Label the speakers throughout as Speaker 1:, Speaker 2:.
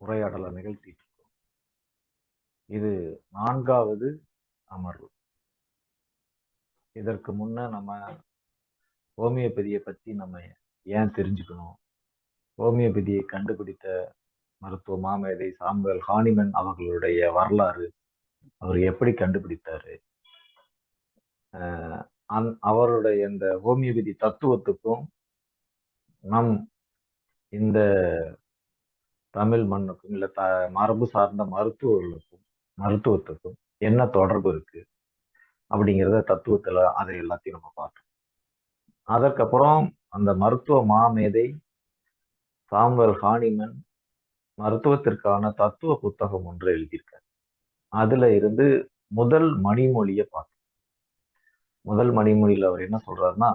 Speaker 1: உரையாடலை நிகழ்த்திட்டு இருக்கோம். இது 4வது அமர்வு. இதற்கு முன்ன நம்ம ஹோமியோபதியை பத்தி நம்ம ஏன் தெரிஞ்சுக்கணும், ஹோமியோபதியை கண்டுபிடித்த மருத்துவ மாமேதை சாமுவேல் ஹானிமன் அவர்களுடைய வரலாறு, அவர் எப்படி கண்டுபிடித்தாரு, அவருடைய இந்த ஹோமியோபதி தத்துவத்துக்கும் நம் இந்த தமிழ் மண்ணுக்கும் இல்ல மரபு சார்ந்த மருத்துவத்துக்கும் என்ன தொடர்பு இருக்கு அப்படிங்கிறத தத்துவத்துல அதை எல்லாத்தையும் நம்ம பார்த்தோம். அதற்கப்புறம் அந்த மருத்துவ மாமேதை சாமுவேல் ஹானிமன் மருத்துவத்திற்கான தத்துவ புத்தகம் ஒன்று எழுதியிருக்காரு. அதுல இருந்து முதல் மணிமொழியை பார்த்தோம். முதல் மணிமொழியில அவர் என்ன சொல்றாருன்னா,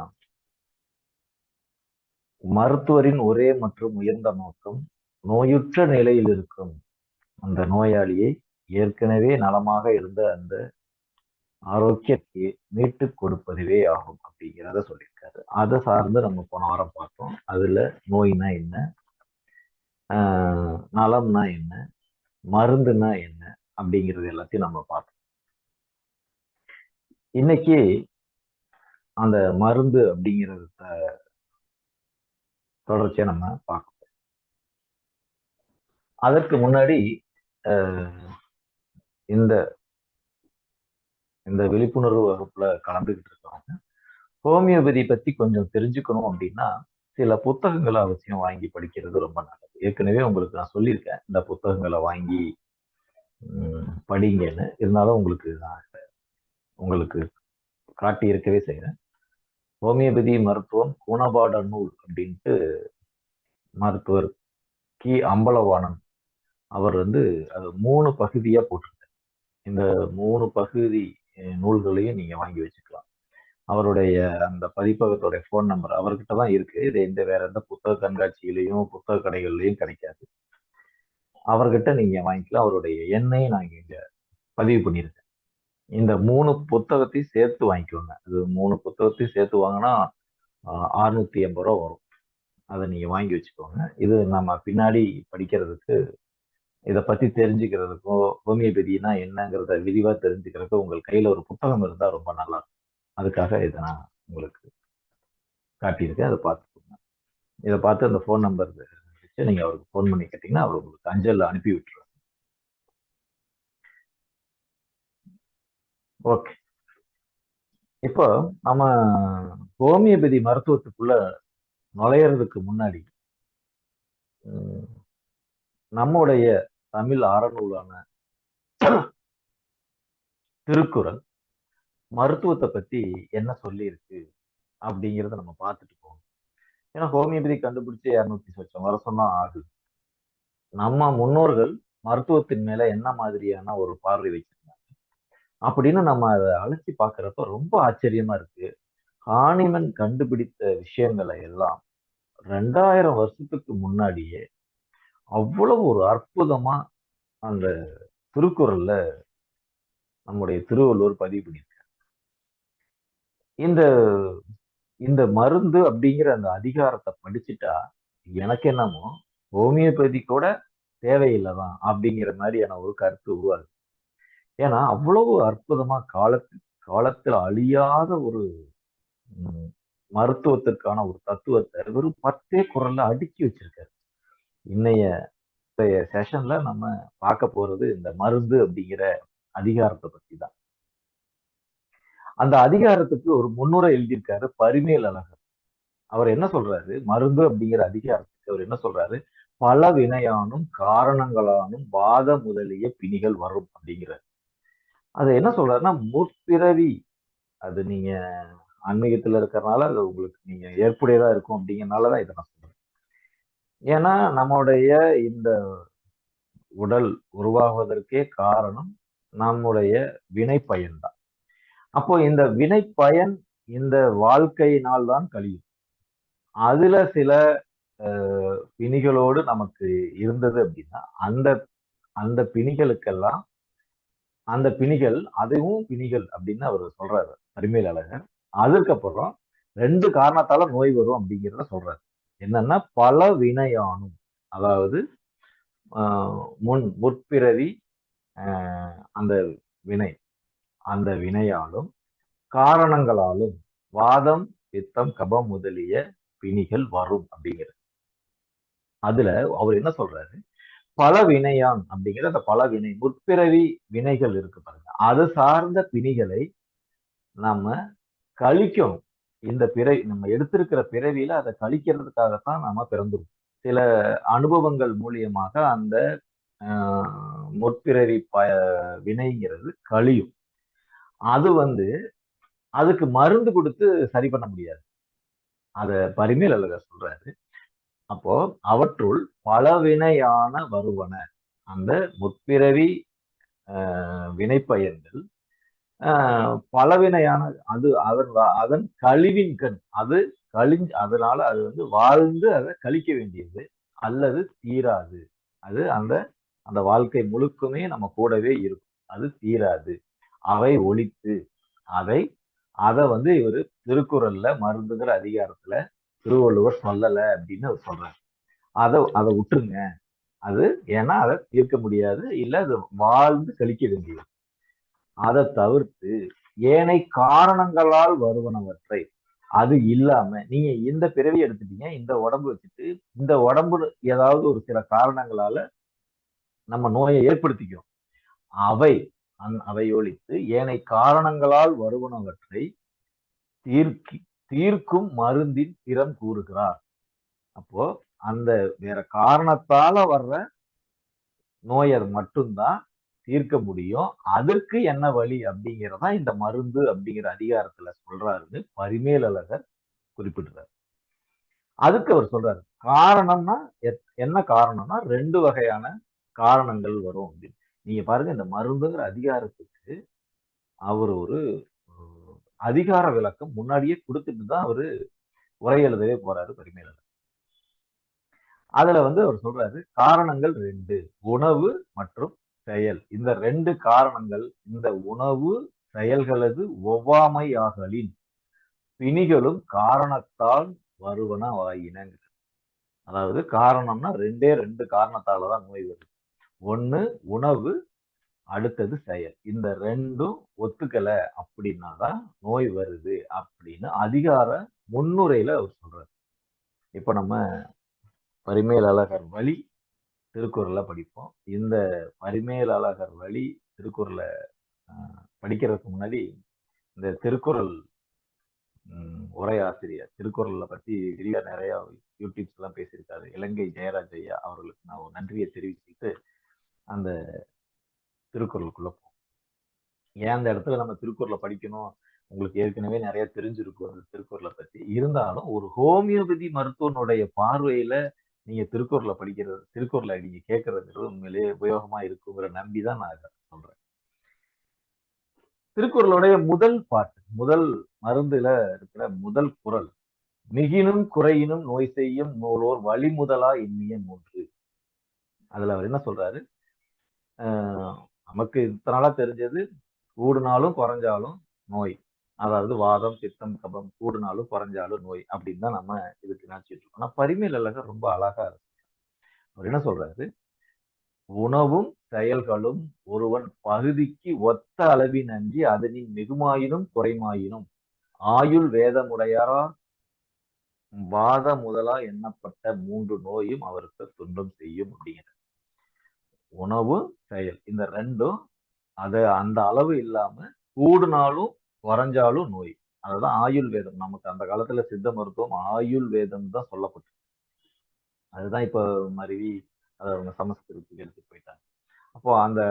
Speaker 1: மருத்துவரின் ஒரே மற்றும் உயர்ந்த நோக்கம் நோயுற்ற நிலையில் இருக்கும் அந்த நோயாளியை ஏற்கனவே நலமாக இருந்த அந்த ஆரோக்கியத்தை மீட்டு கொடுப்பதுவே ஆகும் அப்படிங்கிறத சொல்லியிருக்காரு. அதை சார்ந்து நம்ம போன வாரம் பார்த்தோம். அதுல நோய்னா என்ன, நலம்னா என்ன, மருந்துனா என்ன அப்படிங்கிறது எல்லாத்தையும் நம்ம பார்த்தோம். இன்னைக்கு அந்த மருந்து அப்படிங்கிறத தொடர்ச்சியா நம்ம பார்க்கணும். அதற்கு முன்னாடி இந்த இந்த விழிப்புணர்வு வகுப்புல கலந்துகிட்டு இருக்கவங்க ஹோமியோபதி பத்தி கொஞ்சம் தெரிஞ்சுக்கணும் அப்படின்னா சில புத்தகங்களை அவசியம் வாங்கி படிக்கிறது ரொம்ப நல்லது. ஏற்கனவே உங்களுக்கு நான் சொல்லியிருக்கேன் இந்த புத்தகங்களை வாங்கி படிங்கன்னு. இருந்தாலும் உங்களுக்கு காட்டி இருக்கவே செய்யறேன். ஹோமியோபதி மருத்துவம் குணபாட நூல் அப்படின்ட்டு மருத்துவர் கி அம்பலவாணன் அவர் அது 3 பகுதியா போட்டிருக்காரு. இந்த 3 பகுதி நூல்களையும் நீங்க வாங்கி வச்சுக்கலாம். அவருடைய அந்த பதிப்பகத்தோட போன் நம்பர் அவர்கிட்ட தான் இருக்கு. இது வேற எந்த புத்தக கண்காட்சியிலையும் புத்தக கடைகள்லையும் கிடைக்காது. அவர்கிட்ட நீங்க வாங்கிக்கலாம். அவருடைய எண்ணையும் நான் இங்க பதிவு பண்ணியிருக்கேன். இந்த 3 புத்தகத்தையும் சேர்த்து வாங்கிக்கோங்க. அது 3 புத்தகத்தையும் சேர்த்து வாங்கினா 680 ரூபா வரும். அதை நீங்க வாங்கி வச்சுக்கோங்க. இது நம்ம பின்னாடி படிக்கிறதுக்கு, இதை பத்தி தெரிஞ்சுக்கிறதுக்கோ, ஹோமியோபதினா என்னங்கிறத விரிவா தெரிஞ்சுக்கிறதுக்கு உங்கள் கையில ஒரு புத்தகம் இருந்தா ரொம்ப நல்லா இருக்கும். அதுக்காக இதை நான் உங்களுக்கு காட்டியிருக்கேன். அதை பார்த்துக்கோங்க. இதை பார்த்து அந்த ஃபோன் நம்பர் வச்சு நீங்க அவருக்கு ஃபோன் பண்ணி கேட்டீங்கன்னா அவர் உங்களுக்கு அஞ்சல் அனுப்பி விட்டுருவார். ஓகே, இப்போ நம்ம ஹோமியோபதி மருத்துவத்துக்குள்ள நுழையிறதுக்கு முன்னாடி நம்முடைய தமிழ் அறநூலான திருக்குறள் மருத்துவத்தை பத்தி என்ன சொல்லி இருக்கு அப்படிங்கிறத நம்ம பார்த்துட்டு போகணும். ஏன்னா ஹோமியோபதி கண்டுபிடிச்சு 200 சொச்சம் வருஷம் தான் ஆகுது. நம்ம முன்னோர்கள் மருத்துவத்தின் மேல என்ன மாதிரியான ஒரு பார்வை வச்சிருந்தாங்க அப்படின்னு நம்ம அதை அழைச்சி பார்க்கறப்ப ரொம்ப ஆச்சரியமா இருக்கு. ஹானிமன் கண்டுபிடித்த விஷயங்களை எல்லாம் 2000 வருஷத்துக்கு முன்னாடியே அவ்வளவு ஒரு அற்புதமா அந்த திருக்குறள்ல நம்முடைய திருவள்ளுவர் பதிவு பண்ணியிருக்காரு. இந்த இந்த மருந்து அப்படிங்கிற அந்த அதிகாரத்தை படிச்சுட்டா எனக்கு என்னமோ ஹோமியோபதி கூட தேவையில்லைதான் அப்படிங்கிற மாதிரியான ஒரு கருத்து உருவாது. ஏன்னா அவ்வளவு அற்புதமா காலத்தில் அழியாத ஒரு மருத்துவத்திற்கான ஒரு தத்துவத்தை வெறும் 10 குறள்ல அடுக்கி வச்சிருக்காரு. இன்னைய செஷன்ல நம்ம பார்க்க போறது இந்த மருந்து அப்படிங்கிற அதிகாரத்தை பத்தி தான். அந்த அதிகாரத்துக்கு ஒரு முன்னுரை எழுதியிருக்காரு பரிமேல் அழகர். அவர் என்ன சொல்றாரு, மருந்து அப்படிங்கிற அதிகாரத்துக்கு அவர் என்ன சொல்றாரு, பல வினையானும் காரணங்களானும் வாத முதலிய பிணிகள் வரும் அப்படிங்கிறார். அது என்ன சொல்றாருன்னா முற்பிறவி, அது நீங்க ஆன்மீகத்துல இருக்கிறனால அது உங்களுக்கு நீங்க ஏற்புடையதா இருக்கும் அப்படிங்கிறனாலதான் இதை நான் சொல்றேன். ஏன்னா நம்முடைய இந்த உடல் உருவாகுவதற்கே காரணம் நம்முடைய வினை பயன்தான். அப்போ இந்த வினை பயன் இந்த வாழ்க்கையினால் தான் கழியும். அதுல சில பிணிகளோடு நமக்கு இருந்தது அப்படின்னா அந்த அந்த பிணிகளுக்கெல்லாம் அந்த பிணிகள் அதுவும் பிணிகள் அப்படின்னு அவர் சொல்றாரு பரிமேல் அழகர். அதுக்கப்புறம் 2 காரணத்தால நோய் வரும் அப்படிங்கிறத சொல்றாரு. என்னன்னா பல வினையானும், அதாவது முற்பிறவி அந்த வினை, அந்த வினையாலும் காரணங்களாலும் வாதம் பித்தம் கபம் முதலிய பிணிகள் வரும் அப்படிங்கிறது. அதுல அவர் என்ன சொல்றாரு, பல வினையான் அப்படிங்கிற அந்த பல வினை முற்பிறவி வினைகள் இருக்கு பாருங்க, அது சார்ந்த பிணிகளை நம்ம கழிக்கணும். இந்த நம்ம எடுத்திருக்கிற பிறவியில அதை கழிக்கிறதுக்காகத்தான் நாம பிறந்திருக்கோம். சில அனுபவங்கள் மூலியமாக அந்த முற்பிறவி வினைங்கிறது கழியும். அது அதுக்கு மருந்து கொடுத்து சரி பண்ண முடியாது. அத பரிமேல் அழகர் சொல்றாரு. அப்போ அவற்றுள் பலவினையான வருவன, அந்த முற்பிறவி வினைப்பயன்கள் பலவினையான, அது அதன் கழிவின் கண், அது அதனால அது வாழ்ந்து அதை கழிக்க வேண்டியது, அல்லது தீராது. அது அந்த அந்த வாழ்க்கை முழுக்குமே நம்ம கூடவே இருக்கும், அது தீராது. அவை ஒழித்து அதை இவரு திருக்குறள்ல மருந்துங்கிற அதிகாரத்துல திருவள்ளுவர் சொல்லல அப்படின்னு அவர் சொல்றாரு. அதை விட்டுருங்க. அது ஏன்னா அதை தீர்க்க முடியாது, இல்ல அது வாழ்ந்து கழிக்க வேண்டியது. அதை தவிர்த்து ஏனை காரணங்களால் வருவனவற்றை, அது இல்லாம நீங்க இந்த பிறவி எடுத்துட்டீங்க, இந்த உடம்பு வச்சுட்டு இந்த உடம்பு ஏதாவது ஒரு சில காரணங்களால நம்ம நோயை ஏற்படுத்திக்கிறோம். அவை ஒழித்து ஏனை காரணங்களால் வருவனவற்றை தீர்க்கும் மருந்தின் திறம் கூறுகிறார். அப்போ அந்த வேற காரணத்தால வர்ற நோயை மட்டும்தான் தீர்க்க முடியும். அதற்கு என்ன வழி அப்படிங்கிறதா இந்த மருந்து அப்படிங்கிற அதிகாரத்துல சொல்றாருன்னு பரிமேலழகர் குறிப்பிடுறாரு. அதுக்கு அவர் சொல்றாரு, காரணம்னா என்ன காரணம்னா 2 வகையான காரணங்கள் வரும் அப்படின்னு. நீங்க பாருங்க, இந்த மருந்துங்கிற அதிகாரத்துக்கு அவர் ஒரு அதிகார விளக்கம் முன்னாடியே கொடுத்துட்டு தான் அவரு உரை எழுதவே போறாரு பரிமேலழகர். அதுல அவர் சொல்றாரு, காரணங்கள் 2, உணவு மற்றும் செயல். இந்த 2 காரணங்கள், இந்த உணவு செயல்களது ஒவ்வாமை ஆகலின் பிணிகளும் காரணத்தால் வருவன ஆயினங்க. அதாவது காரணம்னா 2 காரணத்தாலதான் நோய் வருது. ஒண்ணு உணவு, அடுத்தது செயல். இந்த 2ம் ஒத்துக்கல அப்படின்னாதான் நோய் வருது அப்படின்னு அதிகார முன்னுரையில அவர் சொல்றாரு. இப்ப நம்ம பரிமேலழகர் வழி திருக்குறளை படிப்போம். இந்த பரிமேலழகர் வழி திருக்குறளை படிக்கிறதுக்கு முன்னாடி இந்த திருக்குறள் உரையாசிரியர் திருக்குறளை பத்தி விரிவா நிறைய யூடியூப்ஸ் எல்லாம் பேசியிருக்காரு, இலங்கை ஜெயராஜ் ஐயா அவர்களுக்கு நான் ஒரு நன்றியை தெரிவிச்சுட்டு அந்த திருக்குறளுக்குள்ள போவோம். ஏன் அந்த இடத்துல நம்ம திருக்குறளை படிக்கணும், உங்களுக்கு ஏற்கனவே நிறைய தெரிஞ்சிருக்கும் அந்த திருக்குறளை பத்தி. இருந்தாலும் ஒரு ஹோமியோபதி மருத்துவனுடைய பார்வையில நீங்க திருக்குறளை நீங்க கேட்கறதுங்கிறது உண்மையிலேயே உபயோகமா இருக்குங்கிற நம்பிதான் நான் இதை சொல்றேன். திருக்குறளுடைய முதல் பாட்டு, முதல் மருந்துல இருக்கிற முதல் குறள், மிகினும் குறையினும் நோய் செய்யும் நூலோர் வழிமுதலா எண்ணிய மூன்று. அதுல அவர் என்ன சொல்றாரு, நமக்கு இத்தனாலா தெரிஞ்சது கூடுனாலும் குறைஞ்சாலும் நோய், அதாவது வாதம் பித்தம் கபம் கூடுனாலும் குறைஞ்சாலும் நோய் அப்படின்னு தான் நம்ம இதுக்கு நினைச்சிட்டு இருக்கோம். ஆனா பரிமேலழகர் ரொம்ப அழகா இருக்கு. அவர் என்ன சொல்றாரு, உணவும் செயல்களும் ஒருவன் பகுதிக்கு ஒத்த அளவின் அன்றி அதனின் மிகுமாயினும் குறைமாயினும் ஆயுள் வேதமுடையாரால் வாத முதலா எண்ணப்பட்ட 3 நோயும் அவருக்கு துன்பம் செய்யும் அப்படிங்கிற. உணவு செயல் இந்த 2ம் அந்த அளவு இல்லாம கூடுனாலும் குறைஞ்சாலும் நோய். அதுதான் ஆயுள் வேதம். நமக்கு அந்த காலத்துல சித்த மருத்துவம் ஆயுள் வேதம் தான் சொல்லப்பட்டு. அதுதான் இப்ப மருவி அதை அவங்க சமஸ்கிருதத்துக்கு எடுத்துட்டு போயிட்டாங்க. அப்போ அந்த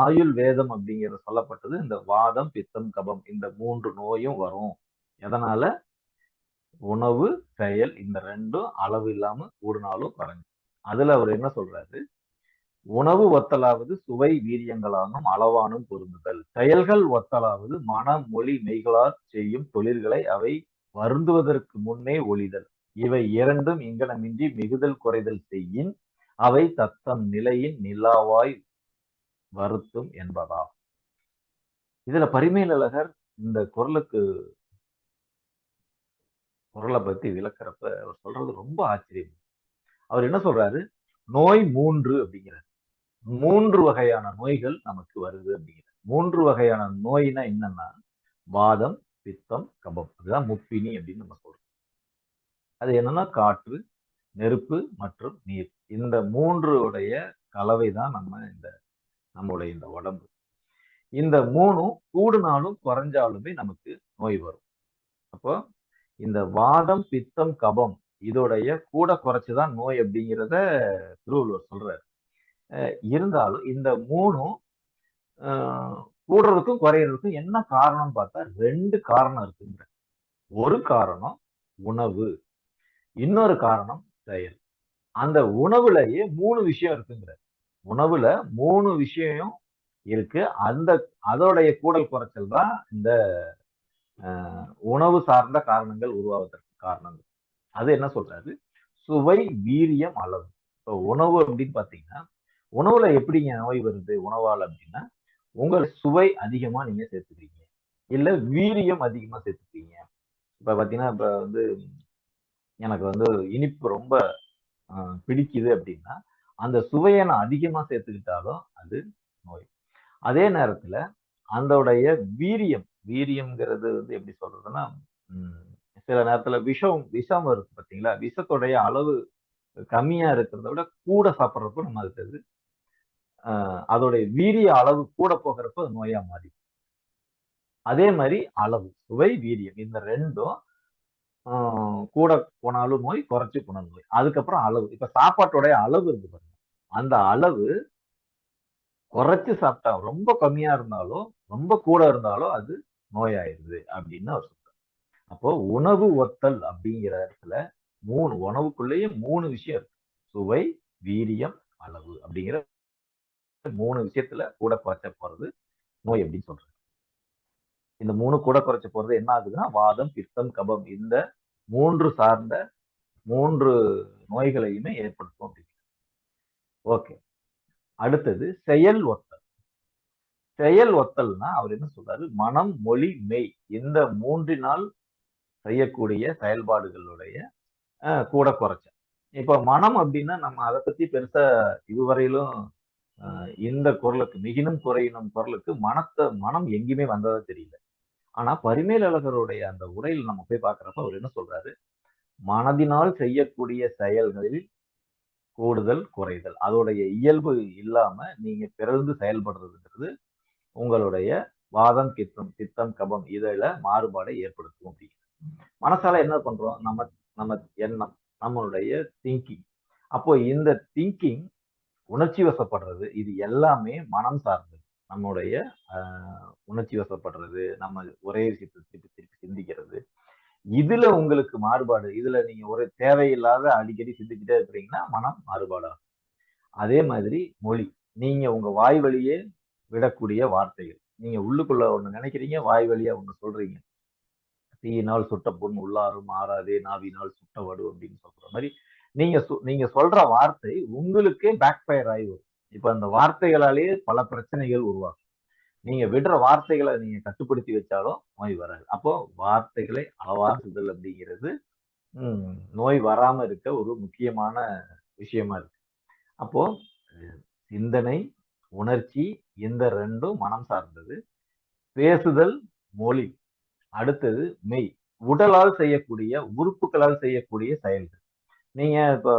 Speaker 1: ஆயுள் வேதம் அப்படிங்கிறது சொல்லப்பட்டது, இந்த வாதம் பித்தம் கபம் இந்த 3 நோயும் வரும். எதனால? உணவு செயல் இந்த 2ம் அளவு இல்லாம கூடுனாலும் குறைஞ்சு. அதுல அவர் என்ன சொல்றாரு, உணவு ஒத்தலாவது சுவை வீரியங்களானும் அளவானும் பொருந்துதல், செயல்கள் ஒத்தலாவது மனம் மொழி மெய்களால் செய்யும் தொழில்களை அவை வருந்துவதற்கு முன்னே ஒழிதல். இவை 2ம் இங்கனமின்றி மிகுதல் குறைதல் செய்யின் அவை தத்தம் நிலையின் நிலாவாய் வருத்தும் என்பதா. இதுல பரிமேலழகர் இந்த குறளை பத்தி விளக்குறப்ப அவர் சொல்றது ரொம்ப ஆச்சரியம். அவர் என்ன சொல்றாரு, நோய் 3 அப்படிங்கிறார். 3 வகையான நோய்கள் நமக்கு வருது அப்படிங்கிறார். 3 வகையான நோய்னா என்னன்னா வாதம், பித்தம், கபம். அதுதான் முப்பினி அப்படின்னு நம்ம சொல்றோம். அது என்னன்னா காற்று, நெருப்பு மற்றும் நீர். இந்த 3 உடைய கலவை தான் நம்முடைய இந்த உடம்பு. இந்த 3ம் கூடுனாலும் குறைஞ்சாலுமே நமக்கு நோய் வரும். அப்போ இந்த வாதம், பித்தம், கபம் இதோடைய கூட குறைச்சுதான் நோய் அப்படிங்கிறத திருவள்ளுவர் சொல்றாரு. இருந்தாலும் இந்த 3ம் கூடுறதுக்கும் குறையறதுக்கும் என்ன காரணம்னு பார்த்தா 2 காரணம் இருக்குங்க. ஒரு காரணம் உணவு, இன்னொரு காரணம் செயல். அந்த உணவுலயே 3 விஷயம் இருக்குங்கிற. உணவுல 3 விஷயம் இருக்கு. அதோடைய கூடல் குறைச்சல் தான் இந்த உணவு சார்ந்த காரணங்கள் உருவாவதற்கு காரணங்கள். அது என்ன சொல்றாரு? சுவை, வீரியம், அளவு. இப்போ உணவு அப்படின்னு பாத்தீங்கன்னா உணவுல எப்படிங்க நோய் வருது உணவால் அப்படின்னா உங்க சுவை அதிகமா நீங்க சேர்த்துக்கிறீங்க, இல்ல வீரியம் அதிகமா சேர்த்துக்கிறீங்க. இப்ப பாத்தீங்கன்னா இப்ப எனக்கு இனிப்பு ரொம்ப பிடிக்குது அப்படின்னா அந்த சுவையை நான் அதிகமா சேர்த்துக்கிட்டாலும் அது நோய். அதே நேரத்துல அதோடைய வீரியம்ங்கிறது எப்படி சொல்றதுன்னா சில நேரத்துல விஷம் இருக்கு பாத்தீங்களா, விஷத்தோடைய அளவு கம்மியா இருக்கிறத விட கூட சாப்பிட்றப்ப நம்ம அதுக்கு அதோடைய வீரிய அளவு கூட போகிறப்ப நோயா மாறி. அதே மாதிரி அளவு, சுவை, வீரியம் இந்த ரெண்டும் கூட போனாலும் நோய், குறைச்சு போனாலும் நோய். அதுக்கப்புறம் அளவு. இப்ப சாப்பாட்டோடைய அளவு இருக்கு பாருங்க, அந்த அளவு குறைச்சு சாப்பிட்டா ரொம்ப கம்மியா இருந்தாலும் ரொம்ப கூட இருந்தாலும் அது நோயாயிருது அப்படின்னு அவர் சொல்றாரு. அப்போ உணவு ஒத்தல் அப்படிங்கிற இடத்துல உணவுக்குள்ளேயே 3 விஷயம் இருக்கு. சுவை, வீரியம், அளவு அப்படிங்கிற 3 விஷயத்துல கூட குறைச்ச போறது நோய் அப்படின்னு சொல்றாரு. இந்த 3 கூட குறைச்ச போறது என்ன ஆகுதுன்னா வாதம், பித்தம், கபம் இந்த 3 சார்ந்த 3 நோய்களையுமே ஏற்படுத்தும் அப்படின்னு. ஓகே, அடுத்தது செயல் ஒத்தல். செயல் ஒத்தல்னா அவர் என்ன சொல்றாரு? மனம், மொழி, மெய் இந்த 3னால் செய்யக்கூடிய செயல்பாடுகளுடைய கூட குறைச்ச. இப்ப மனம் அப்படின்னா நம்ம அதை பத்தி பெருசா இதுவரையிலும் இந்த குரலுக்கு மிகினும் குறையினும் குரலுக்கு மனம் எங்கேயுமே வந்ததா தெரியல. ஆனா பரிமேலழகருடைய அந்த உரையில் நம்ம போய் பார்க்கிறப்ப அவர் என்ன சொல்றாரு? மனதினால் செய்யக்கூடிய செயல்களில் கூடுதல் குறைதல் அதோடைய இயல்பு இல்லாம நீங்க பிறந்து செயல்படுறதுங்கிறது உங்களுடைய வாதம், பித்தம், கபம் இதுல மாறுபாடை ஏற்படுத்தும் அப்படின்னு. மனசால என்ன பண்றோம்? நம்ம எண்ணம், நம்மளுடைய திங்கிங். அப்போ இந்த திங்கிங், உணர்ச்சி வசப்படுறது இது எல்லாமே மனம் சார்ந்தது. நம்முடைய உணர்ச்சி வசப்படுறது, நம்ம ஒரே விஷயத்தை திருப்பி திருப்பி சிந்திக்கிறது, இதுல உங்களுக்கு மாறுபாடு, இதுல நீங்க ஒரு தேவையில்லாத அடிக்கடி சிந்திக்கிட்டே இருக்கிறீங்கன்னா மனம் மாறுபாடாகும். அதே மாதிரி மொழி, நீங்க உங்க வாய் வழியே விடக்கூடிய வார்த்தைகள், நீங்க உள்ளுக்குள்ள ஒண்ணு நினைக்கிறீங்க, வாய் வழியா ஒண்ணு சொல்றீங்க. தீயினால் சுட்ட புண் உள்ளாரும் ஆறாதே, நாவினால் சுட்ட வடு அப்படின்னு சொல்ற மாதிரி நீங்க சொல்ற வார்த்தை உங்களுக்கே பேக் ஃபயர் ஆகி வரும். இப்ப அந்த வார்த்தைகளாலேயே பல பிரச்சனைகள் உருவாகும். நீங்க விடுற வார்த்தைகளை நீங்க கட்டுப்படுத்தி வச்சாலும் நோய் வராது. அப்போ வார்த்தைகளை அளவாக்குதல் அப்படிங்கிறது நோய் வராம இருக்க ஒரு முக்கியமான விஷயமா இருக்கு. அப்போ சிந்தனை, உணர்ச்சி இந்த 2ம் மனம் சார்ந்தது. பேசுதல், மொழி. அடுத்தது மெய், உடலால் செய்யக்கூடிய உறுப்புகளால் செய்யக்கூடிய செயல்கள். நீங்க இப்போ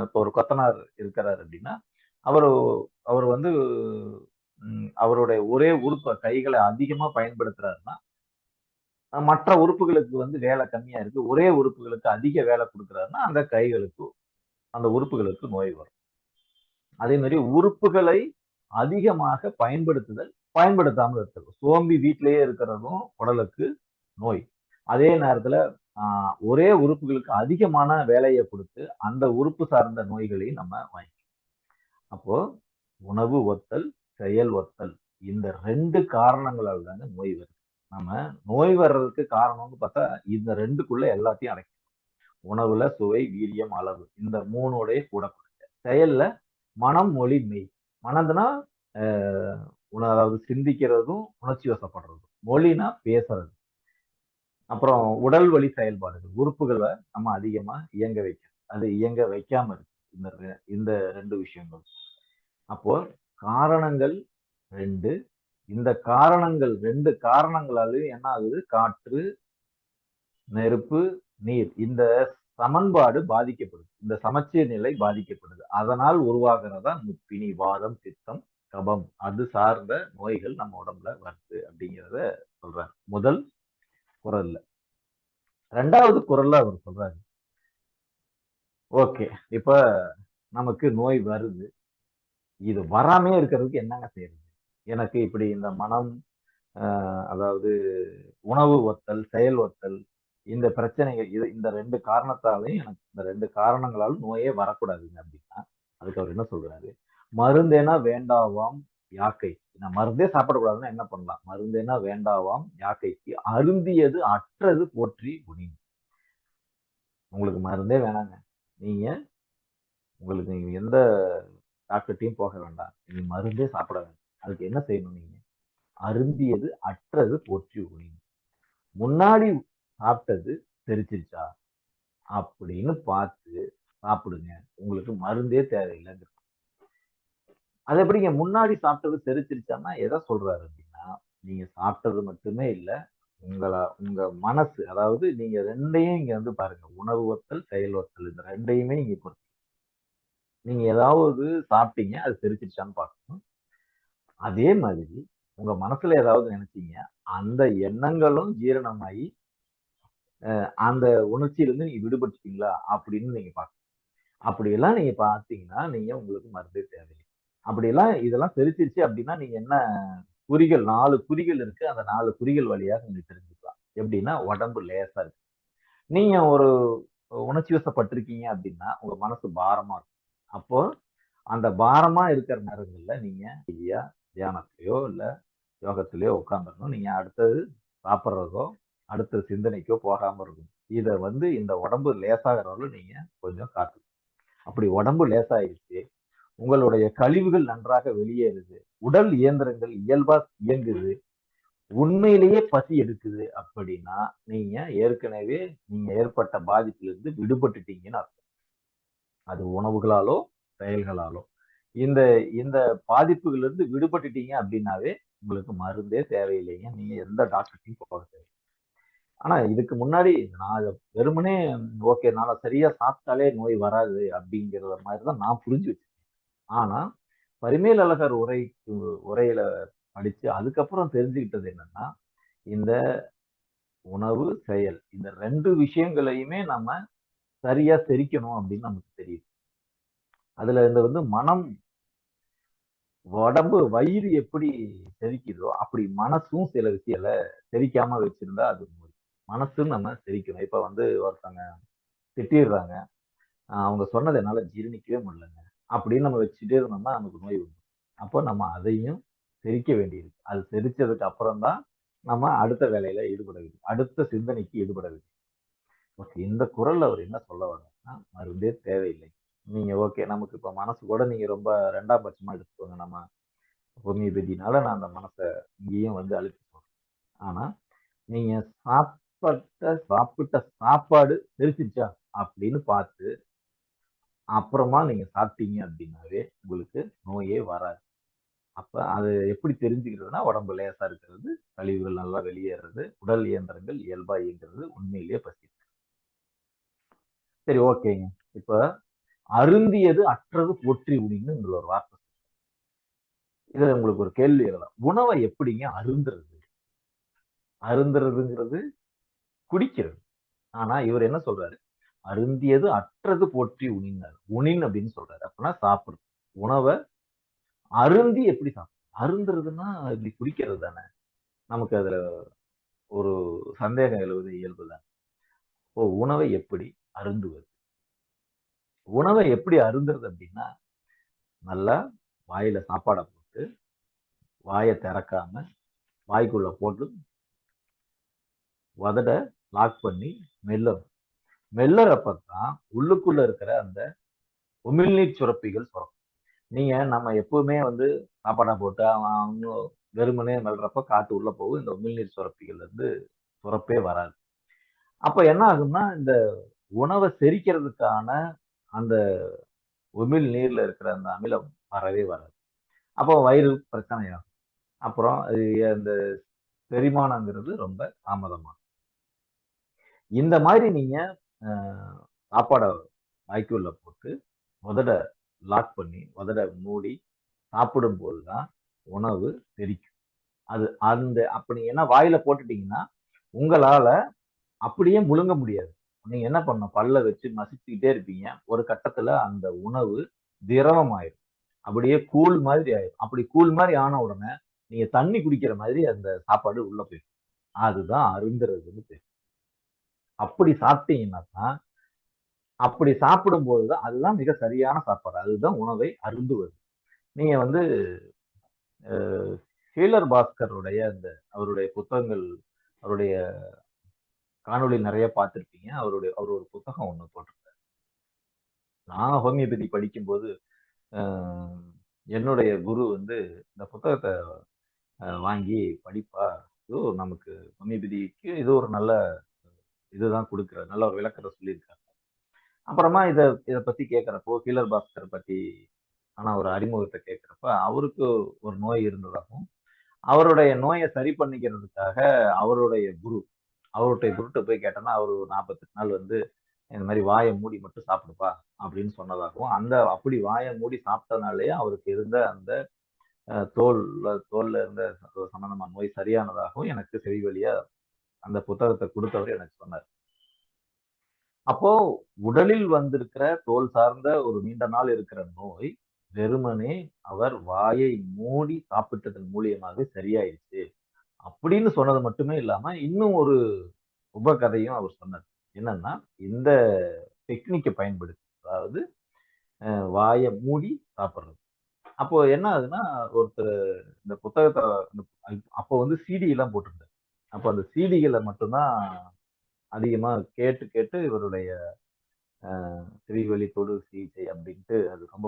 Speaker 1: இப்போ ஒரு கொத்தனார் இருக்கிறார் அப்படின்னா அவர் அவர் அவருடைய ஒரே உறுப்பை கைகளை அதிகமா பயன்படுத்துறாருன்னா மற்ற உறுப்புகளுக்கு வேலை கம்மியா இருக்கு, ஒரே உறுப்புகளுக்கு அதிக வேலை கொடுக்குறாருன்னா அந்த கைகளுக்கு அந்த உறுப்புகளுக்கு நோய் வரும். அதே மாதிரி உறுப்புகளை அதிகமாக பயன்படுத்தாமல் இருக்கிறது, சோம்பி வீட்டிலேயே இருக்கிறதும் உடலுக்கு நோய். அதே நேரத்துல ஒரே உறுப்புகளுக்கு அதிகமான வேலையை கொடுத்து அந்த உறுப்பு சார்ந்த நோய்களையும் நம்ம வாங்கிக்கலாம். அப்போ உணவு ஒத்தல், செயல் ஒத்தல் இந்த 2 காரணங்களால் தாங்க நோய் வருது. நம்ம நோய் வர்றதுக்கு காரணம்னு பார்த்தா இந்த 2க்குள்ள எல்லாத்தையும் அடைக்கும். உணவுல சுவை, வீரியம், அளவு இந்த 3 கூட செயல்ல மனம், மொழி, மெய். மனதுனா அதாவது சிந்திக்கிறதும் உணர்ச்சி வசப்படுறதும், மொழினா பேசுறது, அப்புறம் உடல் வழி செயல்பாடுகள், உறுப்புகளை நம்ம அதிகமா இயங்க வைக்க, அது இயங்க வைக்காம இருக்கு. இந்த ரெண்டு விஷயங்கள். அப்போ காரணங்கள் ரெண்டு. இந்த காரணங்கள் ரெண்டு காரணங்களாலையும் என்ன ஆகுது? காற்று, நெருப்பு, நீர் இந்த சமன்பாடு பாதிக்கப்படுது. இந்த சமச்சீர் நிலை பாதிக்கப்படுது. அதனால் உருவாகிறதா முப்பினி, வாதம், பித்தம், கபம் அது சார்ந்த நோய்கள் நம்ம உடம்புல வருது அப்படிங்கிறத சொல்றாரு முதல் குரல்ல. ரெண்டாவது குரல்ல அவர் சொல்றாரு, ஓகே இப்ப நமக்கு நோய் வருது, இது வராமே இருக்கிறதுக்கு என்னங்க செய்யறது? எனக்கு இப்படி இந்த மனம், அதாவது உணவு ஒத்தல், செயல் ஒத்தல், இந்த பிரச்சனைகள் இந்த ரெண்டு காரணத்தாலையும் எனக்கு இந்த ரெண்டு காரணங்களாலும் நோயே வரக்கூடாதுங்க அப்படின்னா அதுக்கு அவர் என்ன சொல்றாரு? மருந்தேனா வேண்டாவாம் யாக்கை. நான் மருந்தே சாப்பிடக்கூடாதுன்னா என்ன பண்ணலாம்? மருந்தேனா வேண்டாவாம் யாக்கைக்கு அருந்தியது அற்றது போற்றி குணி. உங்களுக்கு மருந்தே வேணாங்க, நீங்க உங்களுக்கு நீங்க எந்த டாக்டர்ட்டையும் போக வேண்டாம், நீங்க மருந்தே சாப்பிட வேண்டாம். அதுக்கு என்ன செய்யணும்? நீங்க அருந்தியது அற்றது போற்றி குணி. முன்னாடி சாப்பிட்டது தெரிச்சிருச்சா அப்படின்னு பார்த்து சாப்பிடுங்க, உங்களுக்கு மருந்தே தேவையில்லைங்க. அது எப்படிங்க முன்னாடி சாப்பிட்டது தெரிச்சிருச்சான்னா எதை சொல்றாரு அப்படின்னா, நீங்க சாப்பிட்டது மட்டுமே இல்லை, உங்க மனசு, அதாவது நீங்க ரெண்டையும் இங்க வந்து பாருங்க, உணவு ஒத்தல், செயல் ஒத்தல் இந்த ரெண்டையுமே இங்க பொறுத்து. நீங்க ஏதாவது சாப்பிட்டீங்க, அது தெரிச்சிருச்சான்னு பார்க்கணும். அதே மாதிரி உங்க மனசுல ஏதாவது நினைச்சீங்க, அந்த எண்ணங்களும் ஜீரணமாயி அந்த உணர்ச்சியிலிருந்து நீங்க விடுபட்டுட்டீங்களா அப்படின்னு நீங்க பார்க்கணும். அப்படியெல்லாம் நீங்க பார்த்தீங்கன்னா நீங்க உங்களுக்கு மருந்தே தேவையில்லை. அப்படியெல்லாம் இதெல்லாம் தெரிச்சிருச்சு அப்படின்னா நீங்க என்ன குறிகள், 4 குறிகள் இருக்கு. அந்த 4 குறிகள் வழியாக நீங்க தெரிஞ்சுக்கலாம். எப்படின்னா உடம்பு லேசா இருக்கு. நீங்க ஒரு உணர்ச்சி வசப்பட்டிருக்கீங்க அப்படின்னா உங்க மனசு பாரமா இருக்கும். அப்போ அந்த பாரமா இருக்கிற நேரங்கள்ல நீங்க இல்லையா தியானத்திலேயோ இல்ல யோகத்திலேயோ உட்காந்துடணும். நீங்க அடுத்தது சாப்பிட்றதோ அடுத்த சிந்தனைக்கோ போகாம இருக்கும். இதை வந்து இந்த உடம்பு லேசாகிறவர்களும் நீங்க கொஞ்சம் காத்து. அப்படி உடம்பு லேசாயிருச்சு, உங்களுடைய கழிவுகள் நன்றாக வெளியேறுது, உடல் இயந்திரங்கள் இயல்பா இயங்குது, உண்மையிலேயே பசி எடுக்குது அப்படின்னா நீங்க ஏற்கனவே நீங்க ஏற்பட்ட பாதிப்பிலிருந்து விடுபட்டுட்டீங்கன்னு அர்த்தம். அது உணவுகளாலோ செயல்களாலோ இந்த இந்த பாதிப்புகளிலிருந்து விடுபட்டுட்டீங்க அப்படின்னாவே உங்களுக்கு மருந்தே தேவையில்லைங்க, நீங்க எந்த டாக்டர்ட்டையும் போக தேவை. ஆனா இதுக்கு முன்னாடி நான் வெறுமனே ஓகே நான் சரியா சாப்பிட்டாலே நோய் வராது அப்படிங்கிற மாதிரிதான் நான் புரிஞ்சு வச்சேன். ஆனா பரிமேல் அழகர் உரையில படிச்சு அதுக்கப்புறம் தெரிஞ்சுக்கிட்டது என்னன்னா, இந்த உணவு செயல் இந்த ரெண்டு விஷயங்களையுமே நம்ம சரியா செரிக்கணும் அப்படின்னு நமக்கு தெரியுது. அதுல இந்த வந்து மனம், உடம்பு, வயிறு எப்படி செரிக்குதோ அப்படி மனசும் சில விஷயங்களை செரிக்காம வச்சிருந்தா அது நோய். மனசும் நம்ம செரிக்கணும். இப்ப வந்து ஒருத்தங்க திட்டிடுறாங்க, அவங்க சொன்னதை என்னால ஜீரணிக்கவே முடியலங்க அப்படின்னு நம்ம வச்சுட்டே இருந்தோம்னா நமக்கு நோய் வரும். அப்போ நம்ம அதையும் செரிக்க வேண்டியது. அது செரிச்சதுக்கு அப்புறம் தான் நம்ம அடுத்த வேலையில ஈடுபட வேண்டும், அடுத்த சிந்தனைக்கு ஈடுபட வேண்டும். ஓகே, இந்த குரல்ல அவர் என்ன சொல்ல வர்றாருன்னா மருந்தே தேவையில்லை. நீங்க ஓகே நமக்கு இப்ப மனசு கூட நீங்க ரொம்ப 2ஆம் பட்சமா எடுத்துக்கோங்க. நம்ம ஹோமியோபதினால நான் அந்த மனசை இங்கேயும் வந்து அழுத்தி சொல்றேன். ஆனா நீங்க சாப்பிட்ட சாப்பாடு செரிச்சிருச்சா அப்படின்னு பார்த்து அப்புறமா நீங்க சாப்பிட்டீங்க அப்படின்னாவே உங்களுக்கு நோயே வராது. அப்ப அது எப்படி தெரிஞ்சுக்கிறதுனா உடம்பு லேசா இருக்கிறது, கழிவுகள் நல்லா வெளியேறது, உடல் இயந்திரங்கள் இயல்பா இயங்குறது, உண்மையிலேயே பசி. சரி ஓகேங்க. இப்ப அருந்தியது அற்றது போற்றி உணின்னு ஒரு வார்த்தை. இதுல உங்களுக்கு ஒரு கேள்வி எழலாம், உணவை எப்படிங்க அருந்துறது? அருந்துறதுங்கிறது குடிக்கிறது. ஆனா இவர் என்ன சொல்றாரு? அருந்தியது அற்றது போற்றி உணின்னாரு. உணின் அப்படின்னு சொல்றாரு. அப்படின்னா சாப்பிடுறது. உணவை அருந்தி எப்படி சாப்பிடும்? அருந்துறதுன்னா இப்படி குடிக்கிறது தானே. நமக்கு அதுல ஒரு சந்தேகம் எழுவது இயல்புதான். ஓ, உணவை எப்படி அருந்துவது? உணவை எப்படி அருந்துறது அப்படின்னா, நல்லா வாயில சாப்பாடை போட்டு வாயை திறக்காம வாய்க்குள்ள போட்டு உதட லாக் பண்ணி மெல்லணும். மெல்லறப்பதான் உள்ளுக்குள்ள இருக்கிற அந்த உமிழ்நீர் சுரப்பிகள் சுரக்கும். நீங்க நம்ம எப்பவுமே வந்து சாப்பாடை போட்டு அவங்க வெறுமனே மெல்றப்ப காத்து உள்ள போகும், இந்த உமிழ்நீர் சுரப்பிகள் இருந்து சுரப்பே வராது. அப்ப என்ன ஆகும்னா இந்த உணவை செரிக்கிறதுக்கான அந்த உமிழ் நீர்ல இருக்கிற அந்த அமிலம் வரவே வராது. அப்போ வயிறு பிரச்சனையாகும். அப்புறம் அந்த செரிமானங்கிறது ரொம்ப தாமதமாகும். இந்த மாதிரி நீங்க சாப்பாட வாய்க்குள்ள போட்டு உதட லாக் பண்ணி உதட மூடி சாப்பிடும்போது தான் உணவு செரிக்கும். அது அந்த அப்படி ஏன்னா வாயில போட்டுட்டீங்கன்னா உங்களால அப்படியே முழுங்க முடியாது. நீங்க என்ன பண்ணணும்? பல்ல வச்சு மசிச்சுக்கிட்டே இருப்பீங்க. ஒரு கட்டத்துல அந்த உணவு திரவமாயிரும். அப்படியே கூழ் மாதிரி ஆயிரும். அப்படி கூழ் மாதிரி ஆன உடனே நீங்க தண்ணி குடிக்கிற மாதிரி அந்த சாப்பாடு உள்ள போயிரும். அதுதான் அருந்துறதுன்னு பேரு. அப்படி சாப்பிட்டீங்கன்னா தான் அப்படி சாப்பிடும்போது தான் அதுதான் மிக சரியான சாப்பாடு. அதுதான் உணவை அருந்துவது. நீங்க வந்து அ ஹீலர் பாஸ்கருடைய அவருடைய புத்தகங்கள், அவருடைய காணொளி நெறைய பார்த்திருப்பீங்க. அவர் ஒரு புத்தகம் ஒண்ணு போட்டிருந்தாரு. நான் ஹோமியோபதி படிக்கும்போது, அ என்னுடைய குரு வந்து இந்த புத்தகத்த வாங்கி படிப்பா. ஏதோ நமக்கு ஹோமியோபதிக்கு இது ஒரு நல்ல இதுதான் குடுக்குறாரு. நல்ல ஒரு விளக்கத்த சொல்லியிருக்காரு. அப்புறமா இத பத்தி கேட்கிறப்போ, ஹீலர் பாஸ்கர் பத்தி ஆனா ஒரு அறிமுகத்த கேட்கிறப்ப, அவருக்கு ஒரு நோய் இருந்ததாகவும், அவருடைய நோய சரி பண்ணிக்கிறதுக்காக அவருடைய குரு அவருடைய குருட்ட போய் கேட்டோம்னா, அவரு 48 நாள் வந்து இந்த மாரி வாய மூடி மட்டும் சாப்பிடுப்பா அப்படின்னு சொன்னதாகவும், அப்படி வாய மூடி சாப்பிட்டனாலேயே அவருக்கு இருந்த அந்த தோல்ல இருந்த சம்பந்தமான நோய் சரியானதாகவும் எனக்கு செவி வழியா அந்த புத்தகத்த குடுத்தவரு எனக்கு சொன்னாரு. அப்போ உடலில் வந்திருக்கிற தோல் சார்ந்த ஒரு நீண்ட நாள் இருக்கிற நோய், வெறுமனே அவர் வாயை மூடி சாப்பிட்டதன் மூலியமாக சரியாயிருச்சு. அப்படின்னு சொன்னது மட்டுமே இல்லாம, இன்னும் ஒரு உபகதையும் அவர் சொன்னார். என்னன்னா, இந்த டெக்னிக்க பயன்படுத்தி, அதாவது வாய மூடி சாப்பிடுறது. அப்போ என்ன ஆகுதுன்னா, ஒருத்தர் இந்த புத்தகத்த அந்த அப்போ வந்து சிடி எல்லாம் போட்டிருந்தாரு. அப்ப அந்த சிடிகள மட்டும் தான் அதிகமா கேட்டு கேட்டு இவருடைய செவிவழி தொடு சிகிச்சை அப்படின்ட்டு அது ரொம்ப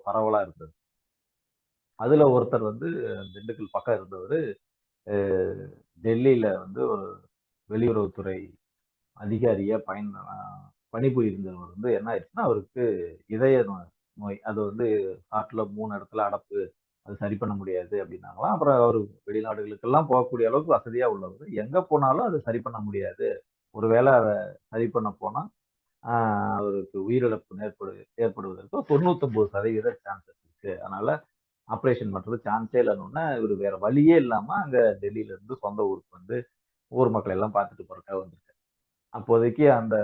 Speaker 1: பரவலா இருந்தது. அதுல ஒருத்தர் வந்து திண்டுக்கல் பக்கம் இருந்தவரு, அ டெல்லியில வந்து ஒரு வெளியுறவுத்துறை அதிகாரியா பணிபுரிந்தவர் வந்து என்ன ஆயிடுச்சுன்னா, அவருக்கு இதய நோய். அது வந்து ஹார்ட்ல 3 இடத்துல அடப்பு. அது சரி பண்ண முடியாது அப்படின்னாங்களாம். அப்புறம் அவரு வெளிநாடுகளுக்கெல்லாம் போகக்கூடிய அளவுக்கு வசதியா உள்ளவரு. எங்க போனாலும் அத சரி பண்ண முடியாது. ஒருவேள அத சரி பண்ண போனா, ஆ அவருக்கு உயிரிழப்பு ஏற்படுவதற்கு 99% சான்சஸ் இருக்கு. அதனால ஆப்பரேஷன் பண்றது சான்ஸே இல்லன்னோனே, இவரு வேற வழியே இல்லாம அங்க டெல்லியில இருந்து சொந்த ஊருக்கு வந்து ஊர் மக்கள் எல்லாம் பார்த்துட்டு போறதுக்காக வந்திருக்காரு. அப்போதைக்கு அந்த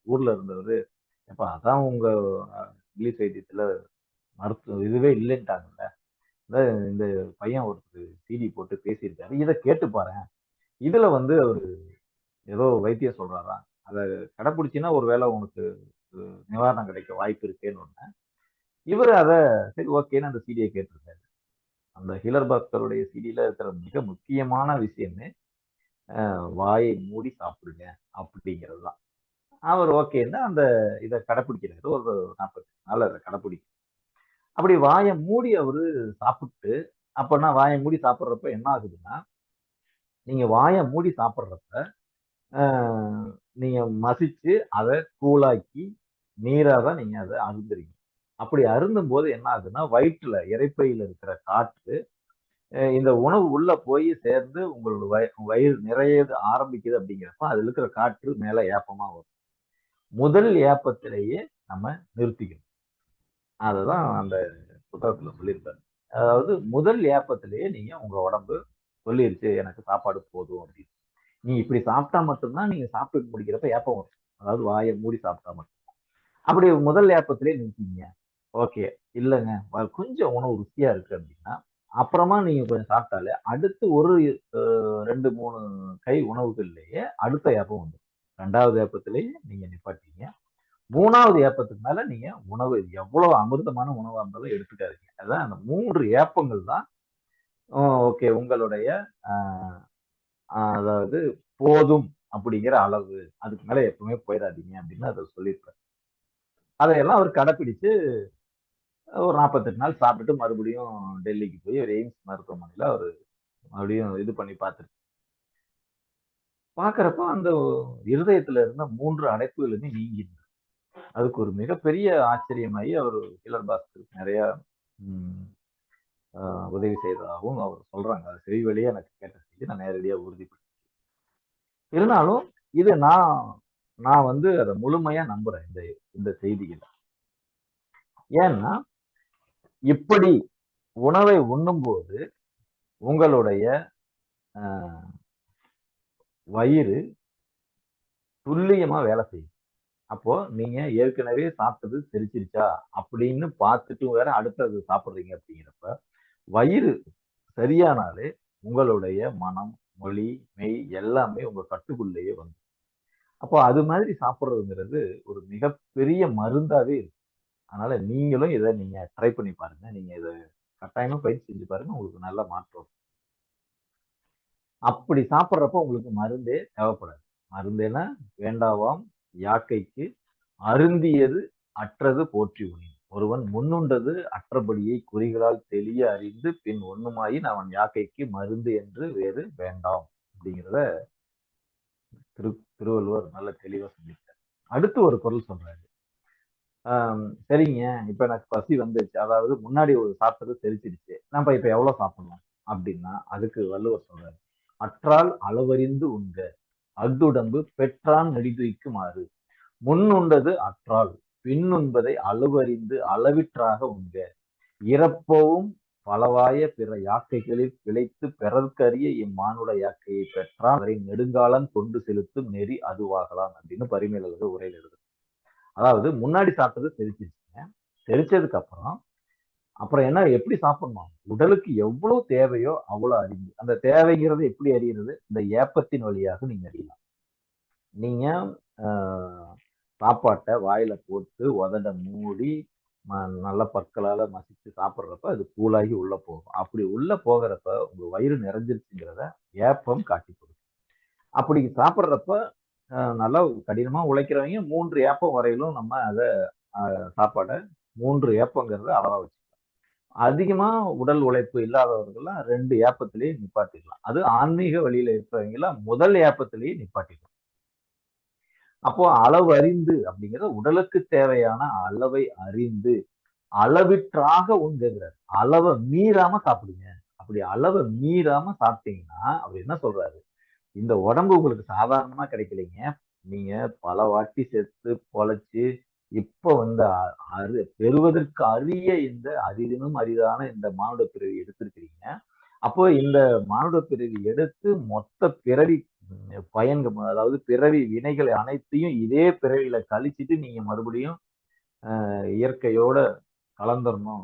Speaker 1: ஊர்ல இருந்தவரு, "எப்பா அதான் உங்க இங்கிலீஷ் வைத்தியத்துல இதுவே இல்லன்ட்டாங்கல்ல. இந்த பையன் ஒருத்தர் சிடி போட்டு பேசியிருக்காரு. இத கேட்டு பாரேன். இதுல வந்து அவரு ஏதோ வைத்தியம் சொல்றாராம். அத கடைப்புடிச்சீன்னா ஒருவேளை உனக்கு நிவாரணம் கிடைக்க வாய்ப்பு இருக்கேன்னோன்னே, இவரு சரி ஓகேன்னு அந்த சிடிய கேட்டிருக்காரு. அந்த ஹிலர் பாஸ்கருடைய சிடில இருக்கிற மிக முக்கியமான விஷயமே, வாயை மூடி சாப்பிடுங்க அப்படிங்கிறது தான். அவர் ஓகேன்னு இத கடைப்பிடிக்கிறாரு. ஒரு 48 நாள் அத கடைப்பிடிக்கிறார். அப்படி வாய மூடி அவரு சாப்பிட்டு அப்பன்னா வாய மூடி சாப்பிடுறப்ப என்ன ஆகுதுன்னா, நீங்க வாய மூடி சாப்பிடுறப்ப, அ நீங்க மசிச்சு அத கூழாக்கி, நீரா தான் நீங்க அத அருந்துறீங்க. அப்படி அருந்தும்போது என்ன ஆகுதுன்னா, வயிற்றுல இரைப்பையில இருக்கிற காற்று, இந்த உணவு உள்ள போய் சேர்ந்து உங்களோட வயிறு நிறைய ஆரம்பிக்குது அப்படிங்கிறப்ப, அதுல இருக்கிற காற்று மேல ஏப்பமா வரும். முதல் ஏப்பத்திலேயே நம்ம நிறுத்திக்கணும். அததான் அந்த புத்தகத்துல சொல்லியிருப்பாரு. அதாவது முதல் ஏப்பத்திலேயே நீங்க உங்க உடம்பு சொல்லிருச்சு, எனக்கு சாப்பாடு போதும் அப்படின்னு. நீ இப்படி சாப்பிட்டா மட்டும் தான் நீங்க சாப்பிட்டு முடிக்கிறப்ப ஏப்பம் வரும். அதாவது வாய மூடி சாப்பிட்டா மட்டும். அப்படி முதல் ஏப்பத்திலேயே நிறுத்திக்கீங்க. ஓகே. இல்லங்க, கொஞ்சம் உணவு ருசியா இருக்கு அப்படின்னா, அப்புறமா நீங்க கொஞ்சம் சாப்பிட்டாலே, அடுத்து ஒரு 2, 3 கை உணவுகள்லயே அடுத்த ஏப்பம் வந்துரும். 2வது ஏப்பத்திலேயே நீங்க நிப்பாட்டிங்க. 3வது ஏப்பத்துக்கு மேல நீங்க உணவு எவ்வளவு அமிர்தமான உணவா இருந்தாலும் எடுத்துக்காதீங்க. அதான் அந்த 3 ஏப்பங்கள் தான் ஓகே உங்களுடைய அ அதாவது போதும் அப்படிங்கிற அளவு. அதுக்கு மேல எப்பவுமே போயிறாதீங்க அப்படின்னு அத சொல்லியிருப்பாரு. அதையெல்லாம் அவர் கடைப்பிடிச்சு ஒரு 48 நாள் சாப்பிட்டுட்டு மறுபடியும் டெல்லிக்கு போய் ஒரு எய்ம்ஸ் மருத்துவமனையில அவரு மறுபடியும் இது பண்ணி பார்க்கிறப்ப அந்த இருதயத்துல இருந்த 3 அடைப்புகளுமே நீங்கிருது. அதுக்கு ஒரு மிகப்பெரிய ஆச்சரியமாகி அவர் ஹீலர் பாஸ்கருக்கு நிறைய ம், உதவி செய்ததாகவும் அவர் சொல்றாங்க. அது செவி வழியா எனக்கு கேட்ட செய்தி, நான் நேரடியா உறுதிப்படுத்தி. இருந்தாலும் இது நான் நான் வந்து அதை முழுமையா நம்புறேன் இந்த இந்த செய்திகளை. ஏன்னா இப்படி உணவை உண்ணும்போது உங்களுடைய அஹ், வயிறு துல்லியமா வேலை செய்யும். அப்போ நீங்க ஏற்கனவே சாப்பிட்டது செரிச்சிருச்சா அப்படின்னு பார்த்துட்டு வேற அடுத்தது சாப்பிடுறீங்க அப்படிங்கிறப்ப வயிறு சரியானாலே உங்களுடைய மனம், மொழி, மெய் எல்லாமே உங்க கட்டுக்குள்ளேயே வந்து. அப்போ அது மாதிரி சாப்பிடுறதுங்கிறது ஒரு மிகப்பெரிய மருந்தாவே இருக்கு. அதனால நீங்களும் இதை நீங்க ட்ரை பண்ணி பாருங்க. நீங்க இதை கட்டாயமா பயிற்சி செஞ்சு பாருங்க. உங்களுக்கு நல்ல மாற்றம் வரும். அப்படி சாப்பிடுறப்ப உங்களுக்கு மருந்தே தேவைப்படாது. மருந்தேனா வேண்டாவாம் யாக்கைக்கு அருந்தியது அற்றது போற்றி உணி. ஒருவன் முன்னுண்டது அற்றபடியை குறிகளால் தெளிய அறிந்து பின் ஒண்ணுமாயின் அவன் யாக்கைக்கு மருந்து என்று வேறு வேண்டாம் அப்படிங்கிறத திருவள்ளுவர் நல்ல தெளிவா சொல்லியிருக்காரு. அடுத்து ஒரு குறள் சொல்றாரு. சரிங்க, இப்ப எனக்கு பசி வந்துருச்சு. அதாவது முன்னாடி ஒரு சாப்பிட்டது செரிச்சிருச்சு. நம்ம இப்ப எவ்வளவு சாப்பிடலாம் அப்படின்னா அதுக்கு வள்ளுவர் சொல்றாரு. அற்றால் அளவறிந்து உண்க அஃதுடம்பு பெற்றான் நெடிதுய்க்குமாறு. முன்னுண்டது அற்றால் பின்னுண்பதை அளவறிந்து அளவிற்றாக உண்க. இறப்பவும் பலவாய பிற யாக்கைகளில் பிழைத்து பெறற்கரிய இம்மானுட யாக்கையை பெற்றான் அவரை நெடுங்காலம் கொண்டு செலுத்தும் நெறி அதுவாகலாம் அப்படின்னு பரிமேலழகர் உரையில் எழுது. அதாவது முன்னாடி சாப்பிட்டது செரிச்சிருச்சுங்க. செரிச்சதுக்கு அப்புறம் அப்புறம் என்ன எப்படி சாப்பிடணும்? உடலுக்கு எவ்வளவு தேவையோ அவ்வளவு அறிந்து. அந்த தேவைங்கிறது எப்படி அறிகிறது? இந்த ஏப்பத்தின் வழியாக நீங்க அறியலாம். நீங்க சாப்பாட்டை வாயில போட்டு உதட மூடி நல்ல பற்களால மசிச்சு சாப்பிட்றப்ப அது கூலாகி உள்ள போகும். அப்படி உள்ள போகிறப்ப உங்க வயிறு நிறைஞ்சிருச்சுங்கிறத ஏப்பம் காட்டி கொடுக்கும். அப்படி சாப்பிட்றப்ப நல்லா கடினமா உழைக்கிறவங்க 3 ஏப்பம் வரையிலும் நம்ம அதை சாப்பாடை 3 ஏப்பங்கிறத அளவா வச்சுக்கலாம். அதிகமா உடல் உழைப்பு இல்லாதவர்கள்லாம் 2 ஏப்பத்திலேயே நிப்பாட்டிக்கலாம். அது ஆன்மீக வழியில இருக்கிறவங்க முதல் ஏப்பத்திலேயே நிப்பாட்டிக்கலாம். அப்போ அளவு அறிந்து அப்படிங்கிறது உடலுக்கு தேவையான அளவை அறிந்து அளவிற்றாக உண்கிறார். அளவை மீறாம சாப்பிடுங்க. அப்படி அளவை மீறாம சாப்பிட்டீங்கன்னா அவர் என்ன சொல்றாரு? இந்த உடம்பு உங்களுக்கு சாதாரணமா கிடைக்கலைங்க. நீங்க பல வாட்டி செத்து பொழைச்சு இப்ப வந்து பெறுவதற்கு அரிய இந்த அரிதினும் அரிதான இந்த மானுட பிறவி எடுத்திருக்கிறீங்க. அப்போ இந்த மானுட பிறவி எடுத்து மொத்த பிறவி பயன்கள், அதாவது பிறவி வினைகளை அனைத்தையும் இதே பிறவியில கழிச்சிட்டு நீங்க மறுபடியும் இயற்கையோட கலந்துரணும்,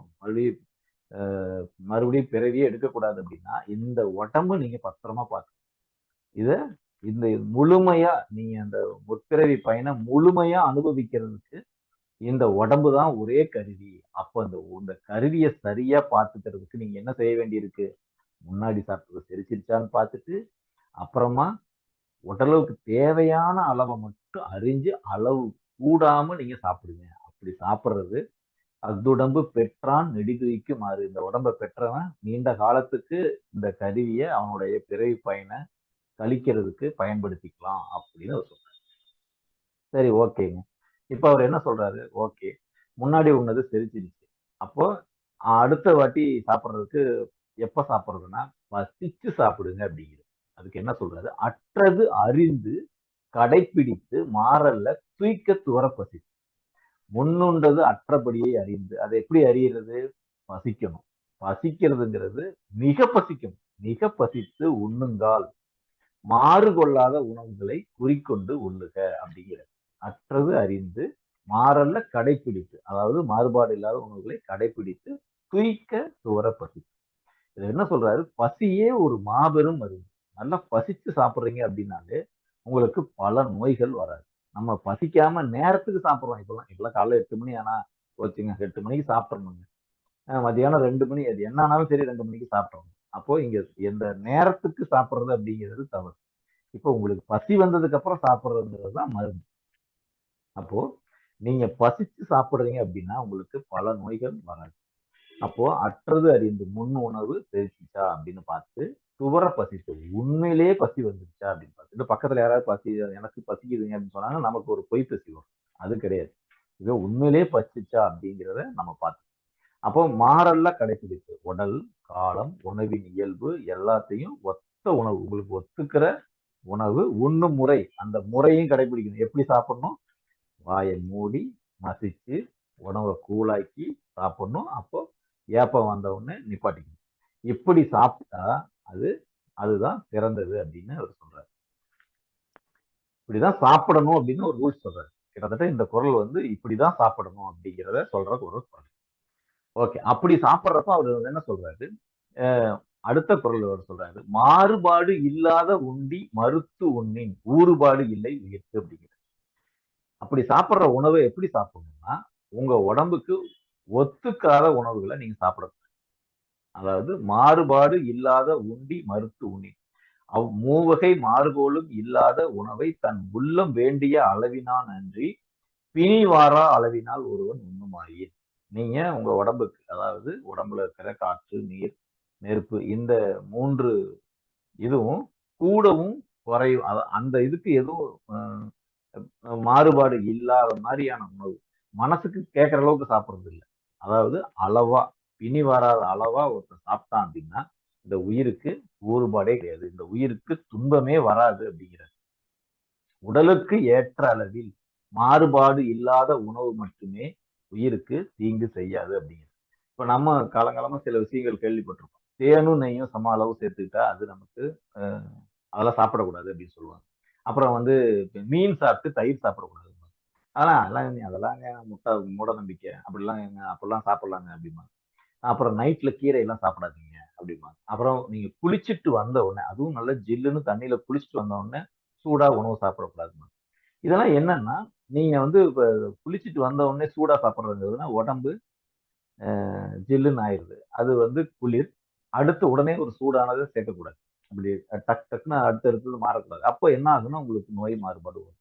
Speaker 1: மறுபடியும் பிறவியே எடுக்கக்கூடாது அப்படின்னா இந்த உடம்பு நீங்க பத்திரமா பார்த்து இத இந்த முழுமையா நீங்க அந்த முற்பிறவி பயணம் முழுமையா அனுபவிக்கிறதுக்கு இந்த உடம்பு தான் ஒரே கருவி. அப்ப இந்த கருவியை சரியா பார்த்துக்கிறதுக்கு நீங்க என்ன செய்ய வேண்டியிருக்கு? முன்னாடி சாப்பிட்டது செரிச்சிருச்சான்னு பார்த்துட்டு அப்புறமா உடலுக்கு தேவையான அளவை மட்டும் அறிஞ்சு அளவு கூடாம நீங்க சாப்பிடுங்க. அப்படி சாப்பிடுறது அஃதுடம்பு பெற்றான் நெடிதுய்க்கு மாறு. இந்த உடம்பை பெற்றவன் நீண்ட காலத்துக்கு இந்த கருவியை அவனுடைய பிறவி பயனை கழிக்கிறதுக்கு பயன்படுத்திக்கலாம் அப்படின்னு அவர் சொல்றாரு. சரி, ஓகேங்க. இப்ப அவர் என்ன சொல்றாரு? ஓகே, முன்னாடி உன்னது செரிச்சிருச்சு. அப்போ அடுத்த வாட்டி சாப்பிடுறதுக்கு எப்ப சாப்பிடுறதுன்னா பசிச்சு சாப்பிடுங்க அப்படிங்கிறது. அதுக்கு என்ன சொல்றாரு? அற்றது அறிந்து கடைப்பிடித்து மாறல்ல தூய்க்க துவர பசி. முன்னுண்டது அற்றபடியை அறிந்து. அதை எப்படி அறியறது? பசிக்கணும். பசிக்கிறதுங்கிறது மிக பசிக்கும். மிக பசித்து உண்ணுங்கால் மாறு கொள்ளாத உணவுகளை குறிக்கொண்டு உண்ணுக அப்படிங்கிறது. அற்றது அறிந்து மாறல்ல கடைப்பிடித்து, அதாவது மாறுபாடு இல்லாத உணவுகளை கடைப்பிடித்து துய்க்க துவர பசி. இது என்ன சொல்றாரு? பசியே ஒரு மாபெரும் மருந்து. நல்லா பசிச்சு சாப்பிடுறீங்க அப்படின்னாலே உங்களுக்கு பல நோய்கள் வராது. நம்ம பசிக்காம நேரத்துக்கு சாப்பிடுறோம். இப்பெல்லாம் காலைல 8 மணி ஆனா போச்சுங்க, 8 மணிக்கு சாப்பிடணுங்க. மத்தியானம் 2 மணி, அது என்ன ஆனாலும் சரி 2 மணிக்கு சாப்பிடணும். அப்போ இங்க எந்த நேரத்துக்கு சாப்பிடுறது அப்படிங்கிறது தவறு. இப்போ உங்களுக்கு பசி வந்ததுக்கு அப்புறம் சாப்பிடுறதுங்கிறது தான் மருந்து. அப்போ நீங்க பசிச்சு சாப்பிடுறீங்க அப்படின்னா உங்களுக்கு பல நோய்கள் வராது. அப்போ அற்றது அறிந்து முன் உணவு செரிச்சிச்சா அப்படின்னு பார்த்து துவர பசித்து உண்மையிலேயே பசி வந்துருச்சா அப்படின்னு பார்த்து. இந்த பக்கத்துல யாராவது பசி எனக்கு பசிக்குதுங்க அப்படின்னு சொன்னாங்க, நமக்கு ஒரு பொய் பசி வரும். அது கிடையாது. இது உண்மையிலேயே பசிச்சா அப்படிங்கிறத நம்ம பார்த்தோம். அப்போ மாறல்ல கடைபிடிப்பு உடல், காலம், உணவின் இயல்பு எல்லாத்தையும் ஒத்த உணவு உங்களுக்கு ஒத்துக்கிற உணவு உண்ணும் முறை அந்த முறையும் கடைபிடிக்கணும். எப்படி சாப்பிடணும்? வாயை மூடி மசிச்சு உணவை கூழாக்கி சாப்பிடணும். அப்போ ஏப்பம் வந்த உடனே நிப்பாட்டிக்கணும். இப்படி சாப்பிட்டா அது அதுதான் சிறந்தது அப்படின்னு அவர் சொல்றாரு. இப்படிதான் சாப்பிடணும் அப்படின்னு ஒரு ரூல்ஸ் சொல்றாரு. கிட்டத்தட்ட இந்த குரல் வந்து இப்படிதான் சாப்பிடணும் அப்படிங்கிறத சொல்ற ஒரு குரல். ஓகே, அப்படி சாப்பிட்றப்ப அவர் என்ன சொல்றாரு? அடுத்த குரல் அவர் சொல்றாரு, மாறுபாடு இல்லாத உண்டி மறுத்து உண்ணின் ஊறுபாடு இல்லை உயிர்க்கு அப்படிங்கிறார். அப்படி சாப்பிடுற உணவை எப்படி சாப்பிடணும்னா உங்க உடம்புக்கு ஒத்துக்காத உணவுகளை நீங்க சாப்பிடணும். அதாவது மாறுபாடு இல்லாத உண்டி மறுத்து உண்ணி மூவகை மாறுபோலும் இல்லாத உணவை தன் உள்ளம் வேண்டிய அளவினான் அன்றி பிணிவாரா அளவினால் ஒருவன் உண்ணுமாயின். நீங்க உங்க உடம்புக்கு அதாவது உடம்புல இருக்கிற காற்று, நீர், நெருப்பு இந்த 3 இதுவும் கூடவும் குறையும். அந்த இதுக்கு எதுவும் மாறுபாடு இல்லாத மாதிரியான உணவு மனசுக்கு கேட்கற அளவுக்கு சாப்பிடுறது இல்லை. அதாவது அளவா பிணி வராத அளவா ஒருத்தர் சாப்பிட்டான் அப்படின்னா இந்த உயிருக்கு ஊறுபாடே கிடையாது, இந்த உயிருக்கு துன்பமே வராது அப்படிங்கிறது. உடலுக்கு ஏற்ற அளவில் மாறுபாடு இல்லாத உணவு மட்டுமே உயிருக்கு தீங்கு செய்யாது அப்படிங்கிறது. இப்ப நம்ம காலங்காலமா சில விஷயங்கள் கேள்விப்பட்டிருக்கோம். தேனும் நெய்யும் சம அளவு சேர்த்துக்கிட்டா அது நமக்கு அதெல்லாம் சாப்பிடக்கூடாது அப்படின்னு சொல்லுவாங்க. அப்புறம் வந்து மீன் சாப்பிட்டு தயிர் சாப்பிடக்கூடாது. அதெல்லாம் முட்டை மூட நம்பிக்கை, அப்படிலாம் சாப்பிடலாங்க அப்படிமா. அப்புறம் நைட்ல கீரை எல்லாம் சாப்பிடாதீங்க அப்படிமா. அப்புறம் நீங்க குளிச்சுட்டு வந்த உடனே அதுவும் நல்ல ஜில்லுன்னு தண்ணியில குளிச்சுட்டு வந்த உடனே சூடா உணவு சாப்பிடக்கூடாதுமா. இதெல்லாம் என்னன்னா நீங்க வந்து இப்ப குளிச்சுட்டு வந்த உடனே சூடா சாப்பிடுறதுன்னா உடம்பு ஜில்லுன்னு ஆயிடுது. அது வந்து குளிர். அடுத்து உடனே ஒரு சூடானதை சேர்க்கக்கூடாது. அப்படி டக் டக்குன்னு அடுத்தடுத்தது மாறக்கூடாது. அப்போ என்ன ஆகுன்னா உங்களுக்கு நோய் மாறுபாடு வரும்.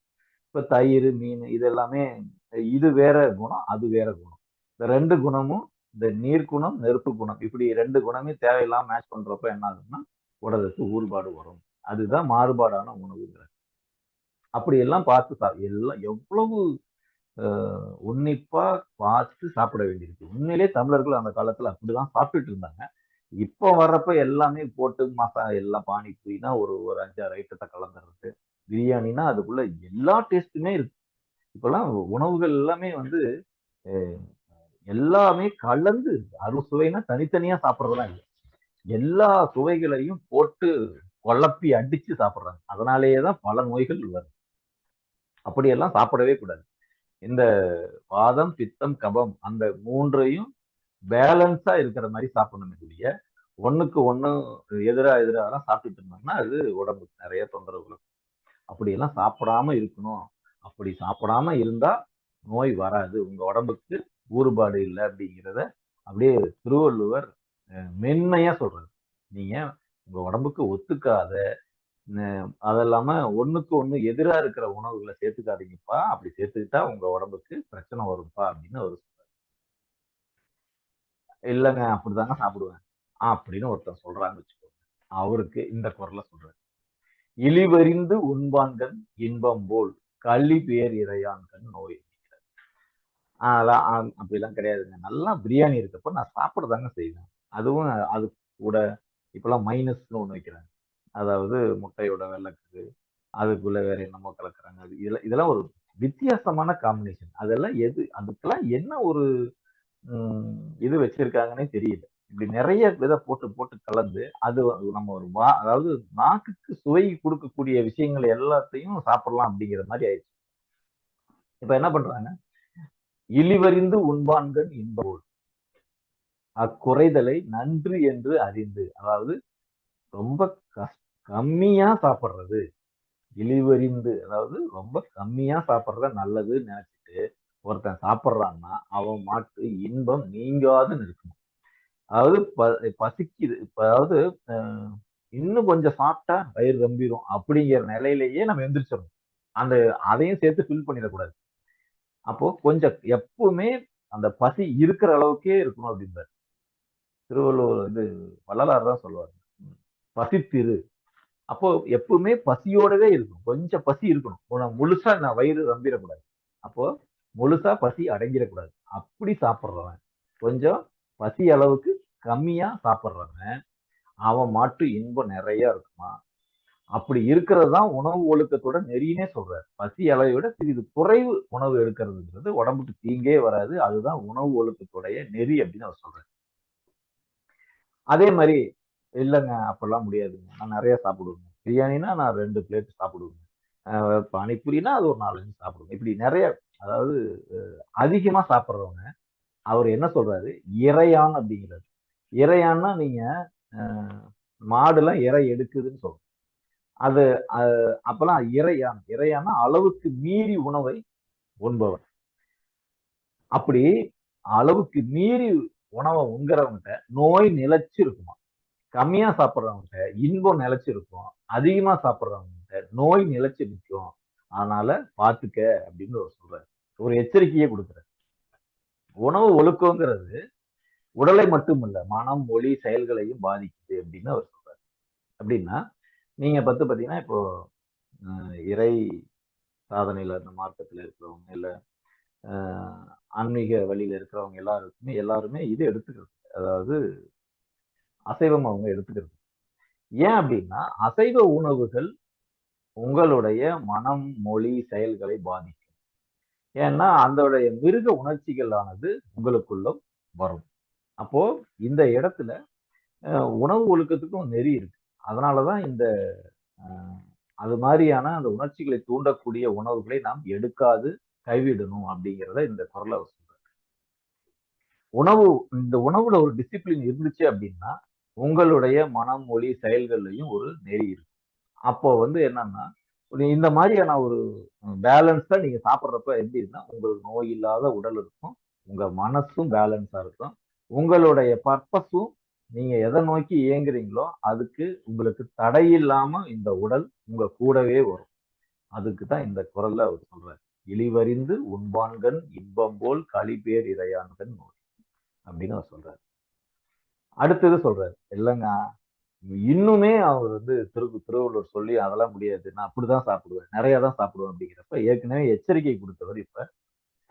Speaker 1: இப்ப தயிர், மீன் இது எல்லாமே இது வேற குணம், அது வேற குணம். இந்த 2 குணமும் இந்த நீர் குணம், நெருப்பு குணம் இப்படி 2 குணமே தேவையில்லாம மேட்ச் பண்றப்ப என்ன ஆகுதுன்னா உடலுக்கு ஊறுபாடு வரும். அதுதான் மாறுபாடான உணவுங்கிறது. அப்படி எல்லாம் பார்த்து எல்லாம் எவ்வளவு உன்னிப்பா பார்த்து சாப்பிட வேண்டியிருக்கு. உண்மையிலேயே தமிழர்கள் அந்த காலத்துல அப்படிதான் சாப்பிட்டுட்டு இருந்தாங்க. இப்போ வர்றப்ப எல்லாமே போட்டு எல்லாம் பானிபூரினா ஒரு ஒரு 5, 6 ஐட்டத்தை கலந்துறது. பிரியாணினா அதுக்குள்ள எல்லா டேஸ்ட்டுமே இருக்கு. இப்பெல்லாம் உணவுகள் எல்லாமே வந்து அஹ், எல்லாமே கலந்து அறுசுவைனா தனித்தனியா சாப்பிட்றதெல்லாம் இல்லை. எல்லா சுவைகளையும் போட்டு குழப்பி அடிச்சு சாப்பிடுறாங்க. அதனாலேயே தான் பல நோய்கள் வருது. அப்படியெல்லாம் சாப்பிடவே கூடாது. இந்த வாதம், பித்தம், கபம் அந்த 3ஐயும் பேலன்ஸா இருக்கிற மாதிரி சாப்பிடணுமே ஒழிய ஒண்ணுக்கு ஒண்ணு எதிராலாம் சாப்பிட்டுட்டு இருந்தோம்னா அது உடம்புக்கு நிறைய தொந்தரவுகள். அப்படியெல்லாம் சாப்பிடாம இருக்கணும். அப்படி சாப்பிடாம இருந்தா நோய் வராது, உங்க உடம்புக்கு ஊறுபாடு இல்லை அப்படிங்கிறத அப்படியே திருவள்ளுவர் மென்மையா சொல்றாரு. நீங்க உங்க உடம்புக்கு ஒத்துக்காத அதெல்லாம ஒண்ணுக்கு ஒண்ணு எதிரா இருக்கிற உணவுகளை சேர்த்துக்காதீங்கப்பா. அப்படி சேர்த்துக்கிட்டா உங்க உடம்புக்கு பிரச்சனை வரும்பா அப்படின்னு அவரு இல்லைங்க அப்படிதாங்க சாப்பிடுவேன் அப்படின்னு ஒருத்தன் சொல்றான்னு வச்சுக்கோங்க. அவருக்கு இந்த குரலை சொல்றாரு, இழிவறிந்து உண்பான்கண் இன்பம் போல் களி பேர் இறையான்கண் நோய். அதெல்லாம் அப்படிலாம் கிடையாதுங்க. நல்லா பிரியாணி இருக்கப்ப நான் சாப்பிடதாங்க செய்வேன். அதுவும் அது கூட இப்பெல்லாம் மைனஸ்னு ஒண்ணு வைக்கிறாங்க. அதாவது முட்டையோட வெள்ளைக்கரு அதுக்குள்ள வேற என்னமோ கலக்குறாங்க. இதெல்லாம் ஒரு வித்தியாசமான காம்பினேஷன். அதெல்லாம் அதுக்கெல்லாம் என்ன ஒரு இது வச்சிருக்காங்கன்னே தெரியல. இப்படி நிறைய இதை போட்டு போட்டு கலந்து அது நம்ம ஒரு அதாவது நாக்குக்கு சுவை கொடுக்கக்கூடிய விஷயங்கள் எல்லாத்தையும் சாப்பிடலாம் அப்படிங்கிற மாதிரி ஆயிடுச்சு. இப்ப என்ன பண்றாங்க, இழிவறிந்து உண்பான்கள் இன்போல் அக்குறைதலை நன்று என்று அறிந்து, அதாவது ரொம்ப கம்மியா சாப்பிடுறது. இழிவறிந்து அதாவது ரொம்ப கம்மியா சாப்பிடுறத நல்லதுன்னு நினைச்சிட்டு ஒருத்தன் சாப்பிடுறான்னா அவன் மாட்டு இன்பம் நீங்காது இருக்கணும். அதாவது பசிக்குது இப்ப, அதாவது இன்னும் கொஞ்சம் சாப்பிட்டா வயிறு ரம்பிரும் அப்படிங்கிற நிலையிலேயே நம்ம எந்திரிச்சிடணும். அந்த அதையும் சேர்த்து ஃபில் பண்ணிடக்கூடாது. அப்போ கொஞ்சம் எப்பவுமே அந்த பசி இருக்கிற அளவுக்கே இருக்கணும் அப்படின்றாரு திருவள்ளுவர். வள்ளலார் தான் சொல்லுவார், பசித்திரு. அப்போ எப்பவுமே பசியோடவே இருக்கணும். கொஞ்சம் பசி இருக்கணும். முழுசா நான் வயிறு ரம்பிடக்கூடாது. அப்போ முழுசா பசி அடங்கிடக்கூடாது. அப்படி சாப்பிடுறவன், கொஞ்சம் பசி அளவுக்கு கம்மியா சாப்பிடுறவன், அவன் மாட்டு இன்பம் நிறைய இருக்குமா. அப்படி இருக்கிறது தான் உணவு ஒழுக்கத்தோட நெறின்னே சொல்றாரு. பசி அளவை விட சிறிது குறைவு உணவு எடுக்கிறதுங்கிறது உடம்புக்கு தீங்கே வராது. அதுதான் உணவு ஒழுக்கத்துடைய நெறி அப்படின்னு அவர் சொல்றாரு. அதே மாதிரி இல்லைங்க அப்பெல்லாம் முடியாதுங்க. நான் நிறைய சாப்பிடுவேங்க. பிரியாணினா நான் 2 பிளேட் சாப்பிடுவேங்க. பானிபூரினா அது ஒரு 4, 5 சாப்பிடுவேன். இப்படி நிறைய, அதாவது அதிகமா சாப்பிடுறவங்க அவர் என்ன சொல்றாரு? இறையான் அப்படிங்கிறாரு. இறையான்னா நீங்க மாடுலாம் இறை எடுக்குதுன்னு சொல்றோம். அது அப்பெல்லாம் இறையான். இறையான்னா அளவுக்கு மீறி உணவை உண்பவன். அப்படி அளவுக்கு மீறி உணவை உண்கிறவங்கிட்ட நோய் நிலைச்சு இருக்குமா. கம்மியா சாப்பிடுறவங்கிட்ட இன்பம் நிலைச்சு இருக்கும். அதிகமா சாப்பிடுறவங்கிட்ட நோய் நிலைச்சு நிற்கும். அதனால பாத்துக்க அப்படின்னு அவர் சொல்றாரு. ஒரு எச்சரிக்கையே கொடுக்குறாரு. உணவு ஒழுக்கங்கிறது உடலை மட்டுமல்ல, மனம், மொழி, செயல்களையும் பாதிக்குது அப்படின்னு அவர் சொல்றாரு. அப்படின்னா நீங்க பாத்தீங்கன்னா இப்போ இறை சாதனையில இந்த மார்க்கத்துல இருக்கிறவங்க, இல்ல ஆன்மீக வழியில இருக்கிறவங்க எல்லாருமே இது எடுத்துக்கிறது. அதாவது அசைவம் அவங்க எடுத்துக்கிறது. ஏன் அப்படின்னா அசைவ உணவுகள் உங்களுடைய மனம், மொழி, செயல்களை பாதிக்கும். ஏன்னா அதோடைய மிருக உணர்ச்சிகளானது உங்களுக்குள்ள வரும். அப்போ இந்த இடத்துல உணவு ஒழுக்கத்துக்கும் நெறி இருக்கு. அதனாலதான் இந்த அது மாதிரியான அந்த உணர்ச்சிகளை தூண்டக்கூடிய உணவுகளை நாம் எடுக்காது கைவிடணும் அப்படிங்கிறத இந்த குரலை சொல்றாரு. இந்த உணவுல ஒரு டிசிப்ளின் இருந்துச்சு அப்படின்னா உங்களுடைய மனம், மொழி, செயல்கள்லையும் ஒரு நெறி இருக்கு. அப்போ என்னன்னா இந்த மாதிரியான ஒரு பேலன்ஸா நீங்க சாப்பிட்றப்ப எப்படின்னா உங்களுக்கு நோய் இல்லாத உடல் இருக்கும். உங்க மனசும் பேலன்ஸா இருக்கும். உங்களுடைய பர்பஸும் நீங்க எதை நோக்கி இயங்குறீங்களோ அதுக்கு உங்களுக்கு தடை இல்லாம இந்த உடல் உங்க கூடவே வரும். அதுக்கு தான் இந்த குரல்ல அவர் சொல்றாரு. இழிவறிந்து உண்பான்கண் இன்பம் போல் களிபேர் இறையான்கண் நோய் அப்படின்னு அவர் சொல்றாரு. அடுத்தது சொல்றாரு, இல்லைங்க இன்னுமே அவர் திருவள்ளுவர் சொல்லி அதெல்லாம் முடியாது, நான் அப்படிதான் சாப்பிடுவேன், நிறைய தான் சாப்பிடுவேன் அப்படிங்கிறப்ப ஏற்கனவே எச்சரிக்கை கொடுத்தவர் இப்ப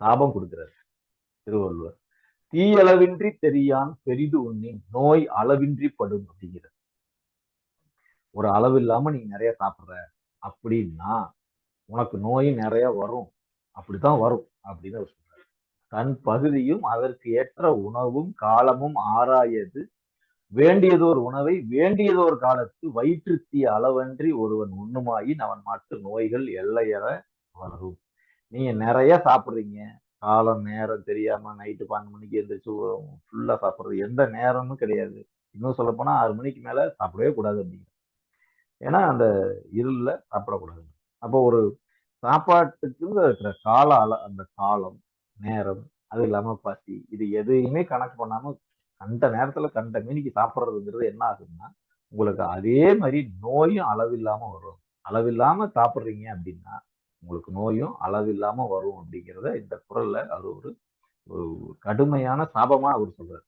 Speaker 1: சாபம் கொடுக்கிறார் திருவள்ளுவர். தீயளவின்றி தெரியான் பெரிது உண்ணின் நோய் அளவின்றி படும் அப்படிங்கிற. ஒரு அளவு இல்லாம நீ நிறைய சாப்பிடுற அப்படின்னா உனக்கு நோய் நிறைய வரும். அப்படித்தான் வரும் அப்படின்னு அவர் சொல்றாரு. தன் பகுதியும் அதற்கு ஏற்ற உணவும் காலமும் ஆராயது வேண்டியதோர் உணவை வேண்டியதோர் காலத்து வயிற்றுத்திய அளவன்றி ஒருவன் உண்ணுமாயின் அவன் மாட்டு நோய்கள் எல்லையற வளரும். நீங்க நிறைய சாப்பிடுறீங்க, காலம் நேரம் தெரியாம நைட்டு 12 மணிக்கு எந்திரிச்சு ஃபுல்லா சாப்பிடுறது எந்த நேரமும் கிடையாது. இன்னும் சொல்ல போனா 6 மணிக்கு மேல சாப்பிடவே கூடாது அப்படிங்க. ஏன்னா அந்த இருள்ல சாப்பிடக்கூடாது. அப்போ ஒரு சாப்பாட்டுக்கு இருக்கிற அந்த காலம், நேரம், அது இல்லாம பசி, இது எதையுமே கணக்கு பண்ணாம கண்ட நேரத்துல கண்ட மீனிக்கு சாப்பிடுறதுங்கிறது என்ன ஆகுதுன்னா உங்களுக்கு அதே மாதிரி நோயும் அளவில்லாம வரும். அளவில்லாம சாப்பிடுறீங்க அப்படின்னா உங்களுக்கு நோயும் அளவில்லாம வரும் அப்படிங்கிறத இந்த குரல்ல அது ஒரு கடுமையான சாபமா அவர் சொல்றாரு.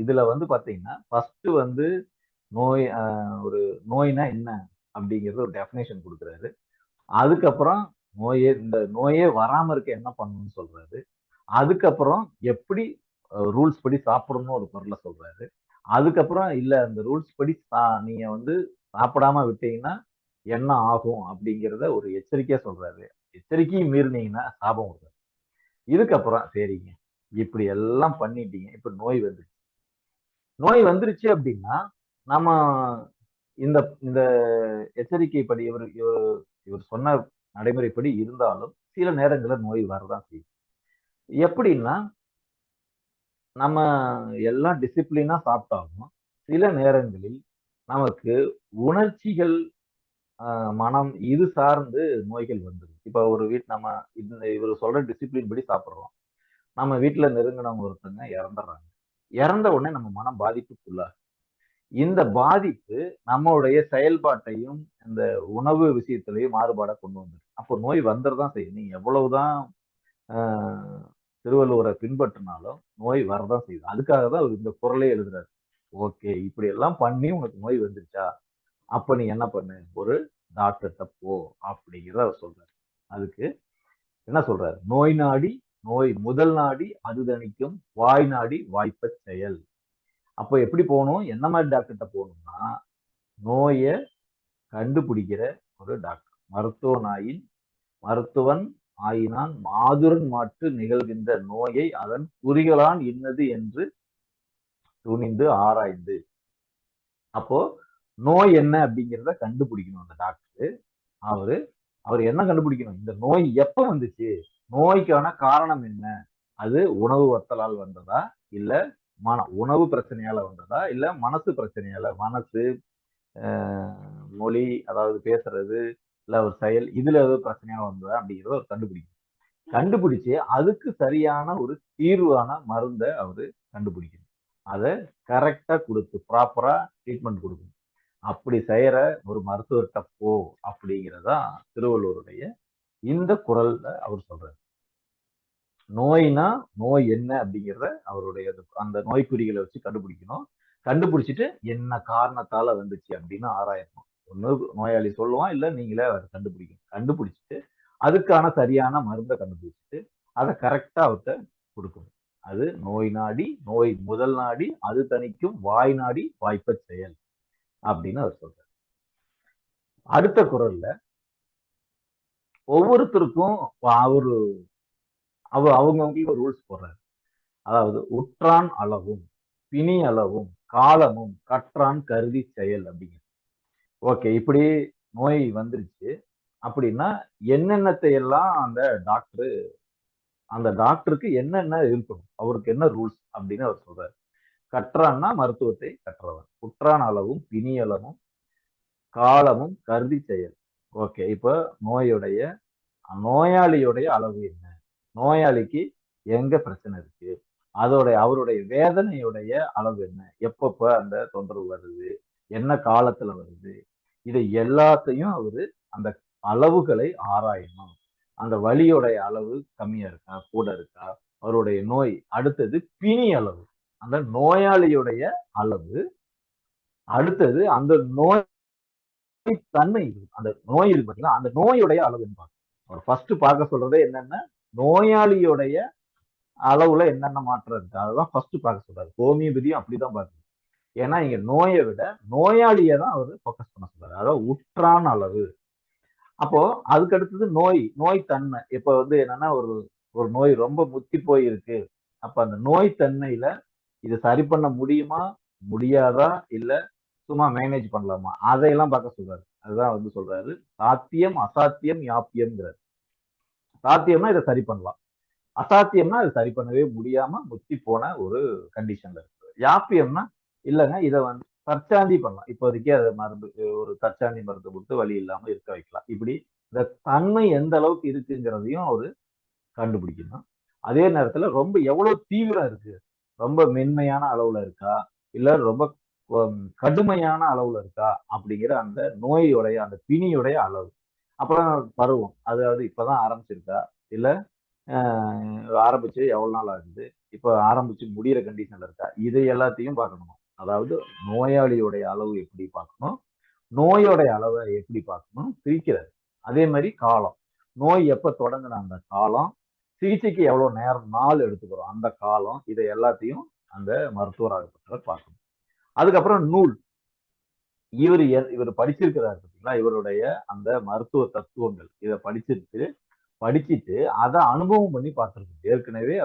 Speaker 1: இதுல பாத்தீங்கன்னா ஃபர்ஸ்ட் நோய் ஒரு நோய்னா என்ன அப்படிங்கறது ஒரு டெஃபினேஷன் கொடுக்குறாரு. அதுக்கப்புறம் இந்த நோயே வராம இருக்க என்ன பண்ணணும்னு சொல்றாரு. அதுக்கப்புறம் எப்படி ரூல்ஸ் படி சாப்பிடணும்னு ஒரு குரலை சொல்றாரு. அதுக்கப்புறம் இல்ல அந்த ரூல்ஸ் படி நீங்க சாப்பிடாம விட்டீங்கன்னா என்ன ஆகும் அப்படிங்கிறத ஒரு எச்சரிக்கையா சொல்றாரு. எச்சரிக்கையும் மீறினீங்கன்னா சாபம் வருது. இதுக்கப்புறம் சரிங்க இப்படி எல்லாம் பண்ணிட்டீங்க, இப்ப நோய் வந்துருச்சு அப்படின்னா நம்ம இந்த இந்த எச்சரிக்கை படி இவர் சொன்ன நடைமுறைப்படி இருந்தாலும் சில நேரங்களில் நோய் வரதான் செய்யும். எப்படின்னா நம்ம எல்லாம் டிசிப்ளினா சாப்பிட்டாலும் சில நேரங்களில் நமக்கு உணர்ச்சிகள், மனம் இது சார்ந்து நோய்கள் வந்துடும். இப்ப ஒரு நம்ம இவர் சொல்ற டிசிப்ளின் படி சாப்பிடுறோம். நம்ம வீட்டுல நெருங்கினவங்க ஒருத்தங்க இறந்துடுறாங்க. இறந்த உடனே நம்ம மனம் பாதிப்புக்குள்ள இந்த பாதிப்பு நம்மளுடைய செயல்பாட்டையும் இந்த உணவு விஷயத்திலையும் மாறுபாடா கொண்டு வந்துடும். அப்போ நோய் வந்துடுதான் செய்யும். நீங்க எவ்வளவுதான் திருவள்ளுவரை பின்பற்றினாலும் நோய் வரதான் செய்யுது. அதுக்காக தான் அவர் இந்த குரலே எழுதுறாரு. ஓகே இப்படி எல்லாம் பண்ணி உனக்கு நோய் வந்துருச்சா, அப்ப நீ என்ன பண்ணு, ஒரு டாக்டர்கிட்ட போ அப்படிங்கிறத அவர் சொல்றாரு. அதுக்கு என்ன சொல்றாரு? நோய் நாடி நோய் முதல் நாடி அது தணிக்கும், வாய் நாடி வாய்ப்பச் செயல். அப்போ எப்படி போகணும்? என்ன மாதிரி டாக்டர்கிட்ட போகணும்னா, நோய கண்டுபிடிக்கிற ஒரு டாக்டர். மருத்துவன் ஆயினான் மாதுரன் மாற்று நிகழ்கின்ற நோயை அதன் குறிகளான் இன்னது என்று துணிந்து ஆராய்ந்து. அப்போ நோய் என்ன அப்படிங்கிறத கண்டுபிடிக்கணும் அந்த டாக்டர். அவர் என்ன கண்டுபிடிக்கணும்? இந்த நோய் எப்ப வந்துச்சு? நோய்க்கான காரணம் என்ன? அது உணவு வத்தலால் வந்ததா, இல்ல உணவு பிரச்சனையால வந்ததா, இல்ல மனசு பிரச்சனையால, மனசு, மொழி, அதாவது பேசுறது, இல்ல ஒரு செயல், இதுல ஏதோ பிரச்சனையால வந்ததா அப்படிங்கிறத அவர் கண்டுபிடிக்கணும். கண்டுபிடிச்சு அதுக்கு சரியான ஒரு தீர்வான மருந்த அவரு கண்டுபிடிக்கணும். அதை கரெக்டா கொடுத்து ப்ராப்பரா ட்ரீட்மெண்ட் கொடுக்கணும். அப்படி செய்யற ஒரு மருத்துவர்கிட்ட போ அப்படிங்கிறதா திருவள்ளுவருடைய இந்த குரல்ல அவர் சொல்றாரு. நோய்னா நோய் என்ன அப்படிங்கிறத அவருடைய அந்த நோய்க்குறிகளை வச்சு கண்டுபிடிக்கணும். கண்டுபிடிச்சிட்டு என்ன காரணத்தால வந்துச்சு அப்படின்னு ஆராயணும். ஒண்ணு நோயாளி சொல்லுவான், இல்ல நீங்களே அதை கண்டுபிடிக்கணும். கண்டுபிடிச்சிட்டு அதுக்கான சரியான மருந்தை கண்டுபிடிச்சிட்டு அதை கரெக்டா அவர்கிட்ட கொடுக்கணும். அது நோய் நாடி நோய் முதல் நாடி அது தணிக்கும், வாய் நாடி வாய்ப்பச் செயல் அப்படின்னு அவர் சொல்றாரு. அடுத்த குரல்ல ஒவ்வொருத்தருக்கும் அவங்கவுங்களுக்கு ஒரு ரூல்ஸ் போடுறாரு. அதாவது உற்றான் அளவும் பிணி அளவும் காலமும் கற்றான் கருதி செயல் அப்படிங்கிற. ஓகே, இப்படி நோய் வந்துருச்சு அப்படின்னா என்னென்னத்தை எல்லாம் அந்த டாக்டருக்கு என்னென்ன இருக்கணும், அவருக்கு என்ன ரூல்ஸ் அப்படின்னு அவர் சொல்றாரு. கற்றான்னா மருத்துவத்தை கற்றவன், உற்றான் அளவும் பிணி அளவும் காலமும் கருதி செயல். ஓகே, இப்ப நோயாளியுடைய அளவு என்ன, நோயாளிக்கு எங்க பிரச்சனை இருக்கு, அவருடைய வேதனையுடைய அளவு என்ன, எப்பப்ப அந்த தொந்தரவு வருது, என்ன காலத்துல வருது, இதை எல்லாத்தையும் அவரு அந்த அளவுகளை ஆராயணும். அந்த வலியோடைய அளவு கம்மியா இருக்கா, கூட இருக்கா, அவருடைய நோய். அடுத்தது பிணி அளவு, அந்த நோயாளியுடைய அளவு. அடுத்தது அந்த நோய் தன்மை, அந்த நோய் இருக்கு பார்த்தீங்களா, அந்த நோயுடைய அளவு என்ன. அவர் ஃபர்ஸ்ட் பார்க்க சொல்றதே என்னன்னா, நோயாளியுடைய அளவுல என்னென்ன மாற்றம் இருக்கு, அதுதான் ஃபர்ஸ்ட் பார்க்க சொல்றாரு. ஹோமியோபதியும் அப்படிதான் பாக்குது. ஏன்னா இங்க நோயை விட நோயாளியை தான் அவர் ஃபோக்கஸ் பண்ண சொல்றாரு. அதாவது உற்றான் அளவு. அப்போ அதுக்கு அடுத்தது நோய் தன்மை. இப்ப என்னன்னா ஒரு நோய் ரொம்ப முத்தி போய் இருக்கு. அப்ப அந்த நோய் தன்மையில இது சரி பண்ண முடியுமா, முடியாதா, இல்ல சும்மா மேனேஜ் பண்ணலாமா, அதையெல்லாம் பார்க்க சொல்றாரு. அதுதான் சொல்றாரு, சாத்தியம் அசாத்தியம் யாப்பியம்ங்கிறார். சாத்தியம்னா இதை சரி பண்ணலாம், அசாத்தியம்னா அது சரி பண்ணவே முடியாம முத்தி போன ஒரு கண்டிஷன்ல இருக்கு. யாப்பியம்னா இல்லைங்க, இதை தற்சாந்தி பண்ணலாம், இப்போதைக்கு அதை மருந்து, ஒரு தற்சாந்தி மருந்து கொடுத்து வலி இல்லாம இருக்க வைக்கலாம். இப்படி இந்த தன்மை எந்த அளவுக்கு இருக்குங்கிறதையும் அவரு கண்டுபிடிக்கணும். அதே நேரத்துல ரொம்ப எவ்வளவு தீவிரம் இருக்கு, ரொம்ப மென்மையான அளவுல இருக்கா, இல்ல ரொம்ப கடுமையான அளவுல இருக்கா அப்படிங்கிற அந்த நோயுடைய அந்த பிணியுடைய அளவு. அப்புறம் பருவம், அதாவது இப்பதான் ஆரம்பிச்சிருக்கா, இல்ல ஆரம்பிச்சு எவ்வளவு நாள் ஆகுது, இப்ப ஆரம்பிச்சு முடியிற கண்டிஷன்ல இருக்கா, இதை எல்லாத்தையும் பார்க்கணும். அதாவது நோயாளியுடைய அளவு எப்படி பார்க்கணும், நோயோடைய அளவை எப்படி பார்க்கணும், பிரிக்கிறது. அதே மாதிரி காலம், நோய் எப்ப தொடங்கின அந்த காலம், சிகிச்சைக்கு எவ்வளவு நேரம் நாள் எடுத்துக்கிறோம் அந்த காலம், இதை எல்லாத்தையும் அந்த மருத்துவராகப்பட்டவர் பார்க்கணும். அதுக்கப்புறம் நூல், இவர் படிச்சிருக்கிறார் பார்த்தீங்களா, இவருடைய அந்த மருத்துவ தத்துவங்கள் இதை படிச்சுட்டு அதை அனுபவம் பண்ணி பார்த்துருக்கணும். ஏற்கனவே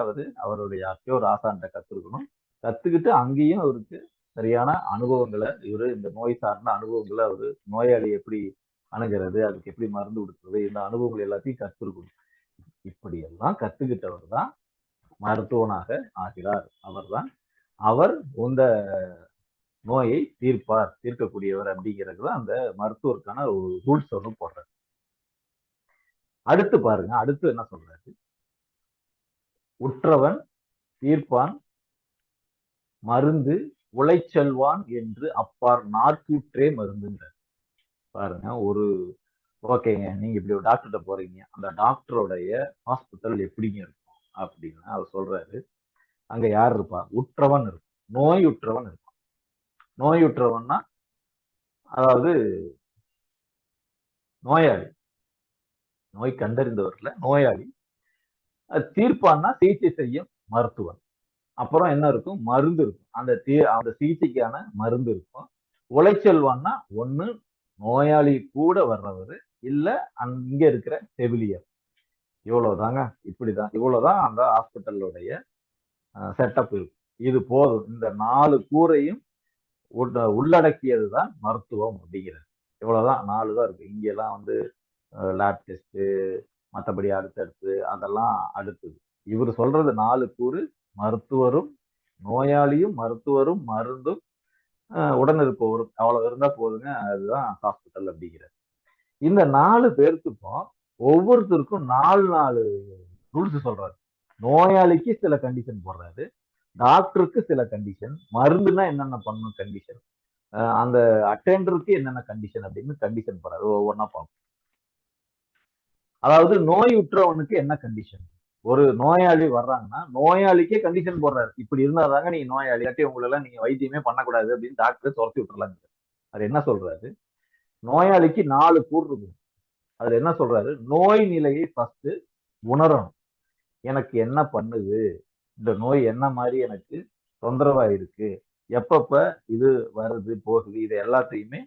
Speaker 1: அவருடைய யார்கிட்டயோ ஒரு ஆசான்கிட்ட கத்துருக்கணும். கத்துக்கிட்டு அங்கேயும் அவருக்கு சரியான அனுபவங்களை, இந்த நோய் சார்ந்த அனுபவங்களை, நோயாளி எப்படி அணுகிறது, அதுக்கு எப்படி மருந்து கொடுக்குறது, இந்த அனுபவங்கள் எல்லாத்தையும் கத்துருக்கணும். இப்படி எல்லாம் கத்துக்கிட்டவர் தான் மருத்துவனாக ஆகிறார். அவர் இந்த நோயை தீர்க்கக்கூடியவர் அப்படிங்கிறது தான் அந்த மருத்துவருக்கான ஒரு ரூல்ஸ் ஒன்று போடுறாரு. அடுத்து பாருங்க, அடுத்து என்ன சொல்றாரு, உற்றவன் தீர்ப்பான் மருந்து உழைச்செல்வான் என்று அப்பார் நாற்கூற்றே மருந்துங்கிறார். பாருங்க, ஓகேங்க, நீங்க இப்படி ஒரு டாக்டர்கிட்ட போறீங்க, அந்த டாக்டருடைய ஹாஸ்பிட்டல் எப்படிங்க இருக்கும் அப்படின்னு அவர் சொல்றாரு. அங்க யார் இருப்பா? உற்றவன் இருக்கும், நோயுற்றவன் இருக்கும். நோயுற்றவன்னா அதாவது நோயாளி, நோய் கண்டறிந்தவர்ல நோயாளி. தீர்ப்பான்னா சிகிச்சை செய்யும் மருத்துவர். அப்புறம் என்ன இருக்கும்? மருந்து இருக்கும். அந்த சிகிச்சைக்கான மருந்து இருக்கும். உளைச்சல்வான்னா ஒண்ணு நோயாளி கூட வர்றவரு, இல்ல இங்க இருக்கிற செவிலியர். இவ்வளவுதாங்க. இப்படிதான். இவ்வளவுதான் அந்த ஹாஸ்பிட்டலுடைய செட்டப் இருக்கும். இது போதும். இந்த 4 கூரையும் உள்ளடக்கியதுதான் மருத்துவம் அப்படிங்கிறது. இவ்வளவுதான் 4 தான் இருக்கு. இங்கெல்லாம் வந்து லேப் டெஸ்ட், மற்றபடி அடுத்தடுத்து அதெல்லாம் அடுத்தது. இவர் சொல்றது 4 கூறு: மருத்துவரும், நோயாளியும், மருத்துவரும், மருந்தும், உடனிருப்பவரும். அவ்வளவு இருந்தா போதுங்க. அதுதான் ஹாஸ்பிட்டல் அப்படிங்கிறது. இந்த 4 பேர்த்துக்கும் ஒவ்வொருத்தருக்கும் 4 ரூல்ஸ் சொல்றாரு. நோயாளிக்கு சில கண்டிஷன் போடுறாரு, டாக்டருக்கு சில கண்டிஷன், மருந்துனா என்னென்ன பண்ணணும் கண்டிஷன், அந்த அட்டெண்டருக்கு என்னென்ன கண்டிஷன் அப்படின்னு கண்டிஷன் போடுறாரு. ஒவ்வொன்னா பார்ப்போம். அதாவது நோய் உற்றவனுக்கு என்ன கண்டிஷன்? ஒரு நோயாளி வர்றாங்கன்னா நோயாளிக்கே கண்டிஷன் போடுறாரு. இப்படி இருந்தாதாங்க நீங்க நோயாளி, இல்லாட்டி உங்களை எல்லாம் நீங்க வைத்தியமே பண்ணக்கூடாது அப்படின்னு டாக்டர் துரத்தி விட்டுறலாங்க. அது என்ன சொல்றாரு? நோயாளிக்கு 4 கூறு இருக்கு. அதுல என்ன சொல்றாரு? நோய் நிலையை ஃபர்ஸ்ட் உணரணும். எனக்கு என்ன பண்ணுது, இந்த நோய் என்ன மாதிரி எனக்கு தொந்தரவா இருக்கு, எப்பப்ப இது வருது போகுது, இது எல்லாத்தையுமே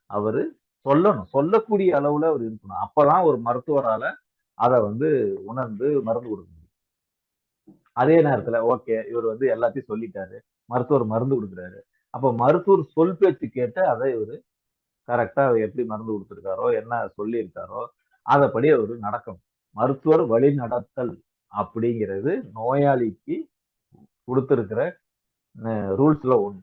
Speaker 1: அவரு சொல்லணும். சொல்லக்கூடிய அளவுல அவர் இருக்கணும். அப்பதான் ஒரு மருத்துவரால அதை வந்து உணர்ந்து மருந்து கொடுக்க முடியும். அதே நேரத்துல ஓகே, இவர் வந்து எல்லாத்தையும் சொல்லிட்டாரு, மருத்துவர் மருந்து கொடுக்குறாரு. அப்ப மருத்துவர் சொல் பேச்சு கேட்டு அதை இவரு கரெக்டா எப்படி மருந்து கொடுத்திருக்காரோ, என்ன சொல்லியிருக்காரோ, அதைப்படி அவரு நடக்கணும். மருத்துவர் வழி நடத்தல் அப்படிங்கிறது நோயாளிக்கு கொடுத்திருக்கிற ரூல்ஸ்ல ஒண்ணு.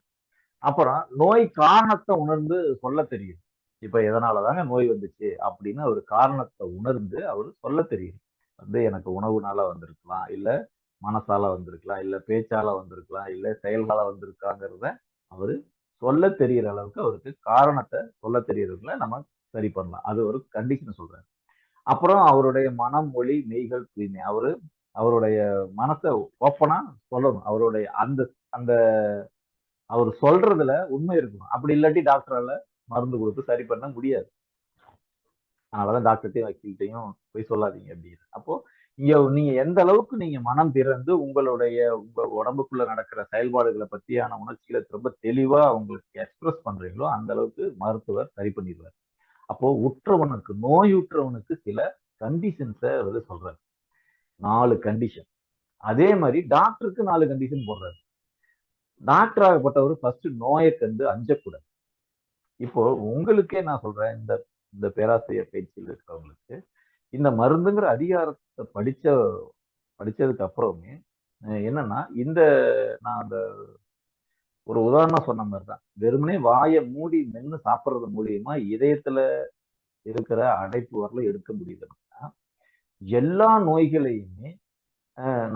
Speaker 1: அப்புறம் நோய் காரணத்தை உணர்ந்து சொல்ல தெரியும். இப்ப எதனாலதாங்க நோய் வந்துச்சு அப்படின்னு ஒரு காரணத்தை உணர்ந்து அவரு சொல்ல தெரியும். வந்து எனக்கு உணவுனால வந்திருக்கலாம், இல்ல மனசால வந்திருக்கலாம், இல்ல பேச்சால வந்திருக்கலாம், இல்ல செயல்கால வந்திருக்காங்கிறத அவரு சொல்ல தெரியற அளவுக்கு அவருக்கு காரணத்தை சொல்ல தெரியறதுல நம்ம சரி பண்ணலாம். அது ஒரு கண்டிஷன் சொல்றாரு. அப்புறம் அவருடைய மனம், மொழி, மெய்கள் தூய்மை. அவருடைய மனசை ஓப்பனா சொல்லணும். அவருடைய அந்த அந்த அவர் சொல்றதுல உண்மை இருக்கணும். அப்படி இல்லாட்டி டாக்டரால மருந்து கொடுத்து சரி பண்ண முடியாது. அதனாலதான் டாக்டர்ட்டையும் வக்கீல்கிட்டையும் போய் சொல்லாதீங்க அப்படின்னு. அப்போ இங்க நீங்க எந்த அளவுக்கு நீங்க மனம் திறந்து உங்க உடம்புக்குள்ள நடக்கிற செயல்பாடுகளை பத்தியான உணர்ச்சிகளை ரொம்ப தெளிவா அவங்களுக்கு எக்ஸ்பிரஸ் பண்றீங்களோ அந்த அளவுக்கு மருத்துவர் சரி பண்ணிடுவார். அப்போ நோயுற்றவனுக்கு சில கண்டிஷன்ஸை வந்து சொல்றாரு. 4 கண்டிஷன். அதே மாதிரி டாக்டருக்கு 4 கண்டிஷன் போடுறாரு. டாக்டர் ஆகப்பட்டவர் ஃபர்ஸ்ட் நோயை கண்டு அஞ்சக்கூடாது. இப்போ உங்களுக்கே நான் சொல்றேன், இந்த இந்த பேராசிரியர் பயிற்சியில் இருக்கிறவங்களுக்கு இந்த மருந்துங்கிற அதிகாரத்தை படிச்சதுக்கு அப்புறமே என்னன்னா, நான் அந்த ஒரு உதாரணம் சொன்ன மாதிரிதான், வெறுமனே வாயை மூடி மென்னு சாப்பிடுறது மூலியமா இதயத்துல இருக்கிற அடைப்பு வரல எடுக்க முடியுதுன்னா, எல்லா நோய்களையுமே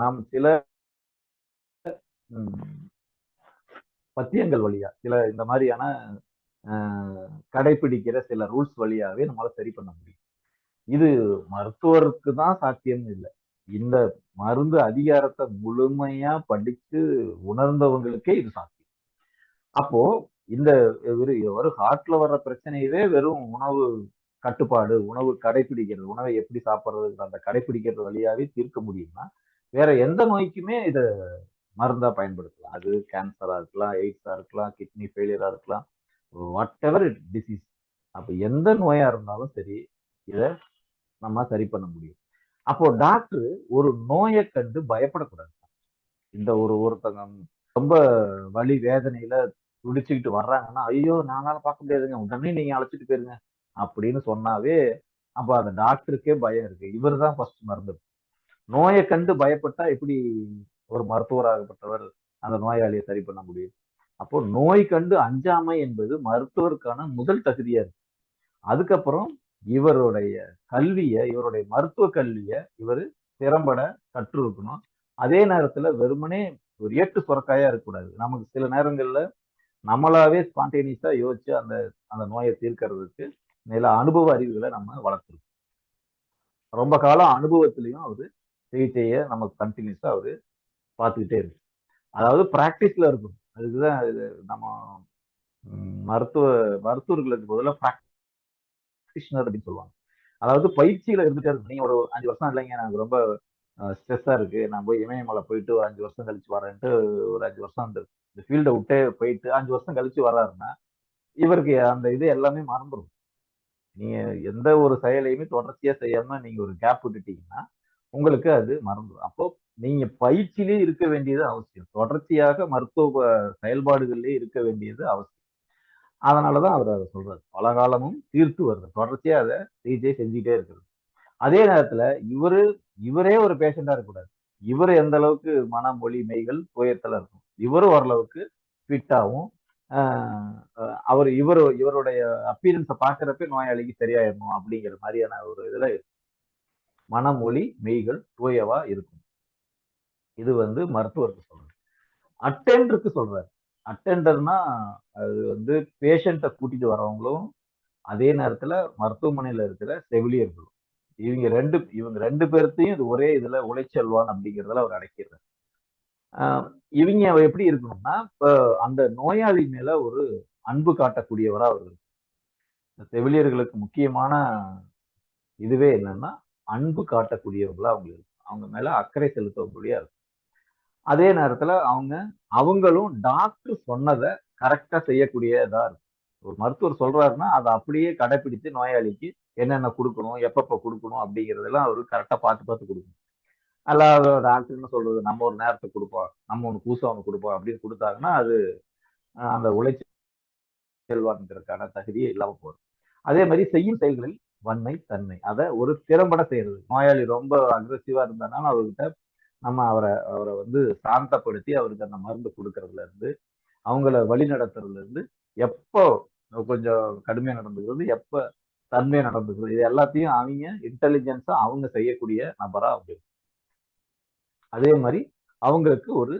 Speaker 1: நாம் சில பத்தியங்கள் வழியா, சில இந்த மாதிரியான கடைபிடிக்கிற சில ரூல்ஸ் வழியாவே நம்மளால சரி பண்ண முடியும். இது மருத்துவருக்கு தான் சாத்தியம் இல்லை. இந்த மருந்து அதிகாரத்தை முழுமையா படிச்சு உணர்ந்தவங்களுக்கே இது சாத்தியம். அப்போ இந்த ஒரு ஹார்ட்ல வர்ற பிரச்சனையவே வெறும் உணவு கட்டுப்பாடு, உணவு கடைபிடிக்கிறது, உணவை எப்படி சாப்பிடுறது, அந்த கடைபிடிக்கிறது வழியாவே தீர்க்க முடியும்னா வேற எந்த நோய்க்குமே இத மருந்தா பயன்படுத்தலாம். அது கேன்சரா இருக்கலாம், எய்ட்ஸா இருக்கலாம், கிட்னி ஃபெயிலியரா இருக்கலாம், வாட் எவர் டிசீஸ். அப்ப எந்த நோயா இருந்தாலும் சரி, இத நம்ம சரி பண்ண முடியும். அப்போ டாக்டர் ஒரு நோயை கண்டு பயப்படக்கூடாது. இந்த ஒருத்தங்க ரொம்ப வலி வேதனையில துடிச்சுக்கிட்டு வர்றாங்கன்னா, ஐயோ நானால பார்க்க முடியாதுங்க, உடனே நீங்க அழைச்சிட்டு போயிருங்க அப்படின்னு சொன்னாவே அப்ப அந்த டாக்டருக்கே பயம் இருக்கு. இவர் தான் ஃபர்ஸ்ட் மருந்து. நோயை கண்டு பயப்பட்டா எப்படி ஒரு மருத்துவராகப்பட்டவர் அந்த நோயாளியை சரி பண்ண முடியும்? அப்போ நோய் கண்டு அஞ்சாமை என்பது மருத்துவருக்கான முதல் தகுதியா இருக்கு. அதுக்கப்புறம் இவருடைய இவருடைய மருத்துவ கல்விய இவர் திறம்பட கற்று இருக்கணும். அதே நேரத்துல வெறுமனே ஒரு ஏட்டு சுரக்காயா இருக்கக்கூடாது. நமக்கு சில நேரங்கள்ல நம்மளாவே ஸ்பான்டேனியஸா யோசிச்சு அந்த அந்த நோயை தீர்க்கறதுக்கு சில அனுபவ அறிவுகளை நம்ம வளர்த்துருக்கோம். ரொம்ப காலம் அனுபவத்திலையும் அவரு சிகிச்சையை நம்ம கண்டினியூஸா அவரு பார்த்துக்கிட்டே இருக்கு. அதாவது பிராக்டிஸ்ல இருக்கும். அதுக்குதான் இது நம்ம மருத்துவர்களுக்கு பதிலா பிராக்டிஷனர் அப்படின்னு சொல்லுவாங்க. அதாவது பயிற்சியில இருந்துட்டே இருக்கும். நீங்க ஒரு 5 வருஷம் இல்லைங்க, எனக்கு ரொம்ப ஸ்ட்ரெஸ்ஸா இருக்கு, நான் போய் இமயமலை போயிட்டு ஒரு 5 வருஷம் கழிச்சு வரேன்ட்டு ஒரு 5 வருஷம் அந்த ஃபீல்டை விட்டே போயிட்டு 5 வருஷம் கழிச்சு வர்றாருன்னா இவருக்கு அந்த இது எல்லாமே மறந்துடும். நீங்க எந்த ஒரு செயலையுமே தொடர்ச்சியா செய்யாம நீங்க ஒரு கேப் விட்டுட்டீங்கன்னா உங்களுக்கு அது மறந்துடும். அப்போ நீங்க பயிற்சியிலே இருக்க வேண்டியது அவசியம். தொடர்ச்சியாக மருத்துவ செயல்பாடுகளிலே இருக்க வேண்டியது அவசியம். அதனாலதான் அவர் அதை சொல்றாரு. பல காலமும் தீர்த்து வருது. தொடர்ச்சியா அதை சிகிச்சை செஞ்சுட்டே இருக்கிறது. அதே நேரத்துல இவரு இவரே ஒரு பேஷண்டா இருக்கக்கூடாது. இவரு எந்த அளவுக்கு மனம், மொழி, மெய்கள் துயரத்துல இருக்கும். இவரும் ஓரளவுக்கு ஃபிட்டாவும் இவருடைய அப்பீரன்ஸை பார்க்கறப்ப நோயாளிக்கு சரியாயிடணும் அப்படிங்கிற மாதிரியான ஒரு இதுல மனம், மொழி, மெய்கள் தூயவா இருக்கும். இது வந்து மருத்துவருக்கு சொல்றது. அட்டெண்டருக்கு சொல்றாரு. அட்டெண்டர்னா அது வந்து பேஷண்ட்டை கூட்டிட்டு வரவங்களும் அதே நேரத்துல மருத்துவமனையில இருக்கிற செவிலியர்களும் இவங்க ரெண்டு பேர்த்தையும் இது ஒரே இதுல உழைச்செல்வான் அப்படிங்கிறதுல அவர் அடக்கிடுறாரு. இவங்க எப்படி இருக்கணும்னா இப்ப அந்த நோயாளி மேல ஒரு அன்பு காட்டக்கூடியவரா அவர் இருக்கு. செவிலியர்களுக்கு முக்கியமான இதுவே என்னன்னா அன்பு காட்டக்கூடியவங்களா அவங்க இருக்கு. அவங்க மேல அக்கறை செலுத்தக்கூடிய இருக்கும். அதே நேரத்துல அவங்களும் டாக்டர் சொன்னதை கரெக்டா செய்யக்கூடியதா இருக்கும். ஒரு மருத்துவர் சொல்றாருன்னா அதை அப்படியே கடைபிடித்து நோயாளிக்கு என்னென்ன கொடுக்கணும், எப்பப்ப கொடுக்கணும் அப்படிங்கறதெல்லாம் அவரு கரெக்டா பார்த்து கொடுக்கணும். அல்லாத டாக்டர் என்ன சொல்றது, நம்ம ஒரு நேரத்தை கொடுப்போம், நம்ம ஒண்ணு புதுசா ஒண்ணு கொடுப்போம் அப்படின்னு கொடுத்தாங்கன்னா அது அந்த உழைச்செல்வான்கிறதுக்கான தகுதியே இல்லாம போகும். அதே மாதிரி செய்யும் செயல்களில் வன்மை தன்மை அதை ஒரு திறம்பட செய்யறது. நோயாளி ரொம்ப அக்ரெசிவா இருந்தாலும் அவர்கிட்ட நம்ம அவரை அவரை வந்து சாந்தப்படுத்தி அவருக்கு அந்த மருந்து கொடுக்கறதுல இருந்து அவங்கள வழி நடத்துறதுல இருந்து எப்போ கொஞ்சம் கடுமையா நடந்துக்கிறது, எப்ப தன்மையா நடந்துக்கிறது, இது எல்லாத்தையும் அவங்க இன்டெலிஜென்ஸா அவங்க செய்யக்கூடிய நபரா அவங்க. அதே மாதிரி அவங்களுக்கு ஒரு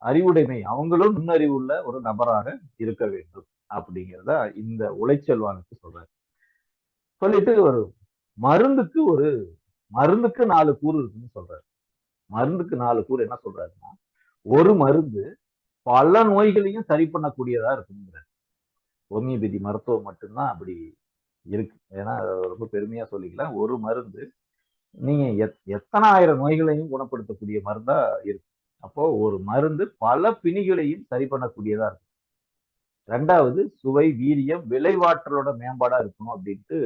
Speaker 1: அறிவுடைமை, அவங்களும் நுண்ணறிவு உள்ள ஒரு நபராக இருக்க வேண்டும் அப்படிங்கிறத இந்த உழைச்செல்வானுக்கு சொல்றாரு. சொல்லிட்டு மருந்துக்கு 4 கூறு இருக்குன்னு சொல்றாரு. மருந்துக்கு 4 கூறு என்ன சொல்றாருன்னா, ஒரு மருந்து பல நோய்களையும் சரி பண்ணக்கூடியதா இருக்குங்கிறார். ஹோமியோபதி மருத்துவம் மட்டும்தான் அப்படி இருக்கு. ஏன்னா ரொம்ப பெருமையா சொல்லிக்கலாம். ஒரு மருந்து நீங்க எத்தனை ஆயிரம் நோய்களையும் குணப்படுத்தக்கூடிய மருந்தா இருக்கு. அப்போ ஒரு மருந்து பல பிணிகளையும் சரி பண்ணக்கூடியதா இருக்கு. 2வது சுவை, வீரியம், விளைவாற்றலோட மேம்பாடா இருக்கணும் அப்படின்ட்டு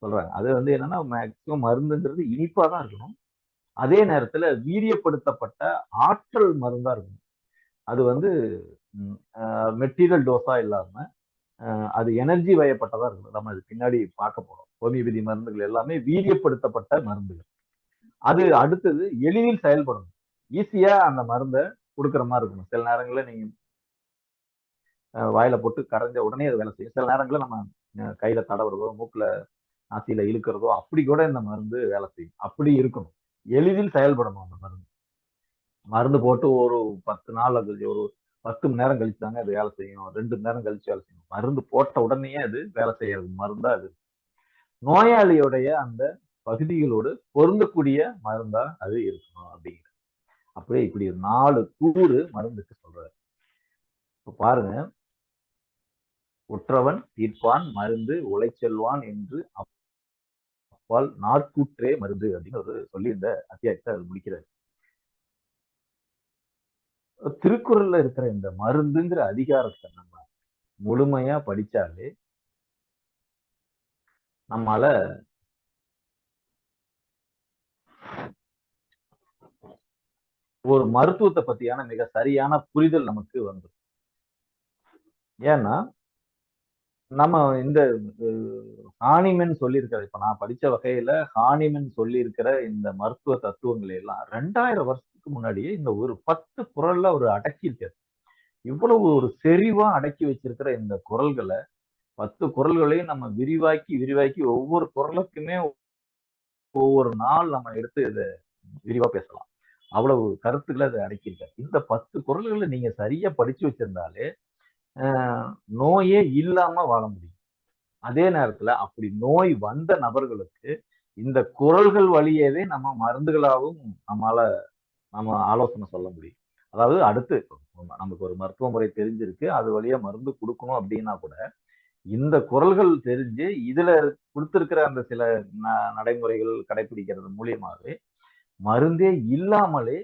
Speaker 1: சொல்றாங்க. அது வந்து என்னன்னா மேக்சிமம் மருந்துங்கிறது இனிப்பா தான் இருக்கணும். அதே நேரத்துல வீரியப்படுத்தப்பட்ட ஆற்றல் மருந்தா இருக்கணும். அது வந்து மெட்டீரியல் டோஸா இல்லாம அது எனர்ஜி வயப்பட்டதா இருக்கணும். நம்ம அது பின்னாடி பார்க்க போறோம். ஹோமியோபதி மருந்துகள் எல்லாமே வீரியப்படுத்தப்பட்ட மருந்துகள். அது அடுத்தது எளிதில் செயல்படணும். ஈஸியா அந்த மருந்தை கொடுக்குற மாதிரி இருக்கணும். சில நேரங்களில் நீங்க வாயில போட்டு கரைஞ்ச உடனே அது வேலை செய்யும். சில நேரங்களில் நம்ம கையில தடவுறதோ, மூக்குல நாசியில இழுக்கிறதோ அப்படி கூட இந்த மருந்து வேலை செய்யும். அப்படி இருக்கணும். எளிதில் செயல்படணும் அந்த மருந்து. மருந்து போட்டு ஒரு 10 நாள் ஒரு 10 மணி நேரம் கழிச்சு தாங்க அது வேலை செய்யும். 2 மணி நேரம் கழிச்சு வேலை செய்யும். மருந்து போட்ட உடனேயே அது வேலை செய்யறது மருந்தா அது. நோயாளியுடைய அந்த பகுதிகளோடு பொருந்தக்கூடிய மருந்தா அது இருக்கணும் அப்படிங்கிற. அப்படியே இப்படி 4 கூறு மருந்துக்கு சொல்றாரு. இப்ப பாருங்க, உற்றவன் தீர்ப்பான் மருந்து உழைச்செல்வான் என்று அப்பால் நாட்கூற்றே மருந்து அப்படின்னு ஒரு சொல்லி இந்த அத்தியாயத்தை அவர் முடிக்கிறார். திருக்குறள்ல இருக்கிற இந்த மருந்துங்கிற அதிகாரத்தை நம்ம முழுமையா படிச்சாலே நம்மால ஒரு மருத்துவத்தை பத்தியான மிக சரியான புரிதல் நமக்கு வந்துடும். ஏன்னா நம்ம இந்த ஹானிமன் சொல்லியிருக்கிற, இப்ப நான் படிச்ச வகையில ஹானிமன் சொல்லியிருக்கிற இந்த மருத்துவ தத்துவங்களை எல்லாம் 2000 வருஷத்துக்கு முன்னாடியே இந்த ஒரு 10 குறள்ல ஒரு அடக்கி இருக்காரு. இவ்வளவு ஒரு செறிவா அடக்கி வச்சிருக்கிற இந்த குறள்களை 10 குறள்களையும் நம்ம விரிவாக்கி விரிவாக்கி ஒவ்வொரு குறளுக்குமே ஒவ்வொரு நாள் நம்ம எடுத்து இதை விரிவா பேசலாம். அவ்வளவு கருத்துக்களை அதை அடக்கியிருக்காரு. இந்த 10 குறள்களை நீங்க சரியா படிச்சு வச்சிருந்தாலே நோயே இல்லாம வாழ முடியும். அதே நேரத்துல அப்படி நோய் வந்த நபர்களுக்கு இந்த குறள்கள் வழியவே நம்ம மருந்துகளாகவும் நம்ம ஆலோசனை சொல்ல முடியும். அதாவது அடுத்து நமக்கு ஒரு மருத்துவ முறை தெரிஞ்சிருக்கு, அது வழியா மருந்து கொடுக்கணும் அப்படின்னா கூட இந்த குறள்கள் தெரிஞ்சு இதுல கொடுத்திருக்கிற அந்த சில நடைமுறைகள் கடைபிடிக்கிறது மூலியமாவே மருந்தே இல்லாமலே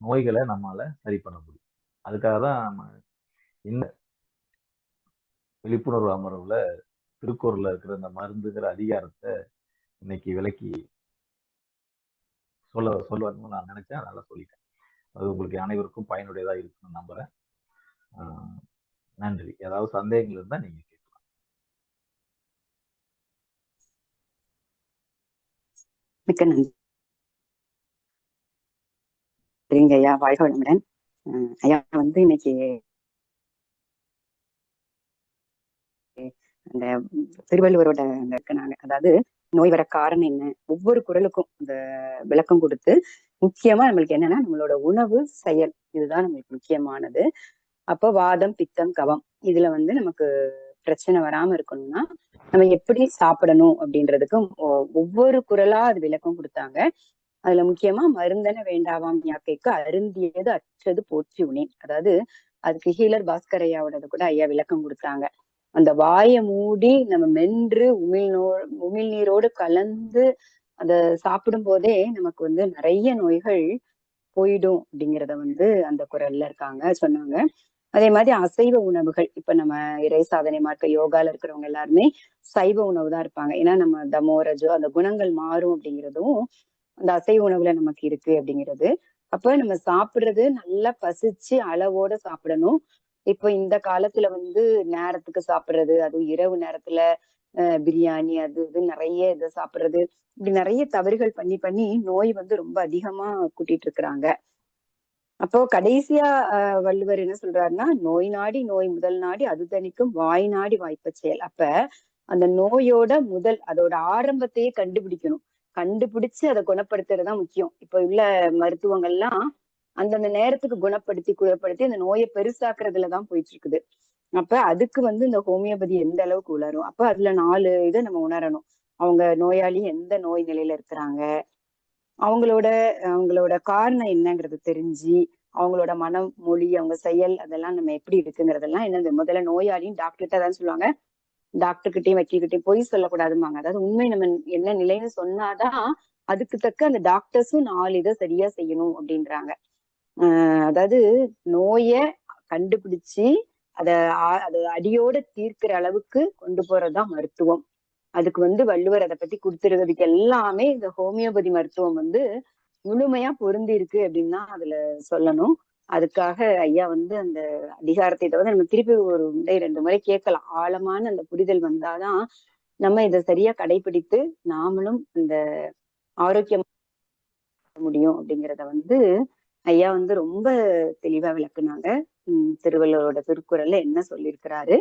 Speaker 1: நோய்களை நம்மால சரி பண்ண முடியும். அதுக்காக தான் நம்ம இந்த விழிப்புணர்வு அமர்வுல திருக்குறள்ல இருக்கிற இந்த மருந்துங்கிற அதிகாரத்தை இன்னைக்கு விலக்கி சொல்லுவாருன்னு நான் நினைச்சேன், அதனால சொல்லிட்டேன். அது உங்களுக்கு அனைவருக்கும் பயனுடையதா இருக்குன்னு நம்புறேன். நன்றி. ஏதாவது சந்தேகங்கள் இருந்தா நீங்க கேட்கலாம்.
Speaker 2: மிக்க நன்றி ஐயா, வாழ்க வளமுடன். ஐயா வந்து இன்னைக்கு அந்த திருவள்ளுவரோட நாங்க அதாவது நோய் வர காரணம் என்ன, ஒவ்வொரு குறளுக்கும் இந்த விளக்கம் கொடுத்து, முக்கியமா நம்மளுக்கு என்னன்னா நம்மளோட உணவு செயல் இதுதான் நம்மளுக்கு முக்கியமானது. அப்போ வாதம் பித்தம் கவம் இதுல வந்து நமக்கு பிரச்சனை வராம இருக்கணும்னா நம்ம எப்படி சாப்பிடணும் அப்படின்றதுக்கும் ஒவ்வொரு குறளா அது விளக்கம் கொடுத்தாங்க. அதுல முக்கியமா மருந்தன வேண்டாவாம் யாக்கைக்கு அருந்தியது அற்றது போற்றி உனேன். அதாவது அதுக்கு ஹீலர் பாஸ்கர் ஐயாவோட கூட ஐயா விளக்கம் கொடுத்தாங்க. அந்த வாயை மூடி நம்ம மென்று உமிழ்நீரோடு கலந்து அத சாப்பிடும் போதே நமக்கு வந்து நிறைய நோய்கள் போயிடும் அப்படிங்கிறத வந்து அந்த குரல்ல சொன்னாங்க. அதே மாதிரி அசைவ உணவுகள், இப்ப நம்ம இறை சாதனை மார்க்க யோகால இருக்கிறவங்க எல்லாருமே சைவ உணவு தான் இருப்பாங்க. ஏன்னா நம்ம தமோ ரஜோ அந்த குணங்கள் மாறும் அப்படிங்கிறதும் அந்த அசைவ உணவுல நமக்கு இருக்கு அப்படிங்கிறது. அப்ப நம்ம சாப்பிடுறது நல்லா பசிச்சு அளவோட சாப்பிடணும். இப்ப இந்த காலத்துல வந்து நேரத்துக்கு சாப்பிடுறது, அதுவும் இரவு நேரத்துல பிரியாணி அது இது நிறைய இதை சாப்பிடுறது, இப்படி நிறைய தவறுகள் பண்ணி பண்ணி நோய் வந்து ரொம்ப அதிகமா கூட்டிட்டு இருக்கிறாங்க. அப்போ கடைசியா வள்ளுவர் என்ன சொல்றாருன்னா, நோய் நாடி நோய் முதல் நாடி அது தணிக்கும் வாய் நாடி வாய்ப்ப செயல். அப்ப அந்த நோயோட முதல் அதோட ஆரம்பத்தையே கண்டுபிடிக்கணும். கண்டுபிடிச்சு அதை குணப்படுத்துறதுதான் முக்கியம். இப்ப உள்ள மருத்துவங்கள்லாம் அந்தந்த நேரத்துக்கு குணப்படுத்தி அந்த நோயை பெருசாக்குறதுலதான் போயிட்டு இருக்குது. அப்ப அதுக்கு வந்து இந்த ஹோமியோபதி எந்த அளவுக்கு உணரும். அப்ப அதுல 4 இதை நம்ம உணரணும். அவங்க நோயாளி எந்த நோய் நிலையில இருக்கிறாங்க, அவங்களோட காரணம் என்னங்கிறது தெரிஞ்சு, அவங்களோட மனம் மொழி அவங்க செயல் அதெல்லாம் நம்ம எப்படி இருக்குங்கிறதெல்லாம் என்னது முதல்ல நோயாளியும் டாக்டர்கிட்ட தான் சொல்லுவாங்க. டாக்டர்கிட்டையும் வக்கீல்கிட்டையும் பொய் சொல்லக்கூடாதும்பாங்க. அதாவது உண்மை நம்ம என்ன நிலைன்னு சொன்னாதான் அதுக்கு தக்க அந்த டாக்டர்ஸும் 4 இதை சரியா செய்யணும் அப்படின்றாங்க. அதாவது நோய கண்டுபிடிச்சு அத அடியோட தீர்க்கிற அளவுக்கு கொண்டு போறதுதான் மருத்துவம். அதுக்கு வந்து வள்ளுவர் அதை பத்தி கொடுத்துருக்கிறதுக்கு எல்லாமே இந்த ஹோமியோபதி மருத்துவம் வந்து முழுமையா பொருந்தி இருக்கு அப்படின்னு தான் அதுல சொல்லணும். அதுக்காக ஐயா வந்து அந்த அதிகாரத்தை வந்து நம்ம திருப்பி ஒரு 2 முறை கேட்கலாம். ஆழமான அந்த புரிதல் வந்தாதான் நம்ம இதை சரியா கடைபிடித்து நாமளும் இந்த ஆரோக்கியம் முடியும் அப்படிங்கிறத வந்து ஐயா வந்து ரொம்ப தெளிவா விளக்குனாங்க. திருவள்ளுவரோட திருக்குறள்ல என்ன சொல்லியிருக்கிறாரு,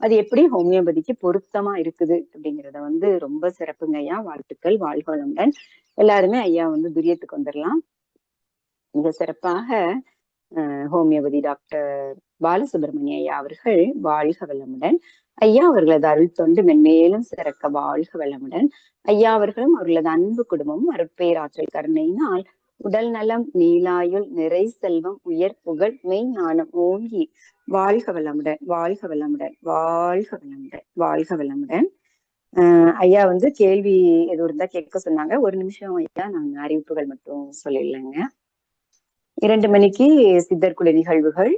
Speaker 2: அது எப்படி ஹோமியோபதிக்கு பொருத்தமா இருக்குது அப்படிங்கிறத வந்து ரொம்ப சிறப்புங்க ஐயா. வாழ்த்துக்கள், வாழ்க வளமுடன். எல்லாருமே ஐயா வந்து துரியத்துக்கு வந்துடலாம். மிக சிறப்பாக ஹோமியோபதி டாக்டர் பாலசுப்ரமணிய ஐயா அவர்கள் வாழ்க வளமுடன். ஐயா அவர்களது அருள் தொண்டு மென்மேலும் சிறக்க வாழ்க வளமுடன். ஐயா அவர்களும் அவர்களது அன்பு குடும்பமும் அருட்பேராற்றல் கருணையினால் உடல் நலம், நீலாயுள், நிறை செல்வம், உயர் புகழ், மெய் ஞானம் ஓங்கி வாழ்க வளமுடன், வாழ்க வளமுடன், வாழ்க வளமுடன், வாழ்க வளமுடன். ஐயா வந்து கேள்வி எதுவும் இருந்தா கேட்க சொன்னாங்க. ஒரு நிமிஷம் ஐயா, நான் அறிவிப்புகள் மட்டும் சொல்லிடலைங்க. 2 மணிக்கு சித்தர்குல நிகழ்வுகள்,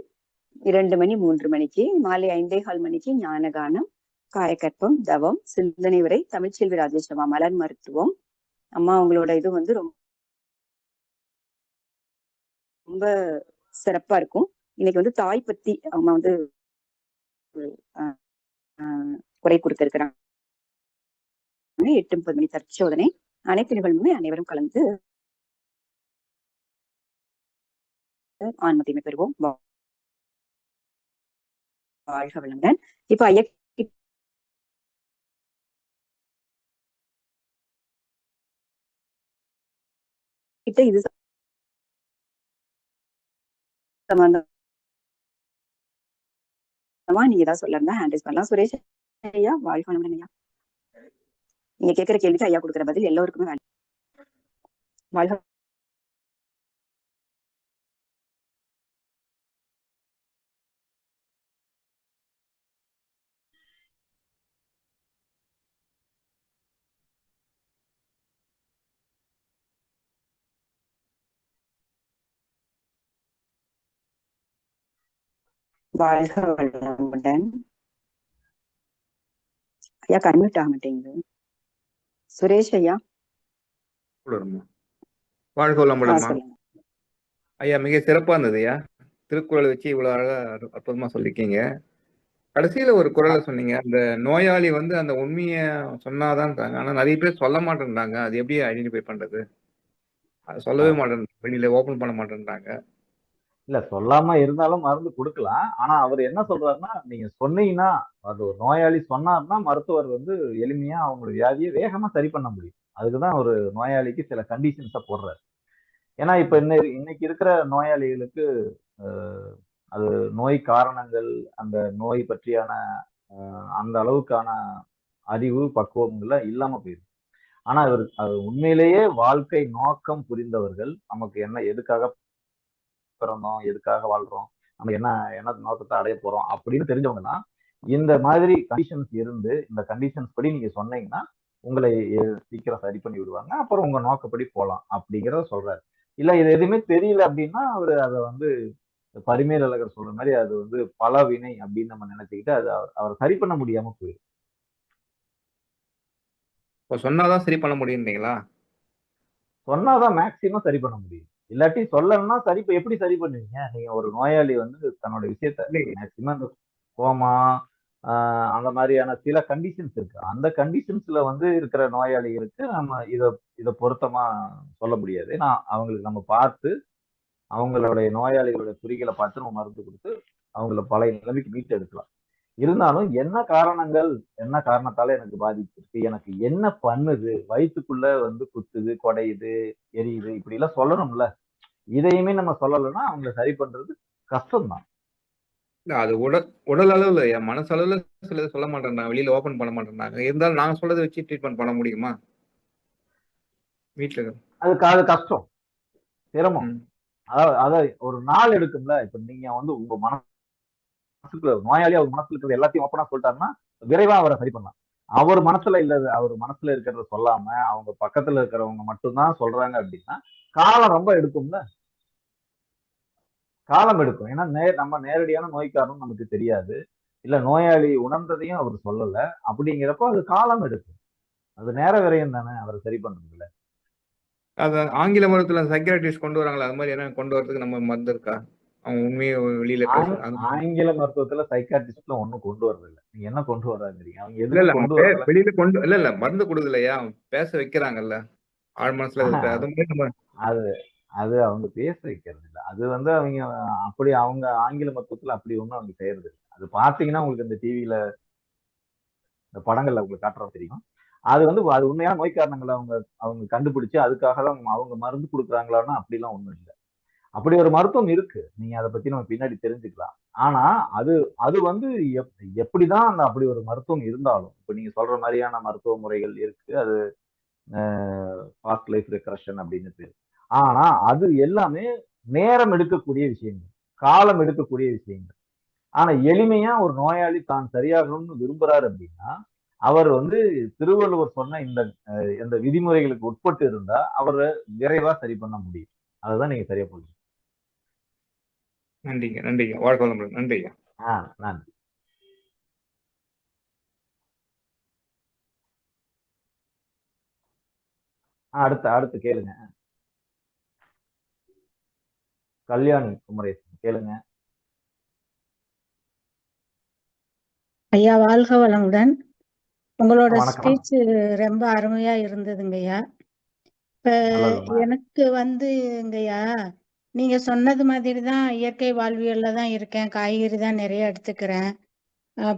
Speaker 2: 2 மணி 3 மணிக்கு, மாலை 5:15 மணிக்கு ஞானகானம், காயக்கற்பம், தவம், சிந்தனை உரை, தமிழ்ச்செல்வி ராஜேஸ்வரமா மலர் மருத்துவம். அம்மா அவங்களோட இது வந்து ரொம்ப சிறப்பா இருக்கும். இன்னைக்கு வந்து தாய் பத்தி அம்மா வந்து குறை கொடுத்திருக்கிறாங்க. 8:30 மணி தற்சோதனை. அனைத்து நிகழ்வுமே அனைவரும் கலந்து ஆன்மீகத்தை பெறுவோம். வாழ்க வளமுடன். இப்ப ஐயா கிட்ட இது சம்பந்தமா நீங்க ஏதாவது சொல்லலாம், ஹேண்ட் ரைஸ் பண்ணலாம். சுரேஷ் ஐயா வாழ்க வளமுடன் ஐயா. நீங்க கேட்கிற கேள்விக்கு ஐயா கொடுக்குற பதில் எல்லோருக்குமே வாழ்க வாழ்க வளமுடன். ஐயா கன்மியூட் ஆக மாட்டேங்குது. சுரேஷ் ஐயா
Speaker 3: சொல்லுமா. வாழ்க வளமுடன்மா.
Speaker 2: சொல்லுங்க.
Speaker 3: ஐயா மிக சிறப்பா இருந்தது ஐயா. திருக்குறளை வச்சு இவ்வளவு அழகா அற்புதமா சொல்லிருக்கீங்க. கடைசியில ஒரு குறளை சொன்னீங்க, அந்த நோயாளி வந்து அந்த உண்மைய சொன்னாதான்றாங்க, ஆனா நிறைய பேர் சொல்ல மாட்டேன்றாங்க. அது எப்படி ஐடென்டிஃபை பண்றது? அது சொல்லவே மாட்டேன், வெளியில ஓபன் பண்ண மாட்டேன்றாங்க.
Speaker 1: இல்ல சொல்லாம இருந்தாலும் மருந்து கொடுக்கலாம். ஆனா அவர் என்ன சொல்றாருன்னா, நீங்க சொன்னீங்கன்னா, அது ஒரு நோயாளி சொன்னார்னா மருத்துவர் வந்து எளிமையா அவங்களுடைய வியாதியை வேகமா சரி பண்ண முடியும். அதுக்குதான் ஒரு நோயாளிக்கு சில கண்டிஷன்ஸை போடுறாரு. ஏன்னா இப்ப இன்னைக்கு இருக்கிற நோயாளிகளுக்கு அஹ், அது நோய் காரணங்கள், அந்த நோய் பற்றியான அந்த அளவுக்கான அறிவு பக்குவங்கள்லாம் இல்லாம போயிருக்கு. ஆனா அது உண்மையிலேயே வாழ்க்கை நோக்கம் புரிந்தவர்கள், நமக்கு என்ன எதுக்காக பிறந்தோம், எதுக்காக வாழ்றோம், நம்ம என்ன நோக்கத்தை அடைய போறோம் அப்படின்னு தெரிஞ்சவங்கன்னா இந்த மாதிரி கண்டிஷன்ஸ் இருந்து, இந்த கண்டிஷன்ஸ் படி நீங்க சொன்னீங்கன்னா உங்களை சீக்கிரம் சரி பண்ணி விடுவாங்க, அப்புறம் உங்க நோக்கப்படி போலாம் அப்படிங்கிறத சொல்றாரு. இல்ல இது எதுவுமே தெரியல அப்படின்னா அவரு அதை வந்து பரிமேல் அழகர் சொல்ற மாதிரி அது வந்து பல வினை அப்படின்னு நம்ம நினைச்சுக்கிட்டு அது அவர் சரி பண்ண முடியாம போயிடும்.
Speaker 3: இப்போ சொன்னாதான் சரி பண்ண முடியுங்களா?
Speaker 1: சொன்னாதான் மேக்சிமம் சரி பண்ண முடியும். இல்லாட்டி சொல்லணும்னா எப்படி சரி பண்ணுவீங்க? நீங்க ஒரு நோயாளி வந்து தன்னோட விஷயத்த மேக்சிமம் இந்த கோமா அந்த மாதிரியான சில கண்டிஷன்ஸ் இருக்கு. அந்த கண்டிஷன்ஸ்ல வந்து இருக்கிற நோயாளிகளுக்கு நம்ம இத பொருத்தமா சொல்ல முடியாது. ஏன்னா அவங்களுக்கு நம்ம பார்த்து அவங்களுடைய நோயாளிகளுடைய குறிகளை பார்த்து நம்ம மருந்து கொடுத்து அவங்கள பழைய நிலைமைக்கு மீட்டு எடுக்கலாம். இருந்தாலும் என்ன காரணங்கள், என்ன காரணத்தால எனக்கு பாதிப்பு இருக்கு, எனக்கு என்ன பண்ணுது, வயிற்றுக்குள்ள வந்து குத்துது, குடையுது, எரியுது, இப்படி எல்லாம் சொல்லணும்ல. இதையுமே நம்ம சொல்லலைன்னா அவங்களை சரி பண்றது கஷ்டம்தான்.
Speaker 3: இல்ல அது உடல் அளவுல, என் மனசளவுல சிலது சொல்ல மாட்டேன்றாங்க, வெளியில ஓபன் பண்ண மாட்டேன்றாங்க. இருந்தாலும் நான் சொல்றதை வச்சு ட்ரீட்மெண்ட் பண்ண முடியுமா வீட்டுல?
Speaker 1: அது கஷ்டம், சிரமம். அதாவது ஒரு நாள் எடுக்கும்ல. இப்ப நீங்க வந்து உங்க மனசுக்குள்ள நோயாளி அவர் மனசுல இருக்கிறது எல்லாத்தையும் ஓப்பனா சொல்லிட்டாருன்னா விரைவா அவரை சரி பண்ணலாம். அவர் மனசுல இருக்கிறத சொல்லாம அவங்க பக்கத்துல இருக்கிறவங்க மட்டும்தான் சொல்றாங்க அப்படின்னா காலம் ரொம்ப எடுக்கும்ல. காலம் எடுக்கும். ஏன்னா நம்ம நேரடியான நோய்க்காரனும் நமக்கு தெரியாது. இல்ல நோயாளி உணர்ந்ததையும் அவர் சொல்லல. அப்படிங்கிறப்போ அது காலம் எடுக்கும். அது நேர விரயம் தானே அவரை சரி பண்றதுல.
Speaker 3: அத ஆங்கில மருத்துவத்துல சைக்கியாட்ரிஸ்ட் கொண்டு வராங்களா, அது மாதிரி என்ன கொண்டு வரதுக்கு நம்ம மருந்து இருக்கா? அவங்க உண்மையை வெளியில பேச
Speaker 1: ஆங்கில மருத்துவத்துல சைக்காட்ரிஸ்ட்ல ஒண்ணும் கொண்டு வர்றதில்ல. நீங்க என்ன கொண்டு வர்றாங்கிறீங்க? அவங்க
Speaker 3: இல்ல
Speaker 1: எதுவுமே
Speaker 3: இல்ல
Speaker 1: கொண்டு வரல.
Speaker 3: வெளியில இல்ல மருந்து கொடுக்கலையா, பேச வைக்கிறாங்கல்ல ஆழ் மனசுல இருக்கிற, அது மாதிரி நம்ம.
Speaker 1: அது அது அவங்க பேச வைக்கிறது இல்ல. அது வந்து அவங்க அப்படி அவங்க ஆங்கில மருத்துவத்துல அப்படி ஒண்ணும் அவங்க செய்யறது இல்ல. அது பாத்தீங்கன்னா உங்களுக்கு இந்த டிவியில இந்த படங்கள்ல உங்களுக்கு காட்டுறது தெரியும். அது வந்து அது உண்மையான நோய் காரணங்களை அவங்க அவங்க கண்டுபிடிச்சு அதுக்காக தான் அவங்க மருந்து கொடுக்குறாங்களான்னா அப்படிலாம் ஒண்ணும் இல்லை. அப்படி ஒரு மருத்துவம் இருக்கு. நீங்க அதை பத்தி நம்ம பின்னாடி தெரிஞ்சுக்கலாம். ஆனா அது அது வந்து எப்படிதான் அந்த அப்படி ஒரு மருத்துவம் இருந்தாலும் இப்ப நீங்க சொல்ற மாதிரியான மருத்துவ முறைகள் இருக்கு. அது பாஸ்ட் லைஃப் ரெக்ரெஷன் அப்படின்னு பேரு. ஆனா அது எல்லாமே நேரம் எடுக்கக்கூடிய விஷயங்கள், காலம் எடுக்கக்கூடிய விஷயங்கள். ஆனா எளிமையா ஒரு நோயாளி தான் சரியாகணும்னு விரும்புறாரு அப்படின்னா அவர் வந்து திருவள்ளுவர் சொன்ன இந்த விதிமுறைகளுக்கு உட்பட்டு இருந்தா அவரை விரைவா சரி பண்ண முடியும். அதுதான் நீங்க சரியா போடுங்க.
Speaker 3: நன்றிங்க, நன்றிங்க. வாழ்க்கை வளமுடன். நன்றிங்க.
Speaker 1: நன்றி. அடுத்து கேளுங்க. கல்யாணி குமரேசன் கேளுங்க.
Speaker 4: ஐயா வாழ்க வளமுடன். உங்களோட
Speaker 1: வணக்கம்.
Speaker 4: ஸ்பீச் ரொம்ப அருமையா இருந்ததுங்கய்யா. இப்ப
Speaker 1: நல்லதும்மா.
Speaker 4: எனக்கு வந்துங்கய்யா, நீங்க சொன்னது மாதிரி தான் இயற்கை வாழ்வியல்ல தான் இருக்கேன். காய்கறி தான் நிறைய எடுத்துக்கிறேன்,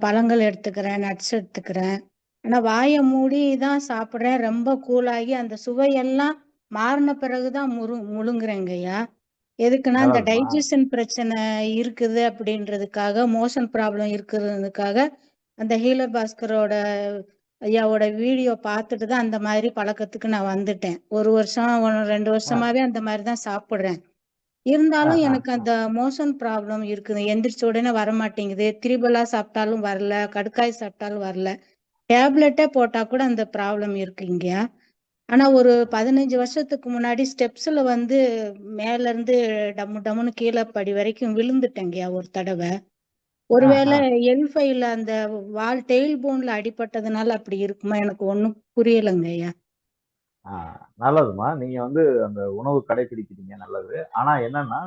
Speaker 4: பழங்கள் எடுத்துக்கிறேன், நட்ஸ் எடுத்துக்கிறேன். ஆனா வாயை மூடி தான் சாப்பிட்றேன். ரொம்ப கூலாகி அந்த சுவையெல்லாம் மாறின பிறகுதான் முழுங்குறேங்கய்யா. எதுக்குன்னா இந்த
Speaker 1: நல்லதும்மா.
Speaker 4: டைஜஷன் பிரச்சனை இருக்குது அப்படின்றதுக்காக, மோஷன் ப்ராப்ளம் இருக்கிறதுக்காக அந்த ஹீலர் பாஸ்கரோட ஐயாவோட வீடியோ பார்த்துட்டு தான் அந்த மாதிரி பழக்கத்துக்கு நான் வந்துட்டேன். 1 வருஷம் 2 வருஷமாவே அந்த மாதிரி தான் சாப்பிட்றேன். இருந்தாலும் எனக்கு அந்த மோஷன் ப்ராப்ளம் இருக்குது. எந்திரிச்ச உடனே வரமாட்டேங்குது. திரிபலா சாப்பிட்டாலும் வரல, கடுக்காய் சாப்பிட்டாலும் வரல. டேப்லெட்டே போட்டா கூட அந்த ப்ராப்ளம் இருக்குங்க. ஆனா ஒரு 15 வருஷத்துக்கு முன்னாடி ஸ்டெப்ஸ்ல வந்து மேல இருந்து டம்மு டம்முன்னு கீழே படி வரைக்கும் விழுந்துட்டேங்கய்யா ஒரு தடவை. ஒருவேளை எல்ஃபைல அந்த வால் டெயில் போன்ல அடிபட்டதுனால அப்படி இருக்குமா? எனக்கு ஒண்ணும் புரியலைங்க ஐயா.
Speaker 1: நல்லதுமா. நீங்க அந்த உணவு கடைபிடிக்கிறீங்க, நல்லது. ஆனா என்னன்னா,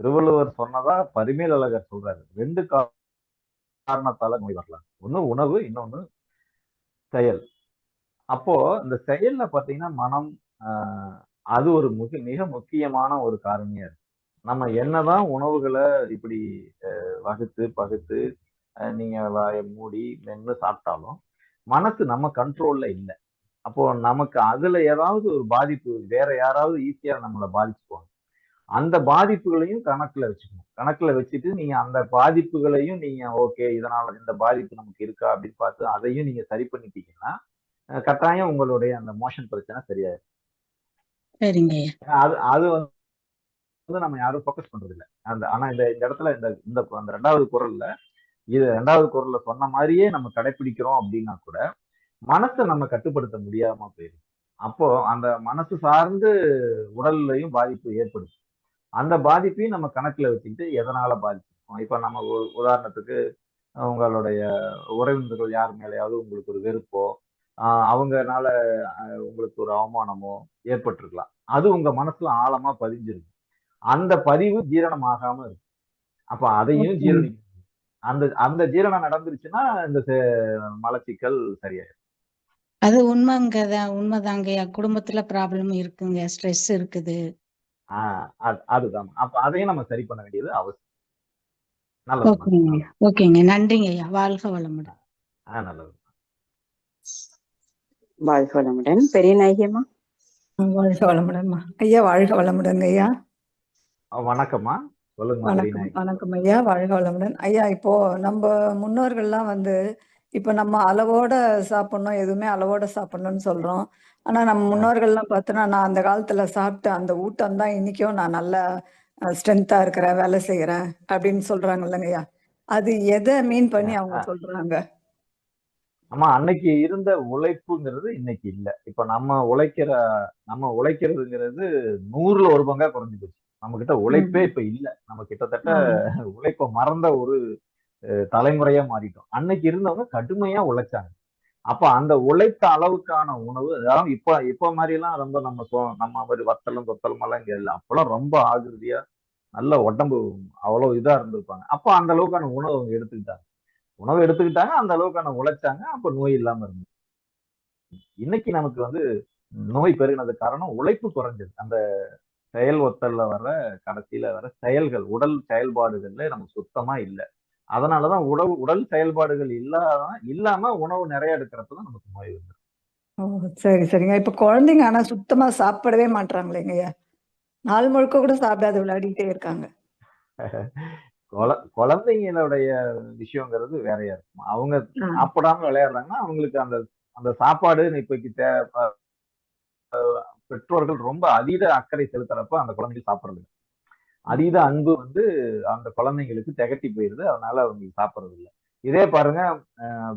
Speaker 1: திருவள்ளுவர் சொன்னதா பரிமேல் அழகர் சொல்றாரு. 2 காரணத்தால நோய் வரலாம். ஒண்ணு உணவு, இன்னொன்னு செயல். அப்போ இந்த செயல்ல பாத்தீங்கன்னா மனம், ஆஹ் அது ஒரு மிக முக்கியமான ஒரு காரணியா இருக்கு. நம்ம என்னதான் உணவுகளை இப்படி வகுத்து பகுத்து நீங்க வாயை மூடி மென்னு சாப்பிட்டாலும் மனசு நம்ம கண்ட்ரோல்ல இல்லை. அப்போ நமக்கு அதுல ஏதாவது ஒரு பாதிப்பு, வேற யாராவது ஈஸியா நம்மளை பாதிச்சுக்குவாங்க. அந்த பாதிப்புகளையும் கணக்குல வச்சுக்கணும். கணக்குல வச்சுட்டு நீங்க அந்த பாதிப்புகளையும் நீங்க ஓகே, இதனால இந்த பாதிப்பு நமக்கு இருக்கா அப்படின்னு பார்த்து அதையும் நீங்க சரி பண்ணிட்டீங்கன்னா கட்டாயம் உங்களுடைய அந்த மோஷன் பிரச்சனை சரியாயிடும்.
Speaker 4: சரிங்க ஐயா.
Speaker 1: அது அது நம்ம யாரும் ஃபோக்கஸ் பண்றது இல்லை. ஆனா இந்த இடத்துல இந்த அந்த 2வது குறள்ல சொன்ன மாதிரியே நம்ம கடைபிடிக்கிறோம் அப்படின்னா கூட மனசை நம்ம கட்டுப்படுத்த முடியாம போயிடும். அப்போ அந்த மனசு சார்ந்து உடல்லையும் பாதிப்பு ஏற்படுது. அந்த பாதிப்பையும் நம்ம கணக்குல வச்சுக்கிட்டு எதனால பாதிச்சிருக்கோம். இப்ப நம்ம உதாரணத்துக்கு உங்களுடைய உறவினர்கள் யார் மேலேயாவது உங்களுக்கு ஒரு வெறுப்போ, அவங்கனால உங்களுக்கு ஒரு அவமானமோ ஏற்பட்டிருக்கலாம். அது உங்க மனசுல ஆழமா பதிஞ்சிருக்கு. அந்த பதிவு ஜீரணம் ஆகாம இருக்கு. அப்ப அதையும் ஜீரணிக்கணும். அந்த அந்த ஜீரணம் நடந்துருச்சுன்னா இந்த மலச்சிக்கல் சரியாயிடும்.
Speaker 4: அது உண்மைதாங்க ஐயா. குடும்பத்துல ப்ராப்ளம் இருக்குங்க, ஸ்ட்ரெஸ் இருக்குது.
Speaker 1: அதுதான். அப்ப அதையும் நம்ம சரி பண்ண வேண்டியது அவசியம். நல்லது.
Speaker 4: ஓகேங்க, நன்றிங்க ஐயா. வாழ்க வளமுடன்.
Speaker 1: நல்லது.
Speaker 2: வாழ்க வளமுடன். பெரிய நாயகியம்மா.
Speaker 5: வாழ்க வளமுடன்மா ஐயா. வாழ்க வளமுடன் ஐயா.
Speaker 1: வணக்கம்மா, சொல்லுங்க.
Speaker 5: வணக்கம் ஐயா. வாழ்க வளமுடன் ஐயா. இப்போ நம்ம முன்னோர்கள்லாம் இப்ப நம்ம அளவோட சாப்பிடணும், எதுவுமே அளவோட சாப்பிடணும்னு சொல்றோம். ஆனா நம்ம முன்னோர்கள்லாம் பார்த்தோன்னா, நான் அந்த காலத்துல சாப்பிட்ட அந்த ஊட்டம் தான் இன்னைக்கும் நான் நல்லா ஸ்ட்ரென்த்தா இருக்கிறேன், வேலை செய்யறேன் அப்படின்னு சொல்றாங்க இல்லைங்க ஐயா. அது எதை மீன் பண்ணி அவங்க சொல்றாங்க?
Speaker 1: ஆமா, அன்னைக்கு இருந்த உழைப்புங்கிறது இன்னைக்கு இல்ல. இப்ப நம்ம உழைக்கிறதுங்கிறது 100ல 1 பங்கா குறைஞ்சு போச்சு. நம்ம கிட்ட உழைப்பே இப்ப இல்ல. நம்ம கிட்டத்தட்ட உழைப்ப மறந்த ஒரு தலைமுறையா மாறிட்டோம். அன்னைக்கு இருந்தவங்க கடுமையா உழைச்சாங்க. அப்ப அந்த உழைத்த அளவுக்கான உணவு, அதாவது இப்ப மாதிரி எல்லாம் ரொம்ப நம்ம மாதிரி வத்தலும் தொத்தலும் எல்லாம் இங்க இல்ல. அப்பெல்லாம் ரொம்ப ஆகிருதியா நல்ல உடம்பு அவ்வளவு இதா இருந்திருப்பாங்க. அப்ப அந்த அளவுக்கான உணவு அவங்க எடுத்துக்கிட்டாங்க, அந்த அளவுக்கான உழைச்சாங்க. அப்ப நோய் இல்லாம இருந்தது. இன்னைக்கு நமக்கு நோய் பெருகினது காரணம் உழைப்பு குறைஞ்சது. அந்த செயல் ஒத்தல்ல கடைசியில வர செயல்கள், உடல் செயல்பாடுகள்ல நமக்கு சுத்தமா இல்லை. அதனாலதான் உடல் செயல்பாடுகள் இல்லாம உணவு நிறைய எடுக்கிறப்பதான் நமக்கு நோய் வருது.
Speaker 5: சரி சரிங்க. இப்ப குழந்தைங்க ஆனா சுத்தமா சாப்பிடவே மாட்டாங்களேங்க. நாள் முழுக்க கூட சாப்பிடாத விளையாடிட்டே இருக்காங்க.
Speaker 1: குழந்தைங்களுடைய விஷயங்கிறது வேறையா இருக்கும். அவங்க சாப்பிடாம விளையாடுறாங்கன்னா அவங்களுக்கு அந்த சாப்பாடு இப்போக்கு பெற்றோர்கள் ரொம்ப அதீத அக்கறை செலுத்துறப்ப அந்த குழந்தைகள் சாப்பிடுறது, அதீத அன்பு அந்த குழந்தைங்களுக்கு திகட்டி போயிருது. அதனால அவங்க சாப்பிடுறது இல்லை. இதே பாருங்க,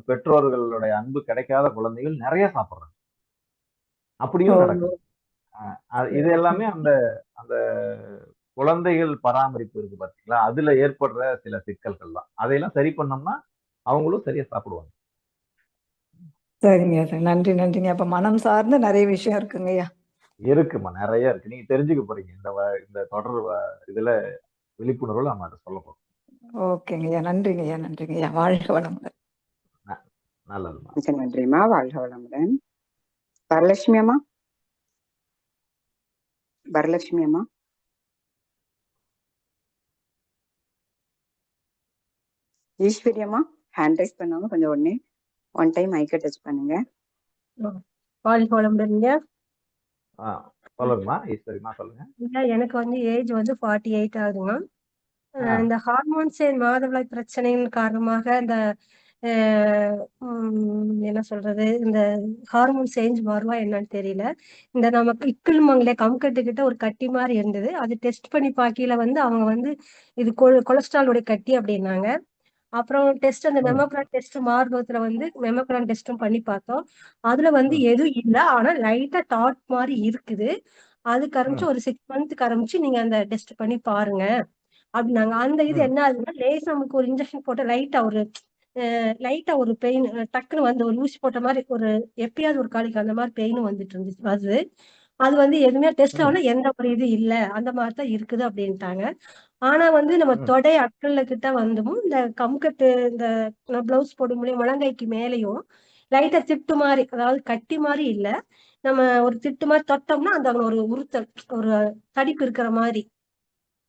Speaker 1: பெற்றோர்களுடைய அன்பு கிடைக்காத குழந்தைகள் நிறைய சாப்பிடுறாங்க. அப்படியும் நடக்கும். இது எல்லாமே அந்த அந்த குழந்தைகள் பராமரிப்பு இருக்கு பாத்தீங்களா, அதுல ஏற்படுற சில சிக்கல்கள் தான். அதையெல்லாம் சரி பண்ணோம்னா அவங்களும் சரியா சாப்பிடுவாங்க.
Speaker 5: சரிங்க சார், நன்றி நன்றிங்க. அப்ப மனம் சார்ந்த நிறைய விஷயம் இருக்குங்கய்யா.
Speaker 1: இருக்குமா, நிறைய இருக்கு. நீங்க தெரிஞ்சுக்க போறீங்க இந்த தொடர் இதுல விழிப்புணர்வு நம்ம அதை சொல்ல போறோம்.
Speaker 5: ஓகேங்கய்யா, நன்றிங்கய்யா. நன்றிங்கய்யா. வாழ்க வளமுடன்.
Speaker 1: நல்லதுமா.
Speaker 2: நன்றிமா. வாழ்க வளமுடன். வரலட்சுமி அம்மா. வரலட்சுமி அம்மா. ஈஸ்வரி அம்மா ஹேண்ட் ரைஸ் பண்ணாம கொஞ்சம் உடனே ஒன் டைம் மைக்க டச் பண்ணுங்க.
Speaker 6: வாழ்க வளமுடன்ங்க.
Speaker 1: சொல்லுங்கம்மா ஈஸ்வரிமா, சொல்லுங்க.
Speaker 6: எனக்கு ஏஜ் 48 ஆகுதுங்க. இந்த ஹார்மோன்ஸ் மாதவிடாய் பிரச்சனையின் காரணமாக இந்த என்ன சொல்றது, இந்த ஹார்மோன் சேஞ்ச் வருவா என்னன்னு தெரியல. இந்த நமக்கு இக்கிள்மங்களே கம்கட்டுக்கிட்ட ஒரு கட்டி மாதிரி இருந்தது. அது டெஸ்ட் பண்ணி பார்க்கையில அவங்க இது கொலஸ்ட்ராலுடைய கட்டி அப்படின்னாங்க. அப்புறம் டெஸ்ட், அந்த மெமோகிரான் டெஸ்ட் மார்பகத்துல மெமோகிரான் டெஸ்டும் பண்ணி பார்த்தோம். அதுல எதுவும் இல்ல. ஆனா லைட்டா டாட் மாதிரி இருக்குது. அது கரைச்சு ஒரு 6 மந்த் கரைச்சு நீங்க அந்த டெஸ்ட் பண்ணி பாருங்க அப்படின்னாங்க. அந்த இது
Speaker 1: ம்
Speaker 6: என்ன ஆகுதுன்னா லேசா நமக்கு ஒரு இன்ஜெக்ஷன் போட்டு லைட்டா ஒரு பெயின் டக்குன்னு வந்து ஒரு ஊசி போட்ட மாதிரி ஒரு எப்பயாவது ஒரு காலிக்கு அந்த மாதிரி பெயின் வந்துட்டு இருந்துச்சு. அது வந்து எதுவுமே டெஸ்ட்
Speaker 1: ம்
Speaker 6: ஆகல, எந்த ஒரு இது இல்ல அந்த மாதிரி தான் இருக்குது அப்படின்ட்டாங்க. ஆனா வந்து நம்ம
Speaker 1: ம்
Speaker 6: தொடை அக்கல்ல கிட்ட வந்தும் இந்த கம்கட்டு இந்த பிளவுஸ் போடும் முடியும் முழங்கைக்கு மேலேயும் லைட்டா திட்டு மாதிரி, அதாவது கட்டி மாதிரி இல்ல, நம்ம ஒரு திட்டு மாதிரி தொட்டோம்னா அந்த ஒரு உறுத்தல், ஒரு தடிப்பு இருக்கிற மாதிரி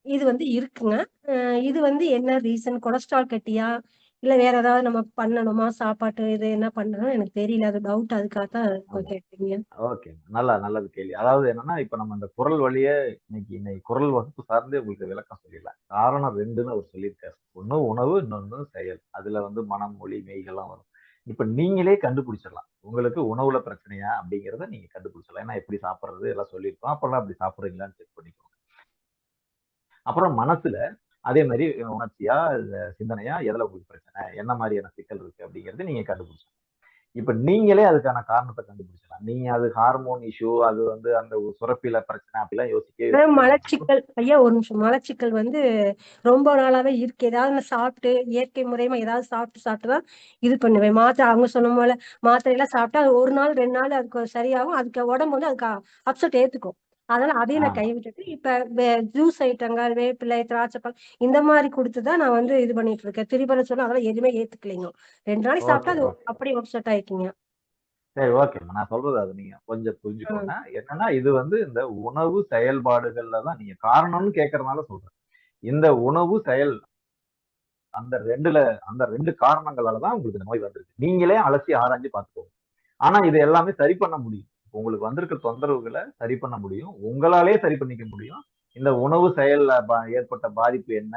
Speaker 6: இது வந்து இருக்குங்க. இது வந்து என்ன ரீசன், கொலஸ்ட்ரால் கட்டியா இல்ல வேற ஏதாவது நம்ம பண்ணணுமா, சாப்பாட்டு இது என்ன பண்ணணும் எனக்கு தெரியல, அது டவுட், அதுக்காக தான் இப்ப
Speaker 1: ஆமா.
Speaker 6: கேட்டீங்க.
Speaker 1: ஓகே. நல்லது கேள்வி. அதாவது என்னன்னா, இப்ப நம்ம இந்த குரல் வழியே இன்னைக்கு குரல் வகுப்பு சார்ந்தே உங்களுக்கு விளக்கம் சொல்லிடலாம். காரணம் 2ன்னு அவர் சொல்லியிருக்காரு. ஒண்ணு உணவு, இன்னொன்னு செயல். அதுல வந்து மனம், மொழி, மெய்கள்லாம் வரும். இப்ப நீங்களே கண்டுபிடிச்சிடலாம். உங்களுக்கு உணவுல பிரச்சனையா அப்படிங்கிறத நீங்க கண்டுபிடிச்சிடலாம். ஏன்னா எப்படி சாப்பிடுறது எல்லாம் சொல்லியிருக்கோம். அப்பெல்லாம் அப்படி சாப்பிடுறீங்களான்னு செக் பண்ணிக்கோங்க. அப்புறம் மனசுல அதே மாதிரி உணர்ச்சியா, இல்ல சிந்தனையா, எதுல உங்களுக்கு பிரச்சனை, என்ன மாதிரியான சிக்கல் இருக்கு அப்படிங்கறத நீங்க கண்டுபிடிச்சிடலாம். இப்ப நீங்களே அதுக்கான காரணத்தை கண்டுபிடிச்சலாம். நீங்க அது ஹார்மோன் இஷ்யூ, அது வந்து அந்த ஒரு சுரப்பில பிரச்சனை அப்படிலாம் யோசிக்காதீங்க.
Speaker 6: மலச்சிக்கல் ஐயா, ஒரு நிமிஷம். மலச்சிக்கல் வந்து ரொம்ப நாளாவே இருக்கு. ஏதாவது நான் சாப்பிட்டு இயற்கை முறையமா ஏதாவது சாப்பிட்டுதான் இது பண்ணுவேன். மாத்திரை அவங்க சொன்ன போல மாத்திரை எல்லாம் சாப்பிட்டா அது ஒரு நாள் 2 நாள் அதுக்கு சரியாகும். அதுக்கு உடம்பு வந்து அதுக்கு அப்செட் ஏத்துக்கும். அதனால அதையும் நான்
Speaker 1: ஆமா.
Speaker 6: கைவிட்டுட்டு இப்ப ஜூஸ் ஐட்டங்கள், வேப்பிலை, திராட்சைப்பழம் இந்த மாதிரி கொடுத்துதான் நான் வந்து இது பண்ணிட்டு இருக்கேன். திரிபல சொல்ல அதெல்லாம் எதுவுமே ஏத்துக்கலைங்க. 2 நாளைக்கு சாப்பிட்டா
Speaker 1: ஓகே,
Speaker 6: அது
Speaker 1: ஓகே.
Speaker 6: அப்படியே அப்செட் ஆயிக்குங்க.
Speaker 1: சரி, ஓகேம்மா. நான் சொல்றது அது நீங்க கொஞ்சம் புரிஞ்சுக்கோங்க. என்னன்னா இது வந்து இந்த உணவு செயல்பாடுகள்ல தான் நீங்க காரணம்னு கேட்கறதுனால சொல்றேன். இந்த உணவு செயல் அந்த 2 காரணங்களால தான் உங்களுக்கு இந்த நோய் வந்திருக்கு. நீங்களே அலசி ஆராய்ஞ்சு பார்த்துக்கோங்க. ஆனா இது எல்லாமே சரி பண்ண முடியும். உங்களுக்கு வந்திருக்க தொந்தரவுகளை சரி பண்ண முடியும். உங்களாலே சரி பண்ணிக்க முடியும். இந்த உணவு செயல்ல ஏற்பட்ட பாதிப்பு என்ன?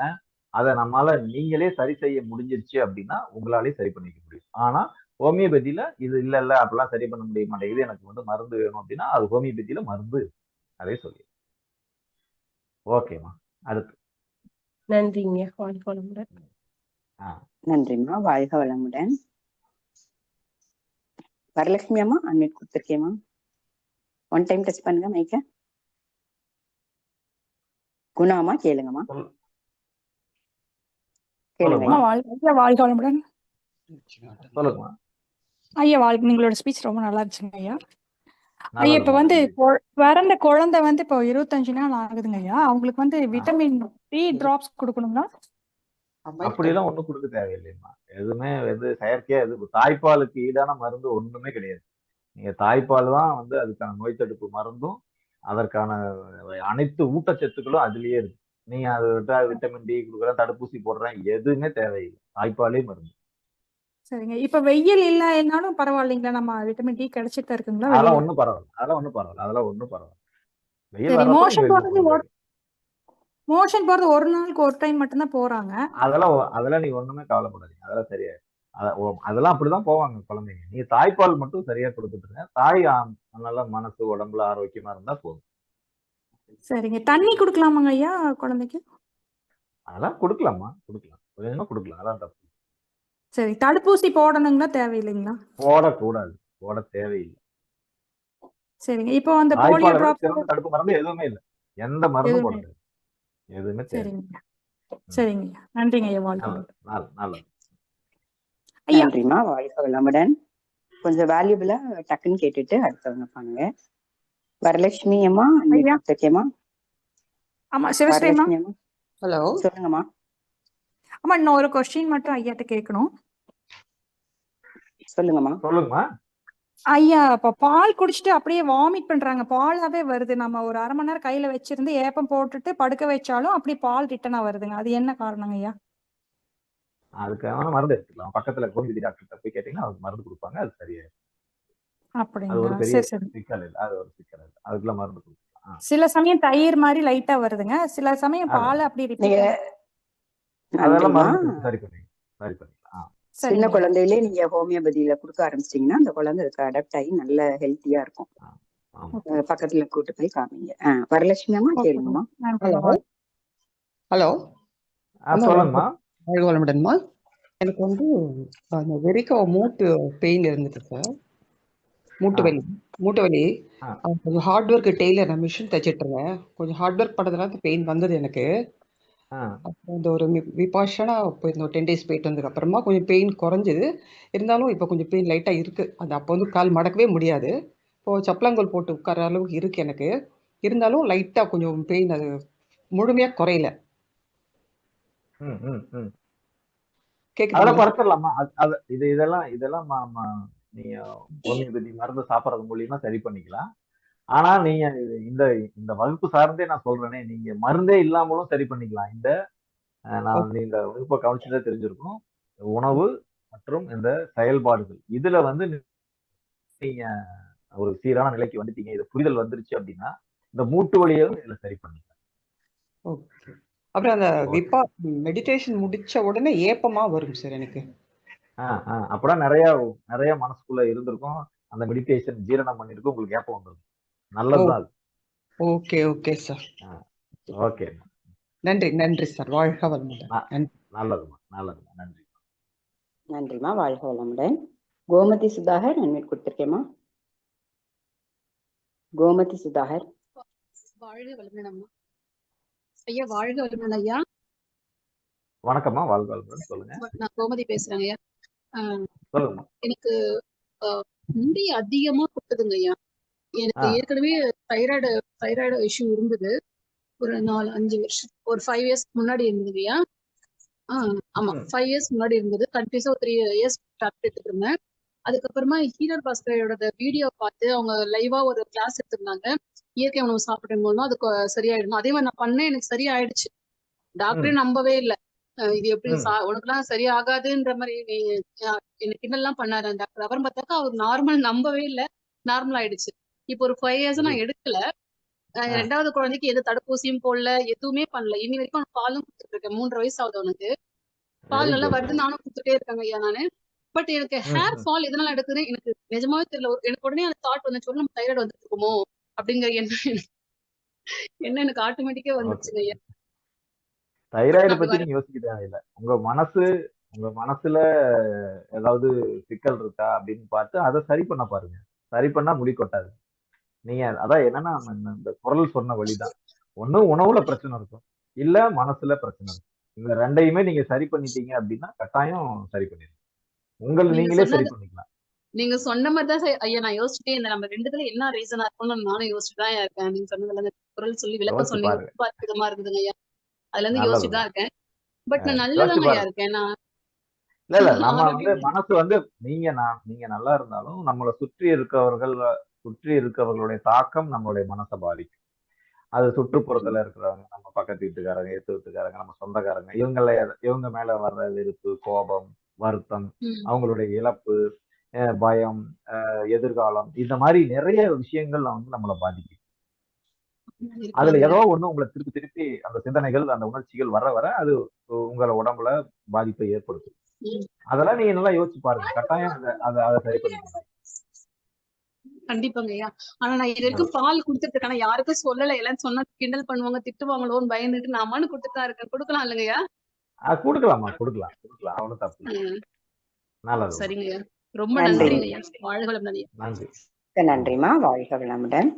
Speaker 1: அத நம்மால நீங்களே சரி செய்ய முடிஞ்சிருச்சு அப்படின்னா, உங்களாலே சரி பண்ணிக்க முடியும். ஆனா ஹோமியோபதியில இது இல்ல அப்படிலாம் சரி பண்ண முடிய மாட்டேங்குது. எனக்கு வந்து மருந்து வேணும் அப்படின்னா, அது ஹோமியோபதியில மருந்து இருக்கு. அதே சொல்லி. ஓகேம்மா. அடுத்து.
Speaker 6: நன்றிங்க. வாழ்க வளமுடன்.
Speaker 1: ஆ.
Speaker 2: நன்றிம்மா. வாழ்க வளமுடன். வரலட்சுமி அம்மா அன்மியூட் கொடுத்துருக்கேம்மா. ஒன் டைம் டச் பண்ணுங்க மைக்க. குணாமா கேளுங்கம்மா. கேளுங்க
Speaker 1: சொல்லுங்கம்மா.
Speaker 2: ஐயா.
Speaker 7: வாழ்க வளமுடன்.
Speaker 1: சொல்லுங்கம்மா.
Speaker 7: ஐயா நீங்களோட ஸ்பீச் ரொம்ப நல்லா இருந்துச்சுங்க ஐயா. ஐயா இப்ப
Speaker 1: நல்லதும்மா.
Speaker 7: வந்து
Speaker 1: நன்றி.
Speaker 7: பிறந்த குழந்தை வந்து இப்போ 25 நாள் ஆகுதுங்க ஐயா. அவங்களுக்கு வந்து விட்டமின் டி டிராப்ஸ் கொடுக்கணுங்களா?
Speaker 1: அப்படியெல்லாம் ஒண்ணும் கொடுக்க தேவையில்லைம்மா. எதுவுமே வந்து செயற்கையா தாய்ப்பாலுக்கு ஈடான மருந்து ஒண்ணுமே கிடையாது. நீங்க தாய்ப்பால் தான் வந்து அதுக்கான நோய் தடுப்பு மருந்தும், அதற்கான அனைத்து ஊட்டச்சத்துக்களும் அதுலயே இருக்கு. நீங்க அதை விட்டமின் டி கொடுக்குறேன், தடுப்பூசி போடுறேன், எதுவுமே தேவையில்லை. தாய்ப்பாலே மருந்து.
Speaker 7: சரிங்க. இப்ப வெயில் இல்லைன்னாலும் பரவாயில்லைங்களா? நம்ம விட்டமின் டி கிடைச்சிட்டு தான் இருக்குங்களா
Speaker 1: அதெல்லாம்
Speaker 7: வெளியில?
Speaker 1: ஒண்ணும் பரவாயில்ல. அதெல்லாம் ஒண்ணும் பரவாயில்ல. வெயில்
Speaker 7: சரி.
Speaker 1: வர்றப்ப நீங்க
Speaker 7: மோஷன்
Speaker 1: வெளியில
Speaker 7: போறது
Speaker 1: போக.
Speaker 7: ஒரு நாளுக்கு ஒரு டைம் மட்டும்தான் போறாங்க.
Speaker 1: அதெல்லாம் நீங்க ஒண்ணுமே கவலைப்படாதீங்க. அதெல்லாம் சரியாயிடும். அதெல்லாம் அப்படிதான் போவாங்க குழந்தைங்க. நீங்க தாய்ப்பால் மட்டும் சரியா கொடுத்துட்டு இருங்க. நல்ல மனசு உடம்புல ஆரோக்கியமா இருந்தா போதும்.
Speaker 7: சரிங்க. தண்ணி குடுக்கலாமாங்க ஐயா குழந்தைக்கு?
Speaker 1: அதெல்லாம் கொடுக்கலாமா, கொடுக்கலாம். கொஞ்சமா கொடுக்கலாம். அதான் தப்பு.
Speaker 7: சரி. தடுப்பூசி போடணுங்களா தேவையில்லைங்களா?
Speaker 1: போடக்கூடாது. போட தேவையில்லை.
Speaker 7: சரிங்க. இப்போ அந்த போலியோ
Speaker 1: தாய்ப்பாலை விட
Speaker 7: டிராப்ஸ்
Speaker 1: சிறந்த தடுப்பு மருந்து எதுவுமே இல்லை. எந்த மருந்தும் போட
Speaker 7: எதுவுமே
Speaker 1: தேவை. எதுவுமே தேவை.
Speaker 7: சரிங்க. சரிங்க ஐயா. நன்றிங்க ஐயா. வாழ்க்கை
Speaker 1: நல்லது.
Speaker 7: ஐயா.
Speaker 2: நன்றிம்மா. வாழ்க வளமுடன். கொஞ்சம் வேல்யூபிளா டக்குன்னு கேட்டுட்டு அடுத்தவங்க பண்ணுங்க. வரலட்சுமி அம்மா அன்மியூட் கொடுத்துருக்கேம்மா.
Speaker 7: ஆமா சிவஸ்ரீமா.
Speaker 2: வரலட்சுமி அம்மா.
Speaker 8: ஹலோ.
Speaker 2: சொல்லுங்கம்மா.
Speaker 7: ஆமா இன்னும் ஒரு கொஸ்டின் மட்டும் ஐயாட்ட கேட்கணும்.
Speaker 2: சொல்லுங்கம்மா.
Speaker 7: ஐயா இப்ப பால் குடிச்சிட்டு அப்படியே வாமிட் பண்றாங்க, பாலாவே வருது. நம்ம ஒரு 1/2 மணி நேரம் கையில வச்சிருந்து ஏப்பம் போட்டுட்டு படுக்க வச்சாலும் அப்படியே பால் ரிட்டனா வருதுங்க. அது என்ன காரணங்க ஐயா?
Speaker 1: அதுக்கான மருந்து எடுத்துக்கலாம். பக்கத்துல ஹோமியோபதி டாக்டர் போய் கேட்டீங்கன்னா அதுக்கு மருந்து கொடுப்பாங்க. அது சரியாயிடும். அது
Speaker 7: அப்படிங்களா?
Speaker 1: ஒரு பெரிய
Speaker 7: சரி.
Speaker 1: சிக்கல் இல்லை. அது ஒரு சிக்கல் இல்லை. அதுக்குள்ள மருந்து கொடுக்கலாம்.
Speaker 7: சில சமயம் தயிர் மாதிரி லைட்டா வருதுங்க, சில சமயம் பால் அப்படி
Speaker 2: நீங்க
Speaker 1: அதெல்லாம்
Speaker 2: நன்றிம்மா.
Speaker 1: மருந்து கொடுத்து சரி பண்ணிக்கலாம்.
Speaker 2: சின்ன குழந்தையிலே நீங்க ஹோமியோபதியில கொடுக்க ஆரம்பிச்சிட்டீங்கன்னா அந்த குழந்தை அதுக்கு அடாப்ட் ஆகி நல்ல ஹெல்த்தியா இருக்கும். பக்கத்துல கூட்டு போய் காமிங்க. வரலட்சுமி அம்மா கேளுங்கம்மா.
Speaker 8: ஹலோ.
Speaker 1: சொல்லுங்கம்மா.
Speaker 8: வாழ்க வளமுடன்மா. எனக்கு வந்து அந்த வெறிக்க மூட்டு பெயின் இருந்துட்டு சார். மூட்டு வலி. கொஞ்சம் ஹார்ட் ஒர்க் டெய்லர் நான் மிஷின் தைச்சிட்டு இருந்தேன். கொஞ்சம் ஹார்ட் ஒர்க் பண்ணதுனால பெயின் வந்தது எனக்கு.
Speaker 1: ஆ.
Speaker 8: அப்புறம் இந்த ஒரு விபாஷனா போயிருந்தோம் 10 days போயிட்டு வந்ததுக்கு அப்புறமா கொஞ்சம் பெயின் குறைஞ்சது. இருந்தாலும் இப்போ கொஞ்சம் பெயின் லைட்டா இருக்கு. அது அப்போ வந்து கால் மடக்கவே முடியாது. இப்போ சப்பலாங்கோல் போட்டு உட்கார அளவுக்கு இருக்கு எனக்கு. இருந்தாலும் லைட்டா கொஞ்சம் பெயின் அது முழுமையா குறையல.
Speaker 1: ம், ம், ம். அதெல்லாம்
Speaker 8: கேக்குதுங்களா?
Speaker 1: குறைச்சிடலாமா? இதெல்லாம் நீங்க ஹோமியோபதி மருந்து சாப்பிடுறது மூலியமா சரி பண்ணிக்கலாம். ஆனா நீங்க இந்த இந்த வகுப்பு சார்ந்தே நான் சொல்றேனே, நீங்க மருந்தே இல்லாமலும் சரி பண்ணிக்கலாம். நான் இந்த வகுப்பை கவனிச்சதே தெரிஞ்சிருக்கும். உணவு மற்றும் இந்த செயல்பாடுகள் இதுல வந்து நீங்க ஒரு சீரான நிலைக்கு வந்துட்டீங்க. இது புரிதல் வந்துருச்சு அப்படின்னா, இந்த மூட்டு வலியையும் இதுல சரி பண்ணிக்கலாம்.
Speaker 8: ஓகே. அப்புறம் அந்த
Speaker 1: ஓகே.
Speaker 8: மெடிடேஷன் முடிச்ச உடனே ஏப்பமா வரும் சார் எனக்கு.
Speaker 1: அப்பதான் நிறைய நிறைய மனசுக்குள்ள இருந்திருக்கும். அந்த மெடிடேஷன் ஜீரணம் பண்ணிருக்கும். உங்களுக்கு ஏப்பம் வந்துடும்.
Speaker 8: ஓ
Speaker 1: நல்லதுதான் அது.
Speaker 8: Okay okay sir.
Speaker 1: ஓகே.
Speaker 8: நன்றி நன்றி சார். வாழ்க வளமுடன். நன்றி.
Speaker 1: நல்லதுமா, நல்லதுமா. நன்றி.
Speaker 2: நன்றிம்மா. வாழ்க வளமுடன். கோமதி சுதாகர் அன்மியூட் கொடுத்திருக்கேம்மா. கோமதி சுதாகர்.
Speaker 9: வாழ்க வளமுடன் அம்மா. ஐயா வாழ்க வளமுடன் ஐயா.
Speaker 1: வணக்கம்மா. வாழ்க வளமுடன். சொல்லுங்க.
Speaker 9: நான் கோமதி பேசுறேங்க ஐயா.
Speaker 1: சொல்லுங்க.
Speaker 9: எனக்கு முடி அதிகமா கொட்டுதுங்க ஐயா. எனக்கு ஏற்கனவே தைராய்டு இஷ்யூ இருந்தது. ஒரு 4-5 வருஷம், ஒரு 5 years முன்னாடி இருந்தது ஐயா. ஆமா 5 years முன்னாடி இருந்தது. கண்டினியூஸா ஒரு 3 years டாக்டர் எடுத்துட்டு இருந்தேன். அதுக்கப்புறமா ஹீலர் பாஸ்கரோட வீடியோ பார்த்து அவங்க லைவா ஒரு கிளாஸ் எடுத்திருந்தாங்க. இயற்கை உணவு சாப்பிடும் போதும் அதுக்கு சரியாயிடும். அதே மாதிரி நான் பண்ணேன், எனக்கு சரியாயிடுச்சு. டாக்டரே நம்பவே இல்லை. இது எப்படி உனக்குலாம் சரியாகாதுன்ற மாதிரி எனக்கு கிண்டல்லாம் பண்ணாரு அந்த டாக்டர். அப்புறம் பார்த்தாக்கா அவர் நார்மல் நம்பவே இல்லை, நார்மல் ஆயிடுச்சு. இப்போ ஒரு 5 years நான் எடுக்கல. 2வது குழந்தைக்கு எது தடுப்பூசியும் போடல, எதுவுமே பண்ணல. இனி வரைக்கும் அவனுக்கு பாலும் கொடுத்துட்டு இருக்கேன். 3.5 வயசு ஆகுது அவனுக்கு. பால் நல்லா வருது, நானும் கொடுத்துட்டே இருக்கேங்க ஐயா நானு. பட் எனக்கு ஹேர் ஃபால் எதனால எடுக்குது எனக்கு நிஜமாவே தெரியல. எனக்கு உடனே அந்த தாட் வந்து நம்ம தைராய்டு வந்துட்டு இருக்குமோ அப்படிங்கிற என்ன எனக்கு ஆட்டோமேட்டிக்கா வந்துருச்சுங்க ஐயா.
Speaker 1: தைராய்டு பத்தி நீங்க யோசிக்க தேவையில்லை. உங்க மனசுல ஏதாவது சிக்கல் இருக்கா அப்படின்னு பார்த்து அதை சரி பண்ண பாருங்க. சரி பண்ணா முடி கொட்டாது. நீங்க அதான் என்னன்னா இந்த குரல் சொன்ன வழிதான். ஒண்ணு உணவுல பிரச்சனை இருக்கும், இல்ல மனசுல பிரச்சனை இருக்கும். இந்த ரெண்டையுமே நீங்க சரி பண்ணிட்டீங்க அப்படின்னா கட்டாயம் சரி பண்ணிடலாம். நீங்களே சரி பண்ணிக்கலாம்.
Speaker 9: நீங்க சொன்ன மாதிரிதான் ஐயா நான் யோசிச்சுட்டே இந்த நம்ம ரெண்டுத்துல என்ன ரீசனா இருக்கும்னு நானும் யோசிச்சுட்டு தான் இருக்கேன். நீங்க சொன்னதுல அந்த குரல் சொல்லி விளக்கம் சொன்னீங்க, ரொம்ப அற்புதமா இருக்குதுங்க ஐயா. அதுல இருந்து யோசிச்சுட்டு தான் இருக்கேன். பட் நான் நல்லதாங்க ஐயா இருக்கேன். நான்
Speaker 1: இல்ல நம்ம வந்து மனசு வந்து நீங்க நல்லா இருந்தாலும் நம்மளை சுற்றி இருக்கவர்களுடைய தாக்கம் நம்மளுடைய மனசை பாதிக்கும். அது சுற்றுப்புறத்துல இருக்கிறவங்க, நம்ம பக்கத்து வீட்டுக்காரங்க, எதிர்த்து வீட்டுக்காரங்க, நம்ம சொந்தக்காரங்க, இவங்க மேல வர்ற வெறுப்பு, கோபம், வருத்தம், அவங்களுடைய இழப்பு, பயம், எதிர்காலம், இந்த மாதிரி நிறைய விஷயங்கள் வந்து நம்மளை பாதிக்கும். அதுல ஏதோ ஒண்ணு உங்களை திருப்பி அந்த சிந்தனைகள், அந்த உணர்ச்சிகள் வர அது உங்கள உடம்புல பாதிப்பை ஏற்படுத்தும். அதெல்லாம் நீங்க நல்லா யோசிச்சு பாருங்க. கட்டாயம் அதை சரி பண்ணிக்கணும்.
Speaker 9: கண்டிப்பாங்க ஐயா. ஆனா நான் இது வரைக்கும் பால் கொடுத்துட்டு இருக்கேன். ஆனா யாருக்கும் சொல்லல. எல்லாம் சொன்னா கிண்டல் பண்ணுவாங்க, திட்டுவாங்களோன்னு பயந்துட்டு நான் மனு கொடுத்துட்டு தான் இருக்கேன். கொடுக்கலாம் இல்லைங்கய்யா?
Speaker 1: கொடுக்கலாமா? கொடுக்கலாம். அவனும் தப்பு. நல்லது.
Speaker 9: சரிங்க ஐயா. ரொம்ப நன்றிங்க ஐயா. வாழ்க வளமுடன் ஐயா.
Speaker 1: நன்றி.
Speaker 2: நன்றிமா. வாழ்க வளமுடன்.